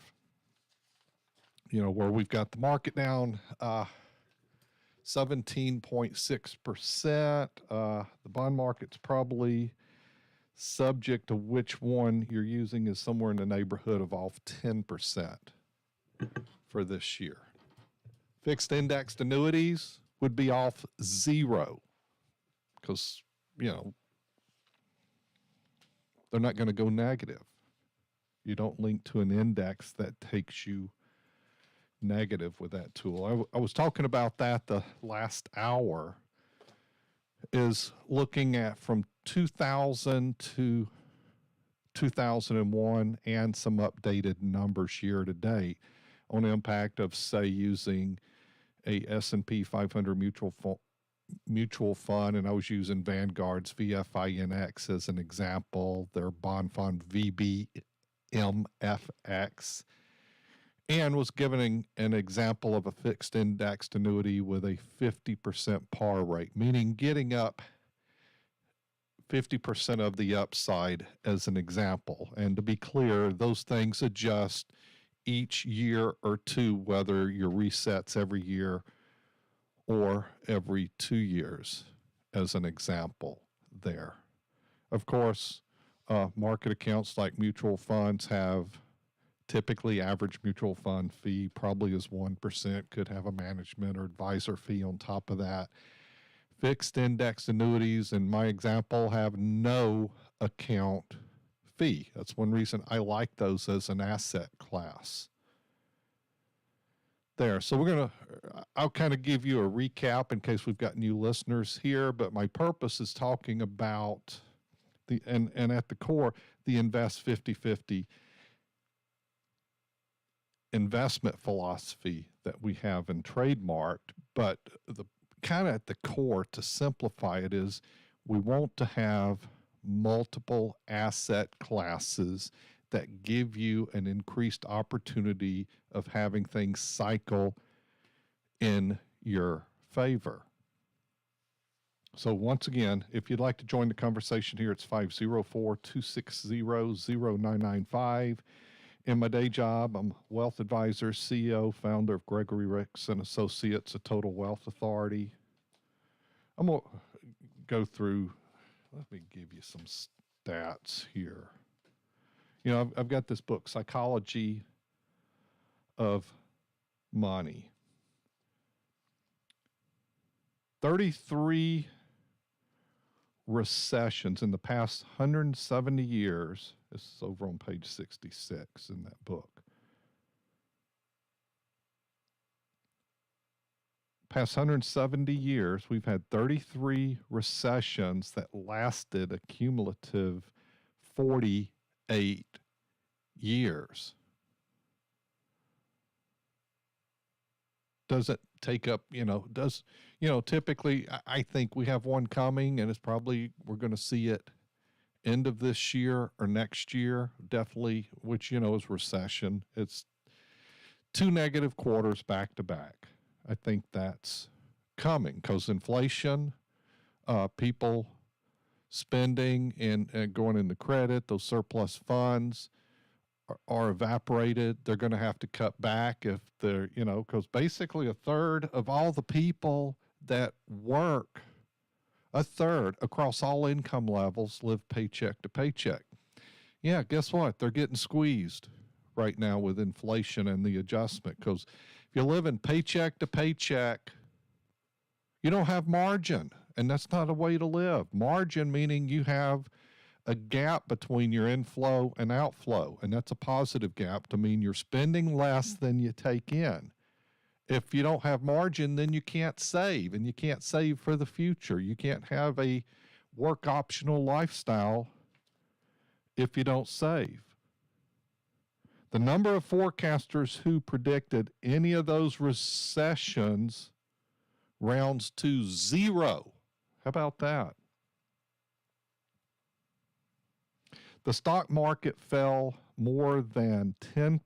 Where we've got the market down 17.6%. The bond market's probably subject to which one you're using, is somewhere in the neighborhood of off 10% for this year. Fixed indexed annuities would be off 0 because, they're not going to go negative. You don't link to an index that takes you negative with that tool. I was talking about that the last hour, is looking at from 2000 to 2001 and some updated numbers year to date on the impact of, say, using a S&P 500 mutual fund, and I was using Vanguard's VFINX as an example, their bond fund VBMFX, and was giving an example of a fixed indexed annuity with a 50% par rate, meaning getting up 50% of the upside as an example. And to be clear, those things adjust each year or two, whether your resets every year or every 2 years, as an example there. Of course, market accounts like mutual funds have typically average mutual fund fee probably is 1%, could have a management or advisor fee on top of that. Fixed index annuities, in my example, have no account fee. That's one reason I like those as an asset class there. So I'll kind of give you a recap in case we've got new listeners here, but my purpose is talking about and at the core, the Invest 50/50 investment philosophy that we have and trademarked, but the kind of at the core, to simplify it, is we want to have multiple asset classes that give you an increased opportunity of having things cycle in your favor. So once again, if you'd like to join the conversation here, it's 504-260-0995. In my day job, I'm a wealth advisor, CEO, founder of Gregory Ricks and Associates, a total wealth authority. I'm going to go through, let me give you some stats here. I've got this book, Psychology of Money. 33 recessions in the past 170 years. This is over on page 66 in that book. Past 170 years, we've had 33 recessions that lasted a cumulative 48 years. Does it take up, typically I think we have one coming, and it's probably, we're going to see it end of this year or next year, definitely, which, is recession. It's 2 negative quarters back to back. I think that's coming because inflation, people spending and going into credit, those surplus funds are evaporated. They're going to have to cut back if they're, because basically a third of all the people that work, a third across all income levels, live paycheck to paycheck. Yeah, guess what? They're getting squeezed right now with inflation and the adjustment, because if you're living paycheck to paycheck, you don't have margin, and that's not a way to live. Margin meaning you have a gap between your inflow and outflow, and that's a positive gap to mean you're spending less than you take in. If you don't have margin, then you can't save, and you can't save for the future. You can't have a work optional lifestyle if you don't save. The number of forecasters who predicted any of those recessions rounds to 0. How about that? The stock market fell more than 10%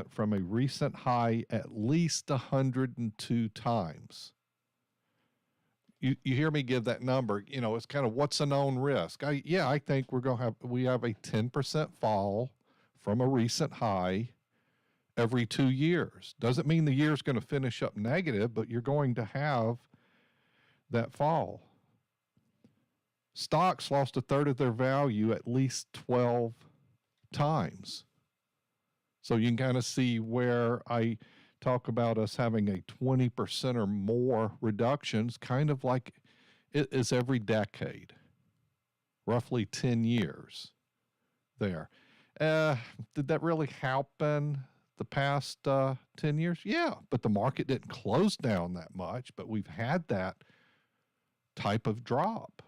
from a recent high at least 102 times. You hear me give that number, it's kind of what's a known risk. I think we have a 10% fall from a recent high every 2 years. Doesn't mean the year's going to finish up negative, but you're going to have that fall. Stocks lost a third of their value at least 12 times. So you can kind of see where I talk about us having a 20% or more reductions, kind of like it is every decade, roughly 10 years there. Did that really happen the past 10 years? Yeah, but the market didn't close down that much, but we've had that type of drop.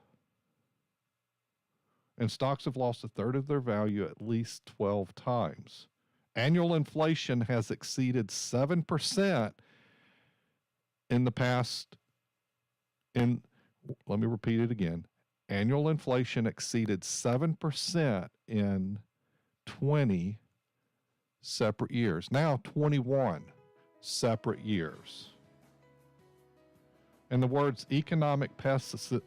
And stocks have lost a third of their value at least 12 times. Annual inflation has exceeded 7% in the past, let me repeat it again. Annual inflation exceeded 7% in 20 separate years. Now 21 separate years. And the words economic pessimism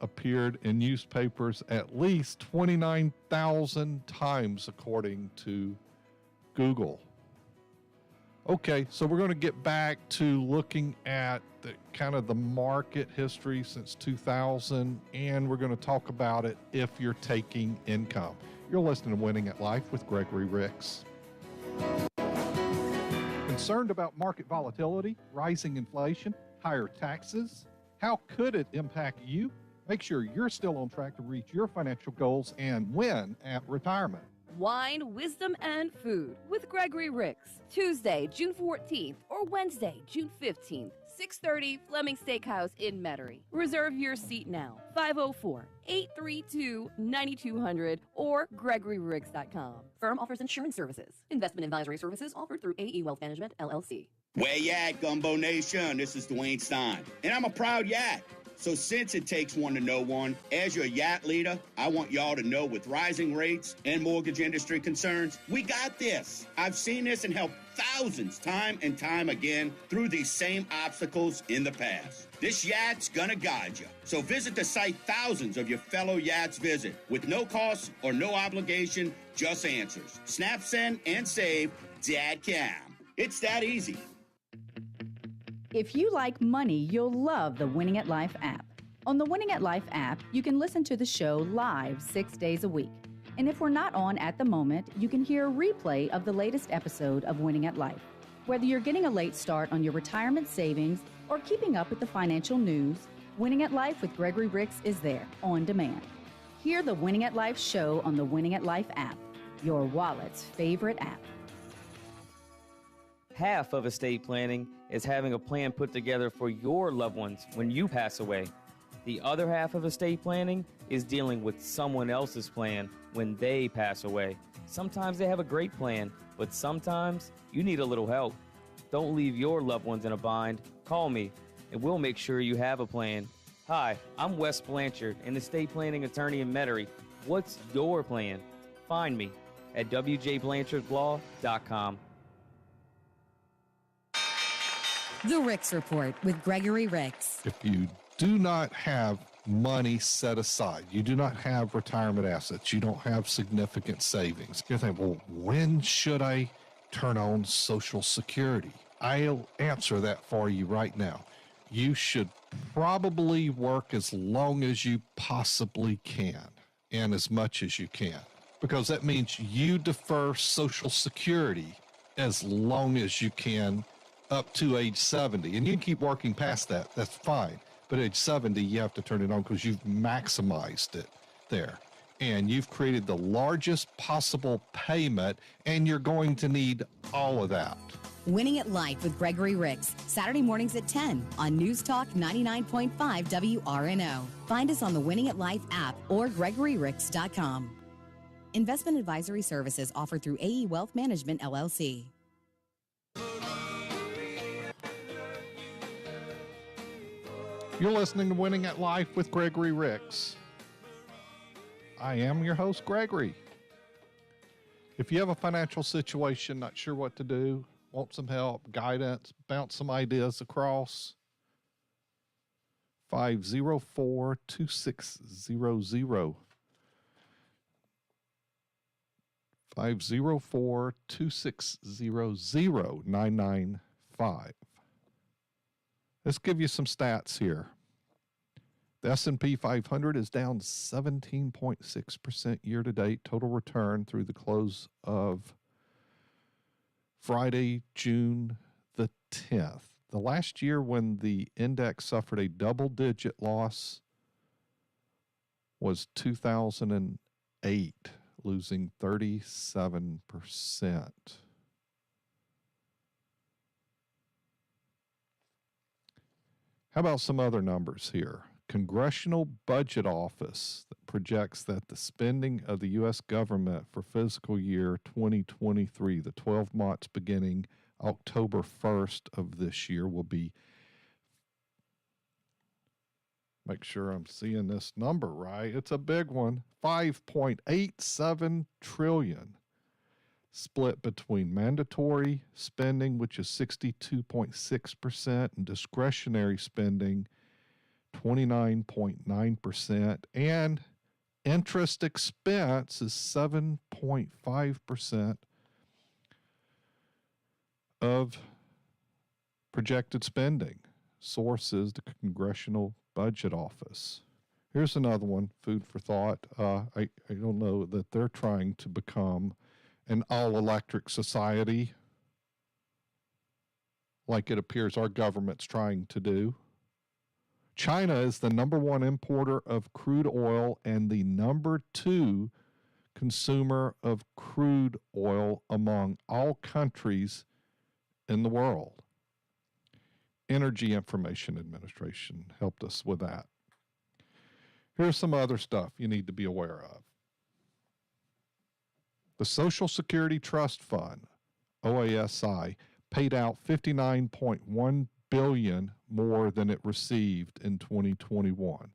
appeared in newspapers at least 29,000 times, according to Google. Okay, so we're going to get back to looking at the kind of the market history since 2000, and we're going to talk about it if you're taking income. You're listening to Winning at Life with Gregory Ricks. Concerned about market volatility, rising inflation, higher taxes? How could it impact you? Make sure you're still on track to reach your financial goals and win at retirement. Wine, Wisdom, and Food with Gregory Ricks. Tuesday, June 14th or Wednesday, June 15th, 6:30 Fleming Steakhouse in Metairie. Reserve your seat now. 504-832-9200 or GregoryRiggs.com. Firm offers insurance services. Investment advisory services offered through AE Wealth Management, LLC. Where you at, Gumbo Nation? This is Dwayne Stein, and I'm a proud Yat. So since it takes one to know one, as your Yat leader, I want y'all to know with rising rates and mortgage industry concerns, we got this. I've seen this and helped thousands time and time again through these same obstacles in the past. This Yat's gonna guide you. So visit the site thousands of your fellow Yats visit with no cost or no obligation, just answers. Snap, send, and save, Dad can. It's that easy. If you like money, you'll love the Winning at Life app. On the Winning at Life app, you can listen to the show live 6 days a week. And if we're not on at the moment, you can hear a replay of the latest episode of Winning at Life. Whether you're getting a late start on your retirement savings or keeping up with the financial news, Winning at Life with Gregory Ricks is there on demand. Hear the Winning at Life show on the Winning at Life app, your wallet's favorite app. Half of estate planning is having a plan put together for your loved ones when you pass away. The other half of estate planning is dealing with someone else's plan when they pass away. Sometimes they have a great plan, but sometimes you need a little help. Don't leave your loved ones in a bind. Call me, and we'll make sure you have a plan. Hi, I'm Wes Blanchard, an estate planning attorney in Metairie. What's your plan? Find me at wjblanchardlaw.com. The Ricks Report with Gregory Ricks. If you do not have money set aside, you do not have retirement assets, you don't have significant savings, you're thinking, well, when should I turn on Social Security? I'll answer that for you right now. You should probably work as long as you possibly can and as much as you can, because that means you defer Social Security as long as you can up to age 70. And you can keep working past that. That's fine. But at age 70, you have to turn it on because you've maximized it there. And you've created the largest possible payment, and you're going to need all of that. Winning at Life with Gregory Ricks, Saturday mornings at 10 on News Talk 99.5 WRNO. Find us on the Winning at Life app or GregoryRicks.com. Investment advisory services offered through AE Wealth Management, LLC. You're listening to Winning at Life with Gregory Ricks. I am your host, Gregory. If you have a financial situation, not sure what to do, want some help, guidance, bounce some ideas across, 504-2600. 504-2600-995. Let's give you some stats here. The S&P 500 is down 17.6% year to date. Total return through the close of Friday, June the 10th. The last year when the index suffered a double-digit loss was 2008, losing 37%. How about some other numbers here? Congressional Budget Office projects that the spending of the U.S. government for fiscal year 2023, the 12 months beginning October 1st of this year, will be, make sure I'm seeing this number right, it's a big one, $5.87 trillion, split between mandatory spending, which is 62.6%, and discretionary spending, 29.9%, and interest expense is 7.5% of projected spending. Source is the Congressional Budget Office. Here's another one, food for thought. I don't know that they're trying to become an all-electric society like it appears our government's trying to do. China is the number one importer of crude oil and the number two consumer of crude oil among all countries in the world. Energy Information Administration helped us with that. Here's some other stuff you need to be aware of. The Social Security Trust Fund, OASI, paid out $59.1 billion more than it received in 2021.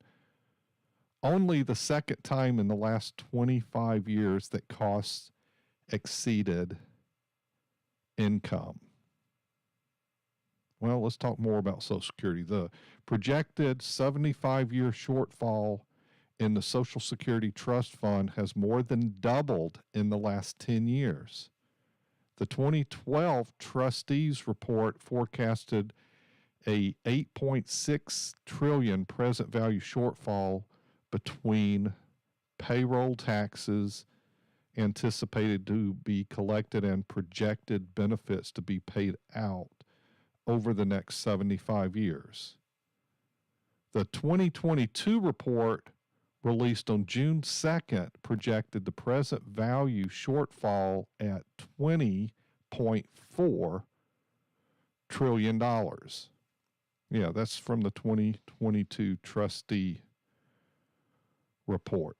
Only the second time in the last 25 years that costs exceeded income. Well, let's talk more about Social Security. The projected 75-year shortfall in the Social Security Trust Fund has more than doubled in the last 10 years. The 2012 trustees report forecasted a $8.6 trillion present value shortfall between payroll taxes anticipated to be collected and projected benefits to be paid out over the next 75 years. The 2022 report released on June 2nd projected the present value shortfall at $20.4 trillion. Yeah, that's from the 2022 trustee report.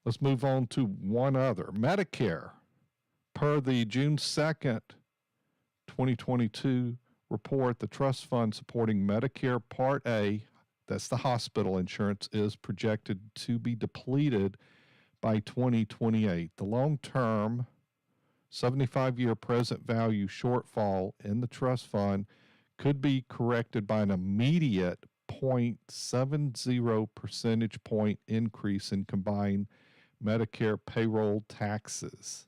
Let's move on to one other. Medicare. Per the June 2nd, 2022 report, the trust fund supporting Medicare Part A, that's the hospital insurance, is projected to be depleted by 2028. The long-term 75-year present value shortfall in the trust fund could be corrected by an immediate 0.70 percentage point increase in combined Medicare payroll taxes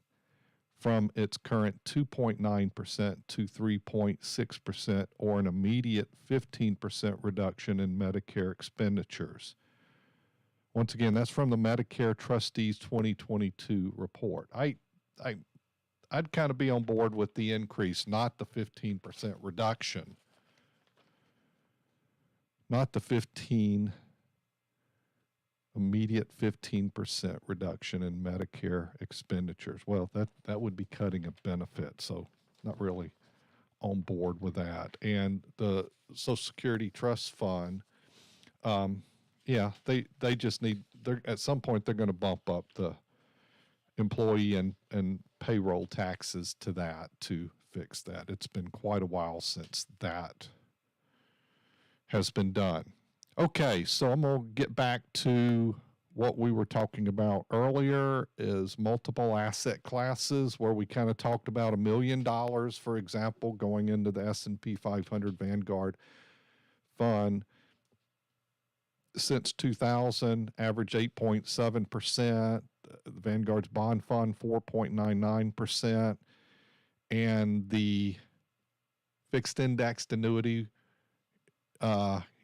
from its current 2.9% to 3.6%, or an immediate 15% reduction in Medicare expenditures. Once again, that's from the Medicare Trustees 2022 report. I'd kind of be on board with the increase, not the 15% reduction. Not the immediate 15% reduction in Medicare expenditures. Well, that would be cutting a benefit, so not really on board with that. And the Social Security Trust Fund, they just need, at some point they're going to bump up the employee and payroll taxes to that to fix that. It's been quite a while since that has been done. Okay, so I'm going to get back to what we were talking about earlier, is multiple asset classes, where we kind of talked about $1 million, for example, going into the S&P 500 Vanguard fund. Since 2000, average 8.7%. The Vanguard's bond fund, 4.99%. And the fixed indexed annuity,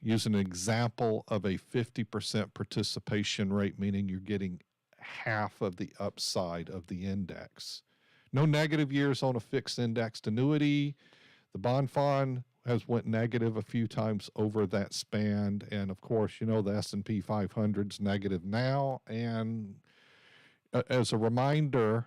use an example of a 50% participation rate, meaning you're getting half of the upside of the index. No negative years on a fixed indexed annuity. The bond fund has went negative a few times over that span. And of course, you know, the S&P 500's negative now. And as a reminder,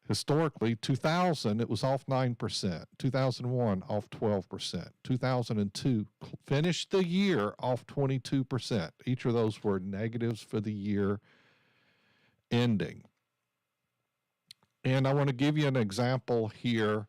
historically, 2000, it was off 9%. 2001, off 12%. 2002, finished the year off 22%. Each of those were negatives for the year ending. And I want to give you an example here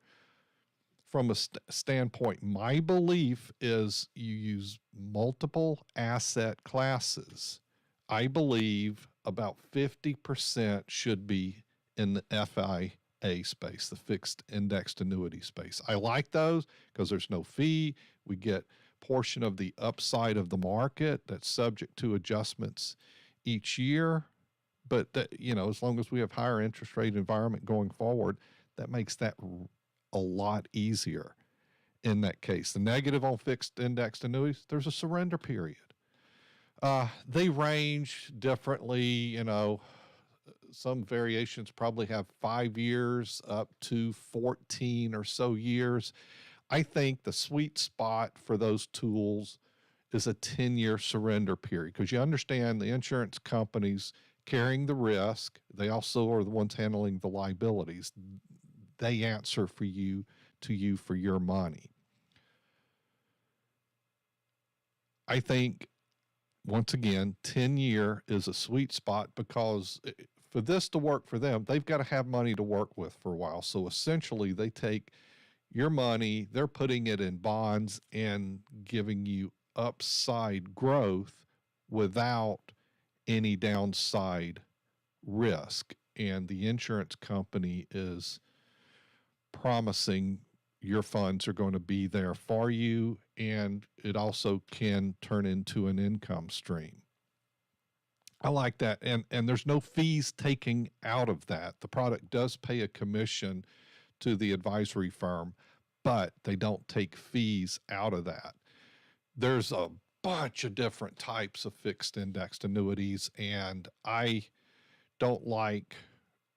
from a standpoint. My belief is you use multiple asset classes. I believe about 50% should be in the FIA space, the fixed indexed annuity space. I like those because there's no fee. We get portion of the upside of the market that's subject to adjustments each year. But that, you know, as long as we have higher interest rate environment going forward, that makes that a lot easier in that case. The negative on fixed indexed annuities, there's a surrender period. They range differently, you know. Some variations probably have 5 years up to 14 or so years. I think the sweet spot for those tools is a 10-year surrender period, because you understand the insurance companies carrying the risk. They also are the ones handling the liabilities. They answer for you for your money. I think, once again, 10-year is a sweet spot, because for this to work for them, they've got to have money to work with for a while. So essentially, they take your money, they're putting it in bonds and giving you upside growth without any downside risk. And the insurance company is promising your funds are going to be there for you, and it also can turn into an income stream. I like that. And there's no fees taken out of that. The product does pay a commission to the advisory firm, but they don't take fees out of that. There's a bunch of different types of fixed indexed annuities, and I don't like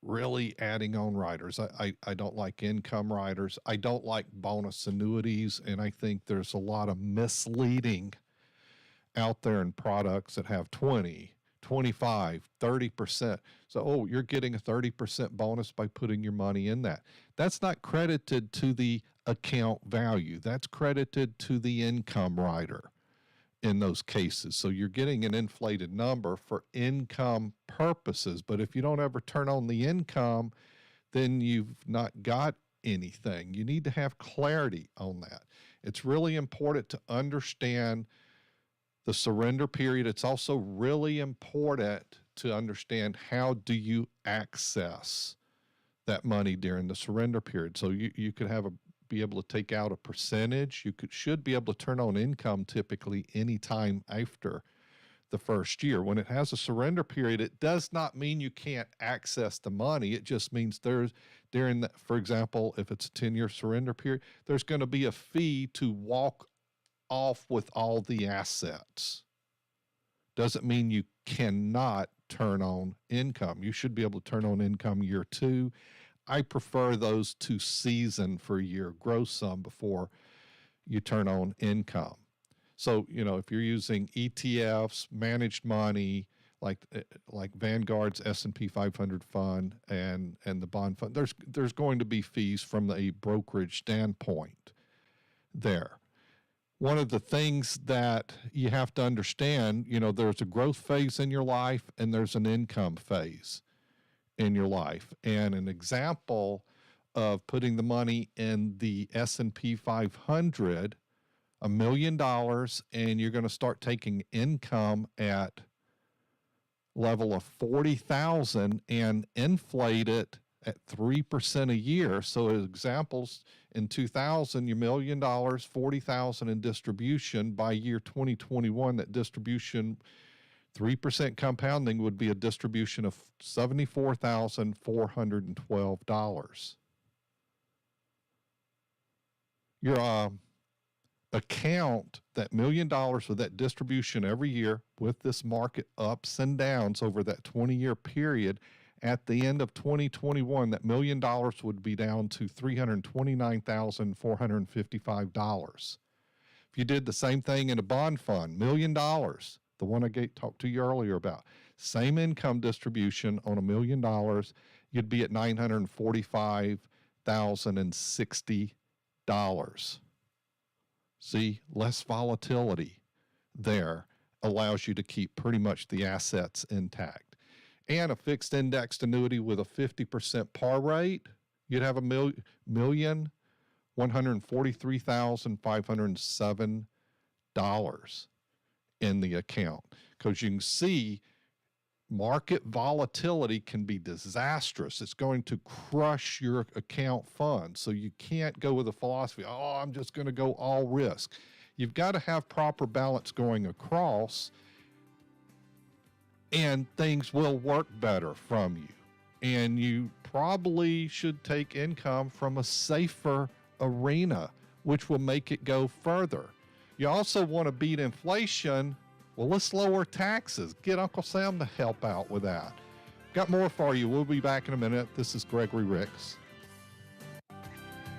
really adding on riders. I don't like income riders. I don't like bonus annuities, and I think there's a lot of misleading out there in products that have 20, 25, 30%. So, oh, you're getting a 30% bonus by putting your money in that. That's not credited to the account value. That's credited to the income rider in those cases. So you're getting an inflated number for income purposes. But if you don't ever turn on the income, then you've not got anything. You need to have clarity on that. It's really important to understand the surrender period. It's also really important to understand how do you access that money during the surrender period. So you could be able to take out a percentage. You should be able to turn on income typically anytime after the first year. When it has a surrender period, it does not mean you can't access the money. It just means there's during that, for example, if it's a 10-year surrender period, there's going to be a fee to walk off with all the assets. Doesn't mean you cannot turn on income. You should be able to turn on income year 2. I prefer those to season for a year, grow some before you turn on income. So, you know, if you're using ETFs, managed money, like Vanguard's S&P 500 fund and the bond fund, there's going to be fees from a brokerage standpoint there. One of the things that you have to understand, you know, there's a growth phase in your life and there's an income phase in your life. And an example of putting the money in the S&P 500, $1 million, and you're going to start taking income at level of 40,000 and inflate it at 3% a year. So examples, in 2000, your $1 million, 40,000 in distribution. By year 2021, that distribution, 3% compounding, would be a distribution of $74,412. Your account that $1 million with that distribution every year with this market ups and downs over that 20-year period, at the end of 2021, that $1 million would be down to $329,455. If you did the same thing in a bond fund, $1 million, the one I talked to you earlier about, same income distribution on $1 million, you'd be at $945,060. See, less volatility there allows you to keep pretty much the assets intact. And a fixed indexed annuity with a 50% par rate, you'd have $1,143,507 in the account. Because you can see market volatility can be disastrous. It's going to crush your account fund. So you can't go with a philosophy, oh, I'm just going to go all risk. You've got to have proper balance going across, and things will work better from you. And you probably should take income from a safer arena, which will make it go further. You also want to beat inflation. Well, let's lower taxes. Get Uncle Sam to help out with that. Got more for you. We'll be back in a minute. This is Gregory Ricks.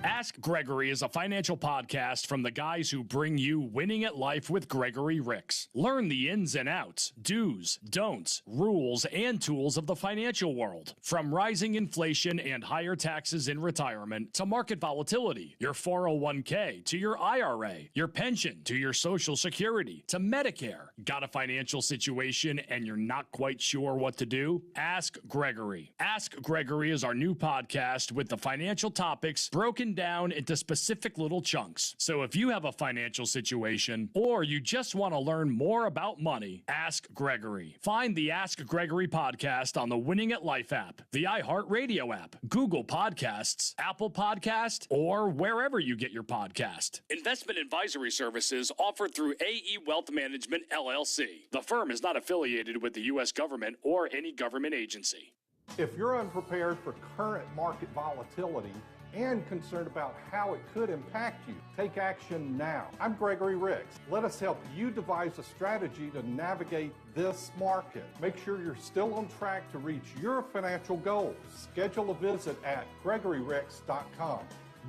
Ask Gregory is a financial podcast from the guys who bring you Winning at Life with Gregory Ricks. Learn the ins and outs, do's, don'ts, rules, and tools of the financial world. From rising inflation and higher taxes in retirement to market volatility, your 401k to your IRA, your pension to your Social Security to Medicare. Got a financial situation and you're not quite sure what to do? Ask Gregory. Ask Gregory is our new podcast with the financial topics broken down into specific little chunks. So if you have a financial situation or you just want to learn more about money, ask Gregory. Find the Ask Gregory podcast on the Winning at Life app, the iHeartRadio app, Google Podcasts, Apple Podcast, or wherever you get your podcast. Investment advisory services offered through AE Wealth Management, LLC. The firm is not affiliated with the U.S. government or any government agency. If you're unprepared for current market volatility and concerned about how it could impact you, take action now. I'm Gregory Ricks. Let us help you devise a strategy to navigate this market. Make sure you're still on track to reach your financial goals. Schedule a visit at GregoryRicks.com.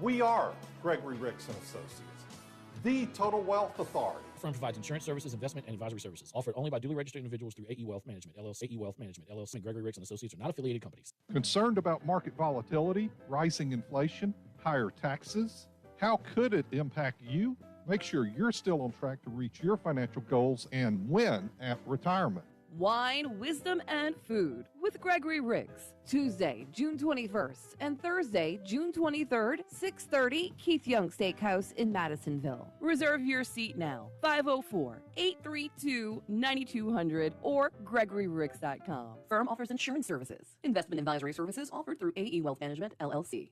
We are Gregory Ricks & Associates, the Total Wealth Authority. The firm provides insurance services, investment, and advisory services offered only by duly registered individuals through AE Wealth Management, LLC. AE Wealth Management, LLC, and Gregory Ricks & Associates are not affiliated companies. Concerned about market volatility, rising inflation, higher taxes? How could it impact you? Make sure you're still on track to reach your financial goals and win at retirement. Wine, Wisdom, and Food with Gregory Ricks. Tuesday, June 21st and Thursday, June 23rd, 6:30, Keith Young Steakhouse in Madisonville. Reserve your seat now. 504-832-9200 or GregoryRicks.com. Firm offers insurance services. Investment advisory services offered through AE Wealth Management, LLC.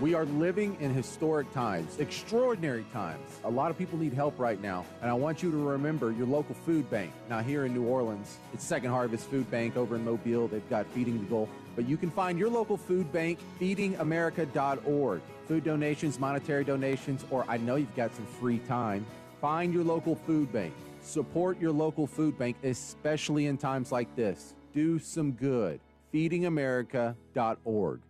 We are living in historic times, extraordinary times. A lot of people need help right now, and I want you to remember your local food bank. Now here in New Orleans, it's Second Harvest Food Bank. Over in Mobile, they've got Feeding the Gulf. But you can find your local food bank, feedingamerica.org. Food donations, monetary donations, or I know you've got some free time. Find your local food bank. Support your local food bank, especially in times like this. Do some good. feedingamerica.org.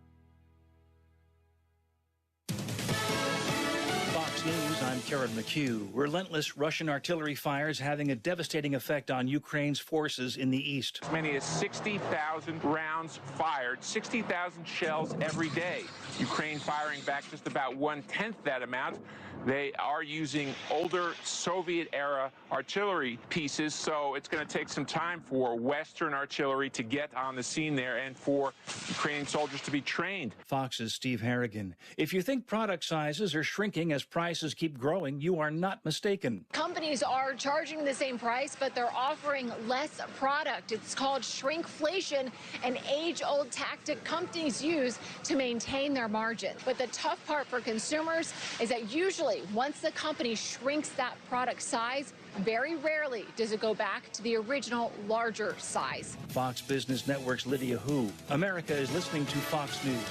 News, I'm Karen McHugh. Relentless Russian artillery fires having a devastating effect on Ukraine's forces in the east. As many as 60,000 rounds fired, 60,000 shells every day. Ukraine firing back just about 1/10 that amount. They are using older Soviet-era artillery pieces, so it's going to take some time for Western artillery to get on the scene there and for Ukrainian soldiers to be trained. Fox's Steve Harrigan. If you think product sizes are shrinking as prices keep growing, you are not mistaken. Companies are charging the same price, but they're offering less product. It's called shrinkflation, an age-old tactic companies use to maintain their margin. But the tough part for consumers is that usually once the company shrinks that product size, very rarely does it go back to the original larger size. Fox Business Network's Lydia Hu. America is listening to Fox News.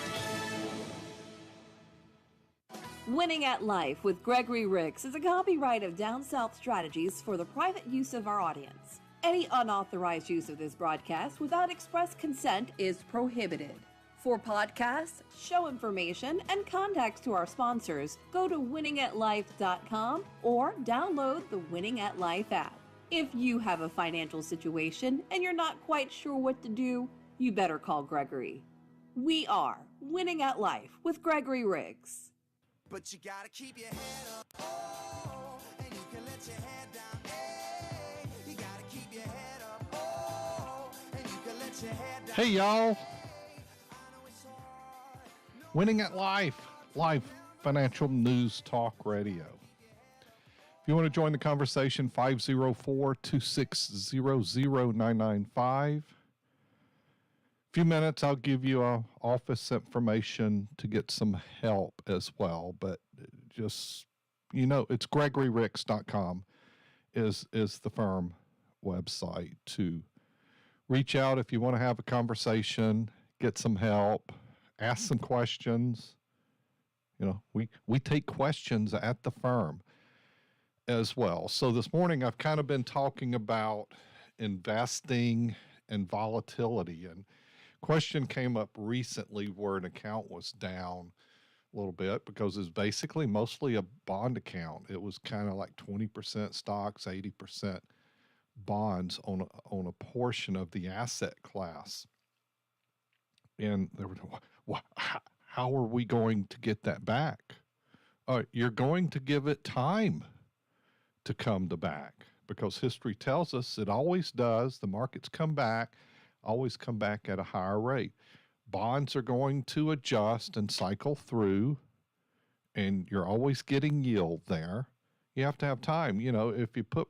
Winning at Life with Gregory Ricks is a copyright of Down South Strategies for the private use of our audience. Any unauthorized use of this broadcast without express consent is prohibited. For podcasts, show information, and contacts to our sponsors, go to winningatlife.com or download the Winning at Life app. If you have a financial situation and you're not quite sure what to do, you better call Gregory. We are Winning at Life with Gregory Ricks. But you gotta keep your head up, oh, and you can let your head down, hey. You gotta keep your head up, oh, and you can let your head down. Hey, y'all. Winning at Life, live financial news talk radio. If you want to join the conversation, 504-260-0995. Few minutes, I'll give you office information to get some help as well. But just, it's GregoryRicks.com is the firm website to reach out if you want to have a conversation, get some help, ask some questions. We take questions at the firm as well. So this morning I've kind of been talking about investing and volatility, and question came up recently where an account was down a little bit because it's basically mostly a bond account. It was kind of like 20% stocks, 80% bonds on a portion of the asset class. And they were, how are we going to get that back? You're going to give it time to come back, because history tells us it always does. The markets always come back at a higher rate. Bonds are going to adjust and cycle through, and you're always getting yield there. You have to have time. If you put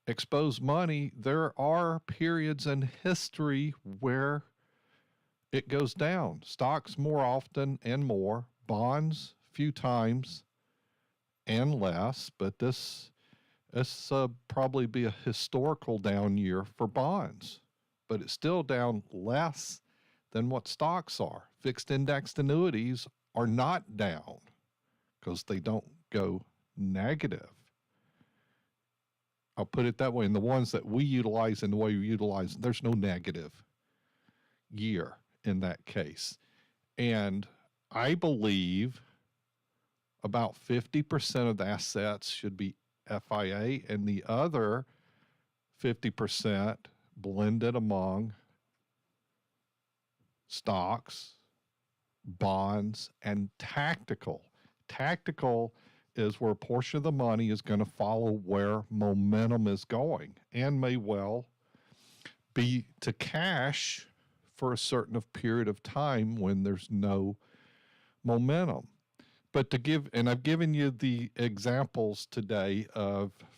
expose money, there are periods in history where it goes down. Stocks more often and more, bonds few times and less, but this probably be a historical down year for bonds, but it's still down less than what stocks are. Fixed indexed annuities are not down because they don't go negative. I'll put it that way. And the ones that we utilize and the way we utilize, there's no negative year in that case. And I believe about 50% of the assets should be FIA, and the other 50% blended among stocks, bonds, and tactical. Tactical is where a portion of the money is going to follow where momentum is going and may well be to cash for a certain period of time when there's no momentum. But I've given you the examples today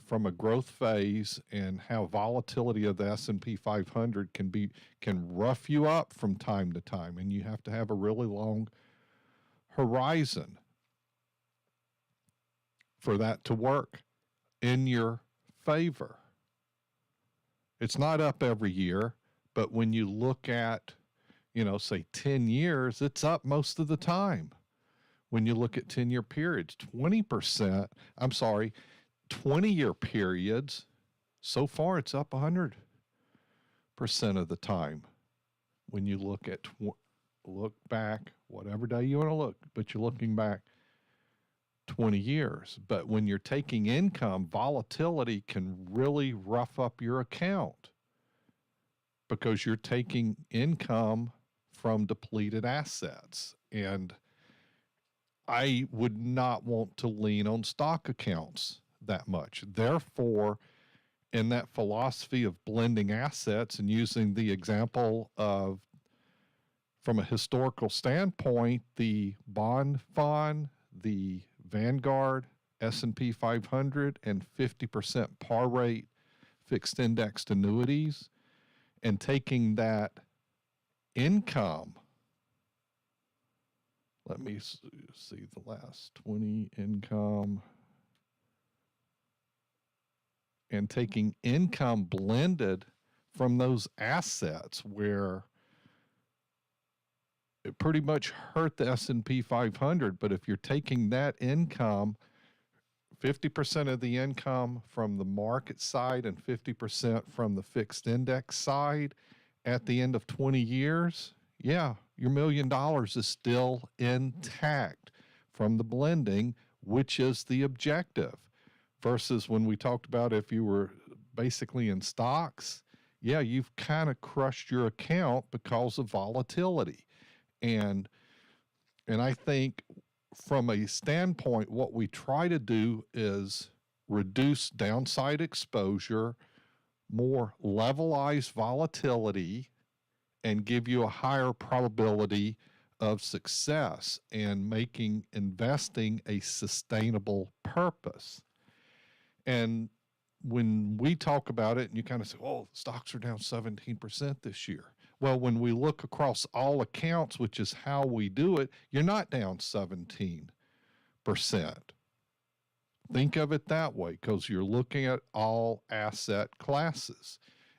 from a growth phase and how volatility of the S&P 500 can rough you up from time to time, and you have to have a really long horizon for that to work in your favor. It's not up every year, but when you look at, say 10 years, it's up most of the time. When you look at 10-year periods, 20-year periods, so far it's up 100% of the time. When you look back, whatever day you want to look, but you're looking back 20 years. But when you're taking income, volatility can really rough up your account because you're taking income from depleted assets. And I would not want to lean on stock accounts that much. Therefore, in that philosophy of blending assets and using the example of, from a historical standpoint, the bond fund, the Vanguard, S&P 500, and 50% par rate fixed indexed annuities, and taking that income. Let me see the last 20 income. And taking income blended from those assets where it pretty much hurt the S&P 500. But if you're taking that income, 50% of the income from the market side and 50% from the fixed index side at the end of 20 years, yeah, your $1 million is still intact from the blending, which is the objective. Versus when we talked about if you were basically in stocks, yeah, you've kind of crushed your account because of volatility. And I think from a standpoint, what we try to do is reduce downside exposure, more levelized volatility, and give you a higher probability of success and making investing a sustainable purpose. And when we talk about it and you kind of say, oh, stocks are down 17% this year. Well, when we look across all accounts, which is how we do it, you're not down 17%. Think of it that way, because you're looking at all asset classes.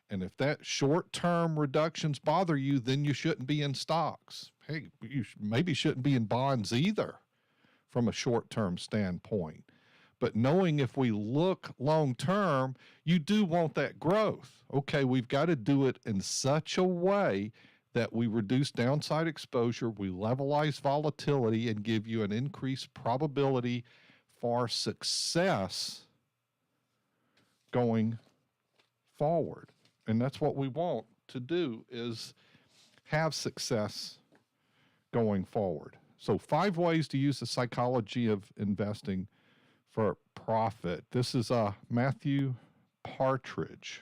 And if that short-term reductions bother you, then you shouldn't be in stocks. Hey, you maybe shouldn't be in bonds either from a short-term standpoint. But knowing if we look long-term, you do want that growth. Okay, we've got to do it in such a way that we reduce downside exposure, we levelize volatility, and give you an increased probability for success going forward. And that's what we want to do, is have success going forward. So 5 ways to use the psychology of investing for profit. This is Matthew Partridge.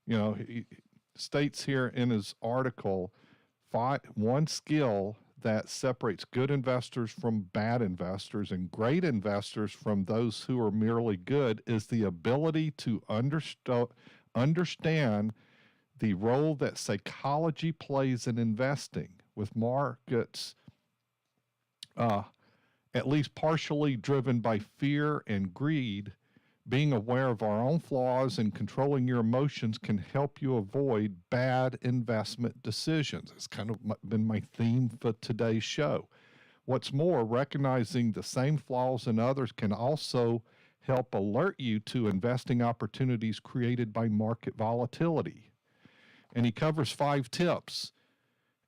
You know, he states here in his article, one skill that separates good investors from bad investors and great investors from those who are merely good is the ability to understand the role that psychology plays in investing, with markets at least partially driven by fear and greed. Being aware of our own flaws and controlling your emotions can help you avoid bad investment decisions. It's kind of been my theme for today's show. What's more, recognizing the same flaws in others can also help alert you to investing opportunities created by market volatility. And he covers 5 tips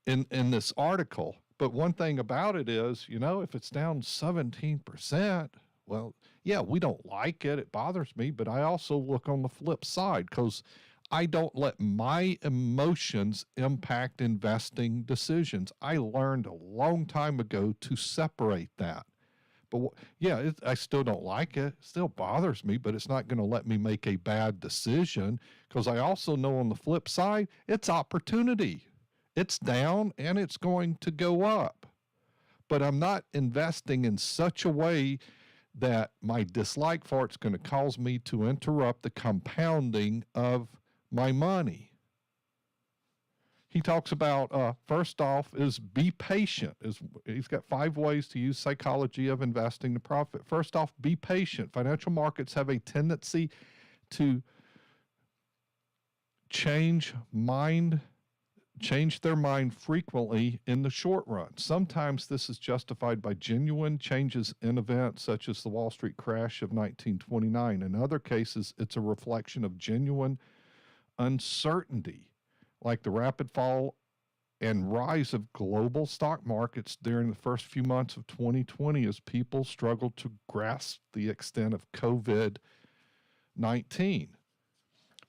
in this article. But one thing about it is, you know, if it's down 17%, well, yeah, we don't like it. It bothers me. But I also look on the flip side, because I don't let my emotions impact investing decisions. I learned a long time ago to separate that. But yeah, I still don't like it. It still bothers me, but it's not going to let me make a bad decision, because I also know on the flip side, it's opportunity. It's down and it's going to go up. But I'm not investing in such a way that my dislike for it's going to cause me to interrupt the compounding of my money. He talks about, first off, is be patient. He's got 5 ways to use psychology of investing to profit. First off, be patient. Financial markets have a tendency to change their mind frequently in the short run. Sometimes this is justified by genuine changes in events such as the Wall Street crash of 1929. In other cases, it's a reflection of genuine uncertainty, like the rapid fall and rise of global stock markets during the first few months of 2020 as people struggled to grasp the extent of COVID-19.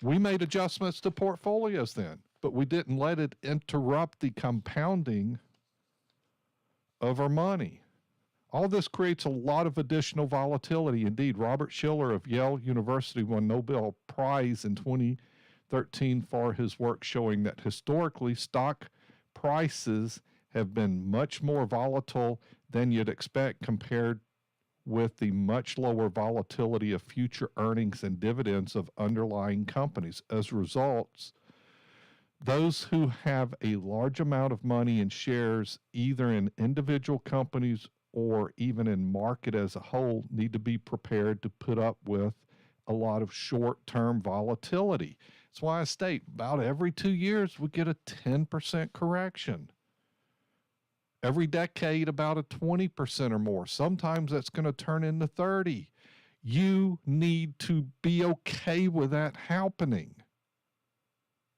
We made adjustments to portfolios then, but we didn't let it interrupt the compounding of our money. All this creates a lot of additional volatility. Indeed, Robert Shiller of Yale University won Nobel Prize in 2013 for his work showing that historically stock prices have been much more volatile than you'd expect compared with the much lower volatility of future earnings and dividends of underlying companies. As a result, those who have a large amount of money in shares, either in individual companies or even in market as a whole, need to be prepared to put up with a lot of short-term volatility. That's why I state about every 2 years we get a 10% correction. Every decade, about a 20% or more. Sometimes that's going to turn into 30. You need to be okay with that happening.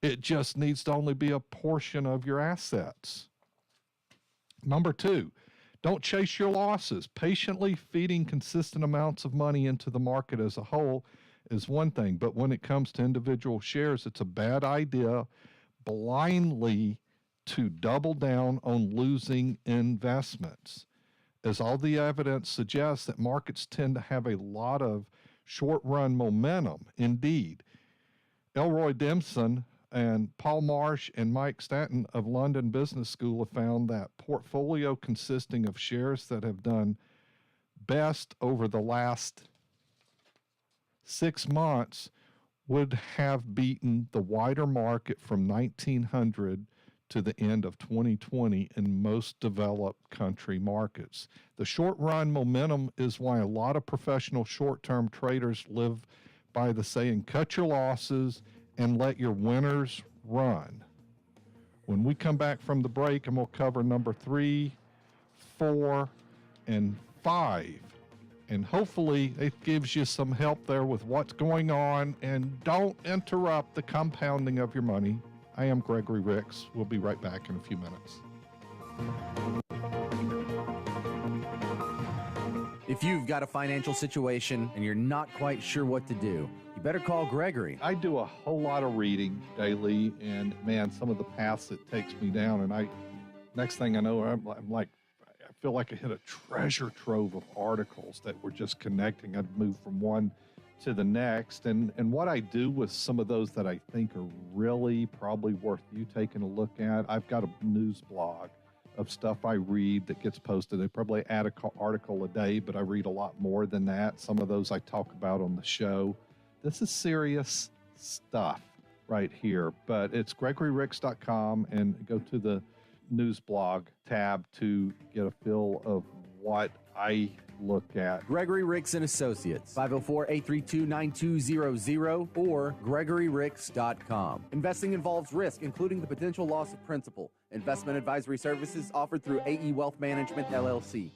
It just needs to only be a portion of your assets. Number 2, don't chase your losses. Patiently feeding consistent amounts of money into the market as a whole is one thing, but when it comes to individual shares, it's a bad idea blindly to double down on losing investments, as all the evidence suggests that markets tend to have a lot of short-run momentum. Indeed, Elroy Dempson and Paul Marsh and Mike Stanton of London Business School have found that portfolio consisting of shares that have done best over the last 6 months would have beaten the wider market from 1900 to the end of 2020 in most developed country markets. The short-run momentum is why a lot of professional short-term traders live by the saying, cut your losses and let your winners run. When we come back from the break, and we'll cover number 3, 4, and 5. And hopefully it gives you some help there with what's going on, and don't interrupt the compounding of your money. I am Gregory Ricks. We'll be right back in a few minutes. If you've got a financial situation and you're not quite sure what to do, you better call Gregory. I do a whole lot of reading daily, and man, some of the paths it takes me down, and next thing I know, I'm like, I feel like I hit a treasure trove of articles that were just connecting. I'd move from one to the next, and what I do with some of those that I think are really probably worth you taking a look at, I've got a news blog of stuff I read that gets posted. They probably add an article a day, but I read a lot more than that. Some of those I talk about on the show. This is serious stuff right here, but it's GregoryRicks.com, and go to the news blog tab to get a feel of what I look at. Gregory Ricks and Associates, 504-832-9200 or GregoryRicks.com. Investing involves risk, including the potential loss of principal. Investment advisory services offered through AE Wealth Management, LLC.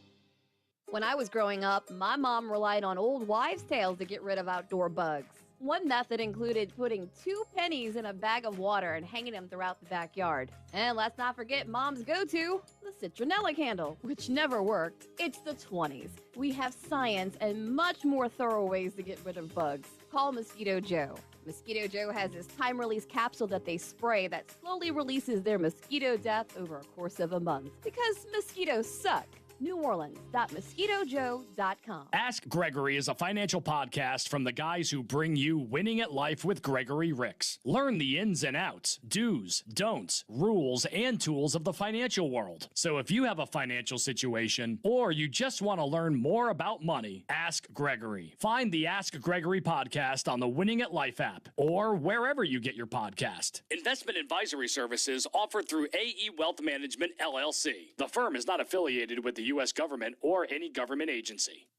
When I was growing up, my mom relied on old wives' tales to get rid of outdoor bugs. One method included putting 2 pennies in a bag of water and hanging them throughout the backyard. And let's not forget Mom's go-to, the citronella candle, which never worked. It's the 20s. We have science and much more thorough ways to get rid of bugs. Call Mosquito Joe. Mosquito Joe has this time-release capsule that they spray that slowly releases their mosquito death over a course of a month. Because mosquitoes suck. NewOrleans.MosquitoJoe.com. Ask Gregory is a financial podcast from the guys who bring you Winning at Life with Gregory Ricks. Learn the ins and outs, do's, don'ts, rules, and tools of the financial world. So if you have a financial situation or you just want to learn more about money, ask Gregory. Find the Ask Gregory podcast on the Winning at Life app or wherever you get your podcast. Investment advisory services offered through AE Wealth Management, LLC. The firm is not affiliated with the U.S. government or any government agency.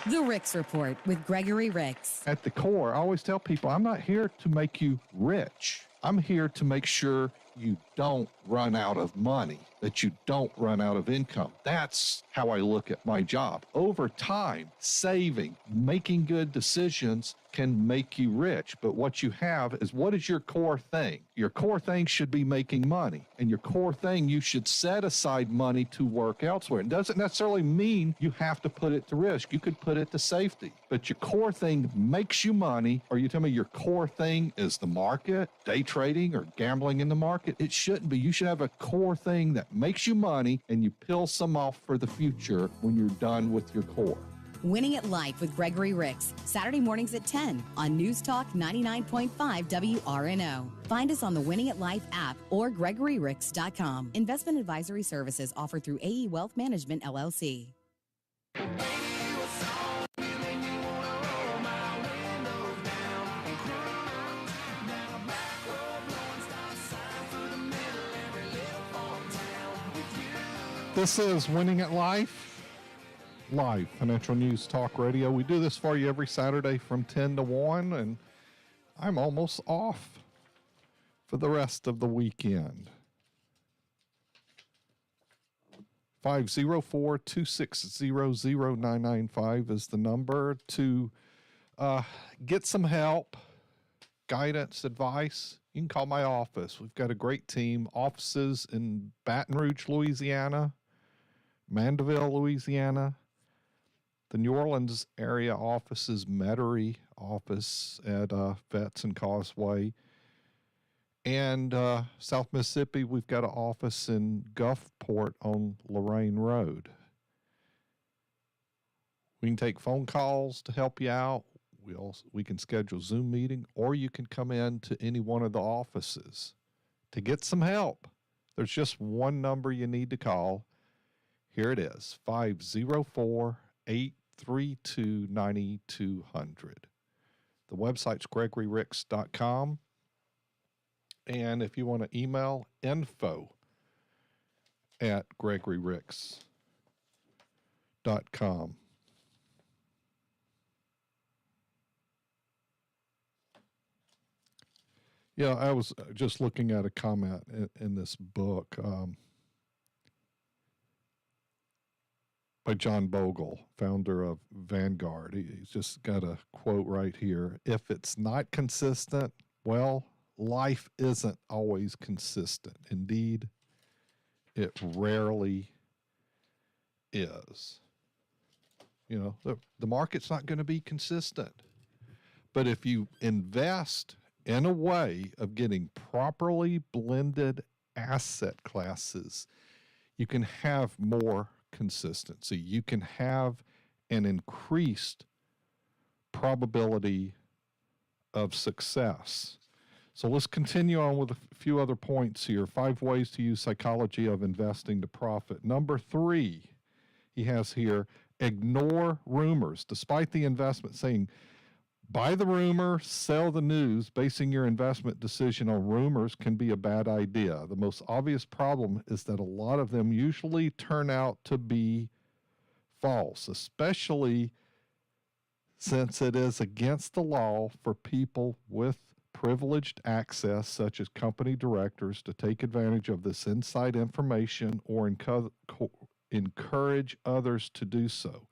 The Ricks Report with Gregory Ricks. At the core, I always tell people, I'm not here to make you rich. I'm here to make sure you don't run out of money, that you don't run out of income. That's how I look at my job. Over time, saving, making good decisions can make you rich. But what you have is, what is your core thing? Your core thing should be making money. And your core thing, you should set aside money to work elsewhere. It doesn't necessarily mean you have to put it to risk. You could put it to safety. But your core thing makes you money, or you tell me your core thing is the market, day trading, or gambling in the market. It shouldn't be. You should have a core thing that makes you money, and you peel some off for the future when you're done with your core. Winning at Life with Gregory Ricks, Saturday mornings at 10 on News Talk 99.5 WRNO. Find us on the Winning at Life app or GregoryRicks.com. Investment advisory services offered through AE Wealth Management, LLC. This is Winning at Life, live financial news talk radio. We do this for you every Saturday from 10 to 1, and I'm almost off for the rest of the weekend. 504-260-0995 is the number to get some help, guidance, advice. You can call my office. We've got a great team. Offices in Baton Rouge, Louisiana, Mandeville, Louisiana. The New Orleans area office is Metairie office at Vets and Causeway. And South Mississippi, we've got an office in Gulfport on Lorraine Road. We can take phone calls to help you out. We can schedule Zoom meeting, or you can come in to any one of the offices to get some help. There's just one number you need to call. Here it is, 504-832-9200. The website's GregoryRicks.com. And if you want to email, info@GregoryRicks.com. Yeah, I was just looking at a comment in this book by John Bogle, founder of Vanguard. He's just got a quote right here. If it's not consistent, well, life isn't always consistent. Indeed, it rarely is. You know, the market's not going to be consistent. But if you invest in a way of getting properly blended asset classes, you can have more consistency. You can have an increased probability of success. So let's continue on with a few other points here. 5 ways to use psychology of investing to profit. Number 3, he has here, ignore rumors. Despite the investment saying, buy the rumor, sell the news, basing your investment decision on rumors can be a bad idea. The most obvious problem is that a lot of them usually turn out to be false, especially since it is against the law for people with privileged access, such as company directors, to take advantage of this inside information or encourage others to do so.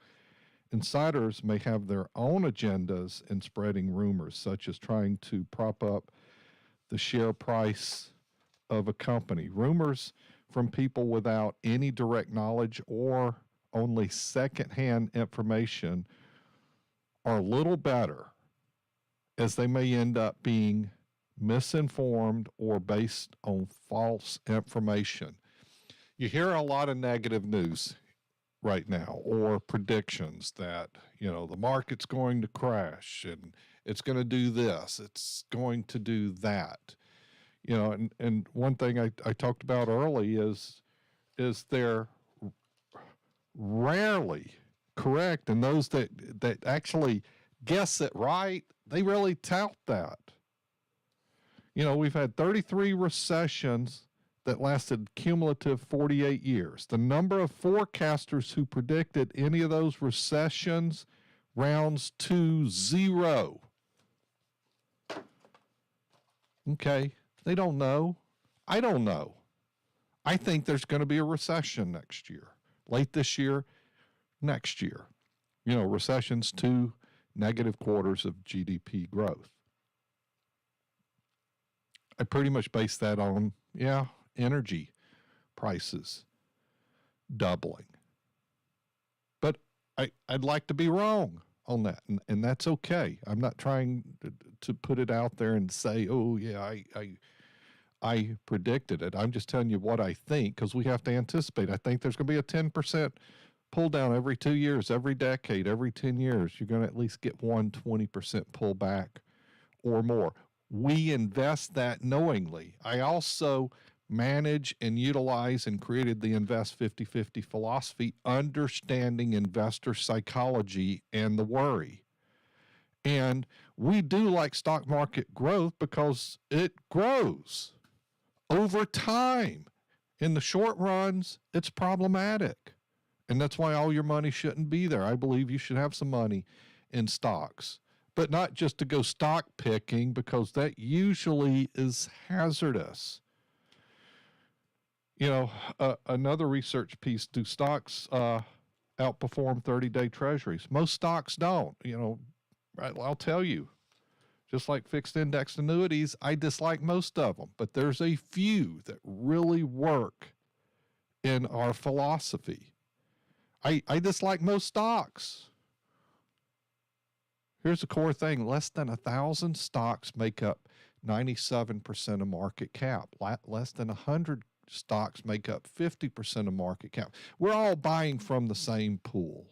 Insiders may have their own agendas in spreading rumors, such as trying to prop up the share price of a company. Rumors from people without any direct knowledge or only secondhand information are little better, as they may end up being misinformed or based on false information. You hear a lot of negative news right now, or predictions that, you know, the market's going to crash and it's going to do this, it's going to do that. You know, and one thing I talked about early is they're rarely correct, and those that actually guess it right, they really tout that. You know, we've had 33 recessions that lasted cumulative 48 years. The number of forecasters who predicted any of those recessions rounds to 0. Okay, they don't know. I don't know. I think there's going to be a recession next year, late this year, next year. You know, recession's 2 negative quarters of GDP growth. I pretty much base that on, energy prices doubling. But I'd like to be wrong on that, and that's okay. I'm not trying to put it out there and say, oh, yeah, I predicted it. I'm just telling you what I think, because we have to anticipate. I think there's going to be a 10% pull down every 2 years, every decade, every 10 years. You're going to at least get 20% pullback or more. We invest that knowingly. I also manage and utilize and created the Invest 50-50 philosophy, understanding investor psychology and the worry. And we do like stock market growth because it grows over time. In the short runs, it's problematic. And that's why all your money shouldn't be there. I believe you should have some money in stocks, but not just to go stock picking, because that usually is hazardous. Another research piece, do stocks outperform 30-day treasuries? Most stocks don't. I'll tell you, just like fixed index annuities, I dislike most of them, but there's a few that really work in our philosophy. I dislike most stocks. Here's the core thing. Less than 1,000 stocks make up 97% of market cap. Less than 100 stocks make up 50% of market cap. We're all buying from the same pool.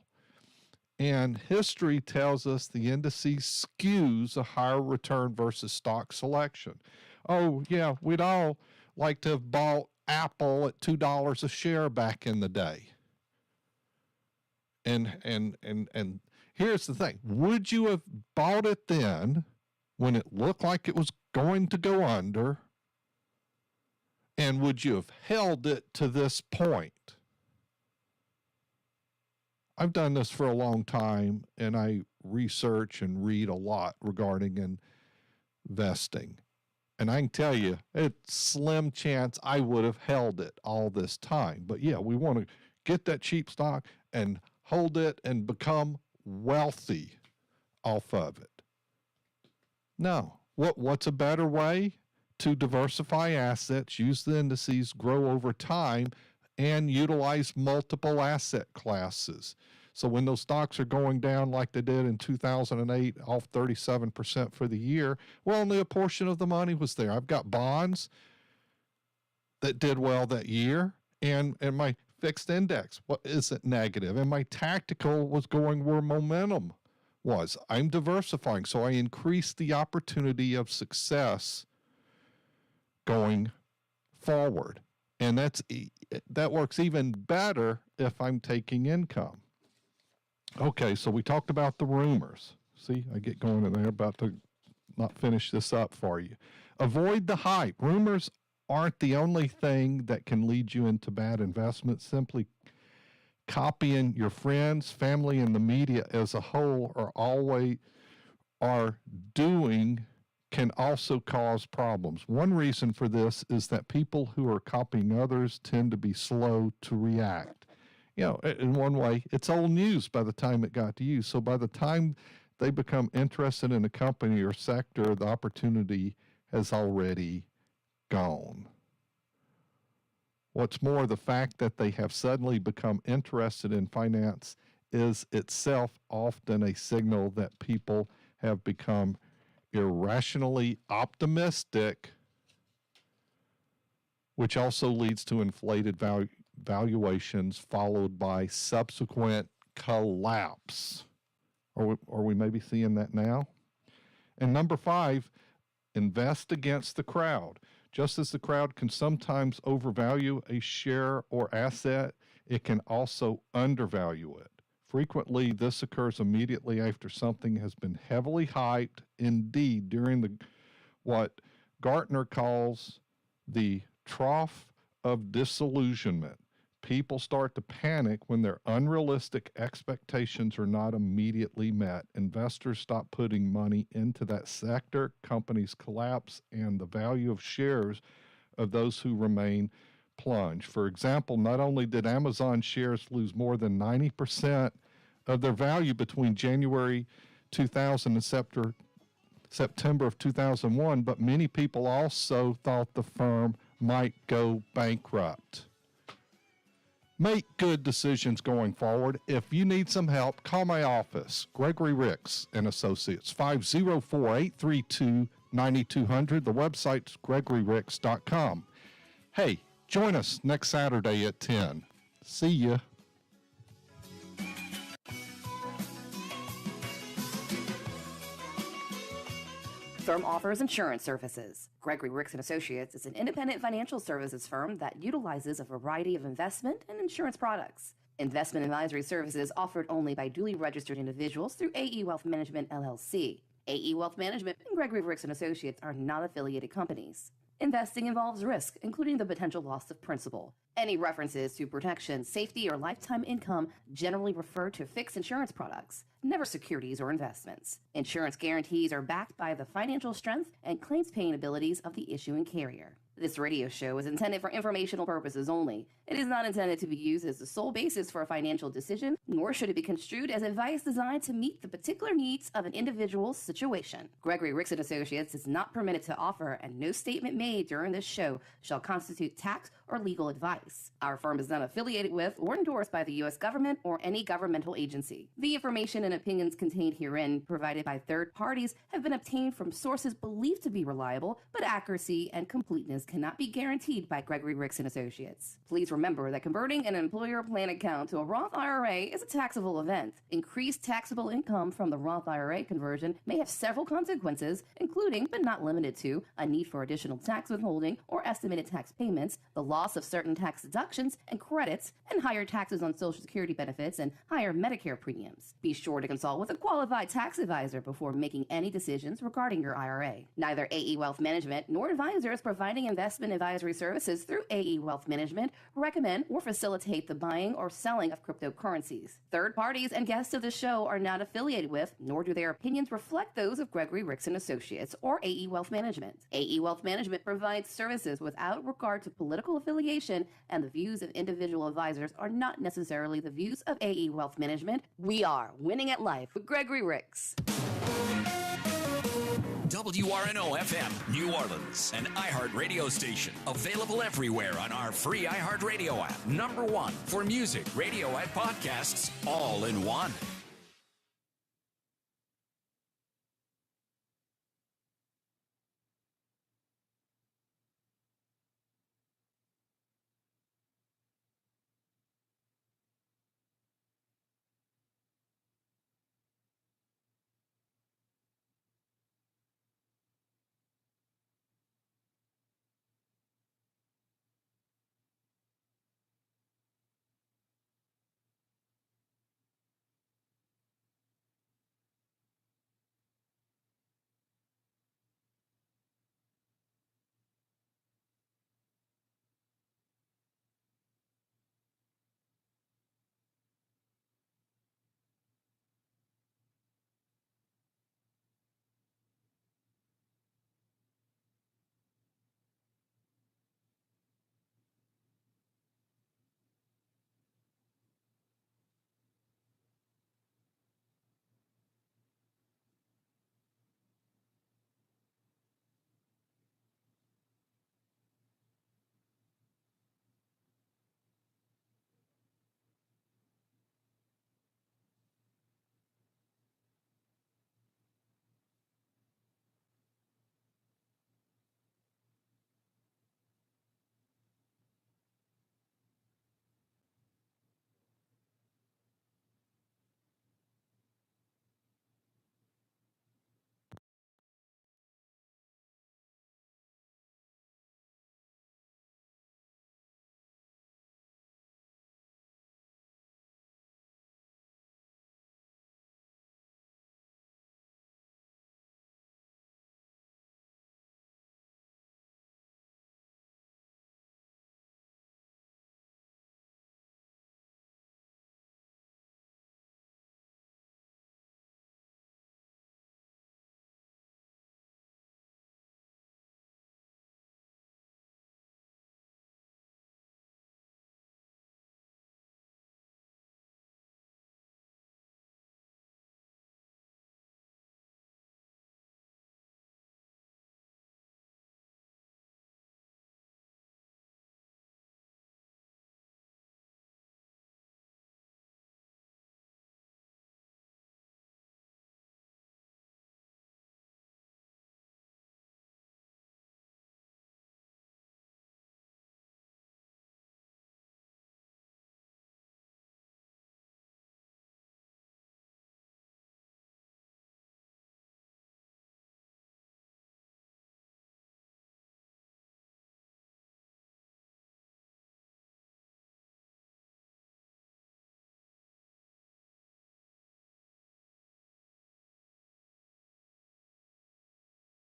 And history tells us the indices skews a higher return versus stock selection. Oh, yeah, we'd all like to have bought Apple at $2 a share back in the day. And here's the thing. Would you have bought it then when it looked like it was going to go under? And would you have held it to this point? I've done this for a long time, and I research and read a lot regarding investing. And I can tell you, it's slim chance I would have held it all this time. But yeah, we want to get that cheap stock and hold it and become wealthy off of it. No. What's a better way? To diversify assets, use the indices, grow over time, and utilize multiple asset classes. So when those stocks are going down like they did in 2008, off 37% for the year, well, only a portion of the money was there. I've got bonds that did well that year, and my fixed index isn't negative, and my tactical was going where momentum was. I'm diversifying, so I increased the opportunity of success going forward. And that works even better if I'm taking income. Okay, so we talked about the rumors. See, I get going in there, about to not finish this up for you. Avoid the hype. Rumors aren't the only thing that can lead you into bad investments. Simply copying your friends, family, and the media as a whole are doing can also cause problems. One reason for this is that people who are copying others tend to be slow to react. In one way, it's old news by the time it got to you. So by the time they become interested in a company or sector, the opportunity has already gone. What's more, the fact that they have suddenly become interested in finance is itself often a signal that people have become irrationally optimistic, which also leads to inflated valuations followed by subsequent collapse. Are we maybe seeing that now? And number 5, invest against the crowd. Just as the crowd can sometimes overvalue a share or asset, it can also undervalue it. Frequently, this occurs immediately after something has been heavily hyped. Indeed, during what Gartner calls the trough of disillusionment. People start to panic when their unrealistic expectations are not immediately met. Investors stop putting money into that sector, companies collapse, and the value of shares of those who remain plunge. For example, not only did Amazon shares lose more than 90% of their value between January 2000 and September of 2001, but many people also thought the firm might go bankrupt. Make good decisions going forward. If you need some help, call my office, Gregory Ricks and Associates, 504-832-9200. The website's gregoryricks.com. Hey, join us next Saturday at 10. See ya. Firm offers insurance services. Gregory Ricks & Associates is an independent financial services firm that utilizes a variety of investment and insurance products. Investment advisory services offered only by duly registered individuals through AE Wealth Management, LLC. AE Wealth Management and Gregory Ricks & Associates are not affiliated companies. Investing involves risk, including the potential loss of principal. Any references to protection, safety, or lifetime income generally refer to fixed insurance products, never securities or investments. Insurance guarantees are backed by the financial strength and claims paying abilities of the issuing carrier. This radio show is intended for informational purposes only. It is not intended to be used as the sole basis for a financial decision, nor should it be construed as advice designed to meet the particular needs of an individual's situation. Gregory Ricks and Associates is not permitted to offer, and no statement made during this show shall constitute tax or legal advice. Our firm is not affiliated with or endorsed by the U.S. government or any governmental agency. The information and opinions contained herein, provided by third parties, have been obtained from sources believed to be reliable, but accuracy and completeness cannot be guaranteed by Gregory Ricks and Associates. Please remember that converting an employer plan account to a Roth IRA is a taxable event. Increased taxable income from the Roth IRA conversion may have several consequences, including, but not limited to, a need for additional tax withholding or estimated tax payments, the loss of certain tax deductions and credits, and higher taxes on Social Security benefits and higher Medicare premiums. Be sure to consult with a qualified tax advisor before making any decisions regarding your IRA. Neither AE Wealth Management nor advisors providing investment advisory services through AE Wealth Management recommend or facilitate the buying or selling of cryptocurrencies. Third parties and guests of the show are not affiliated with, nor do their opinions reflect those of Gregory Ricks and Associates or AE Wealth Management. AE Wealth Management provides services without regard to political affiliation, and the views of individual advisors are not necessarily the views of AE Wealth Management. We are Winning at Life with Gregory Ricks. WRNO FM, New Orleans, an iHeart radio station. Available everywhere on our free iHeart radio app. #1 for music, radio, and podcasts, all in one.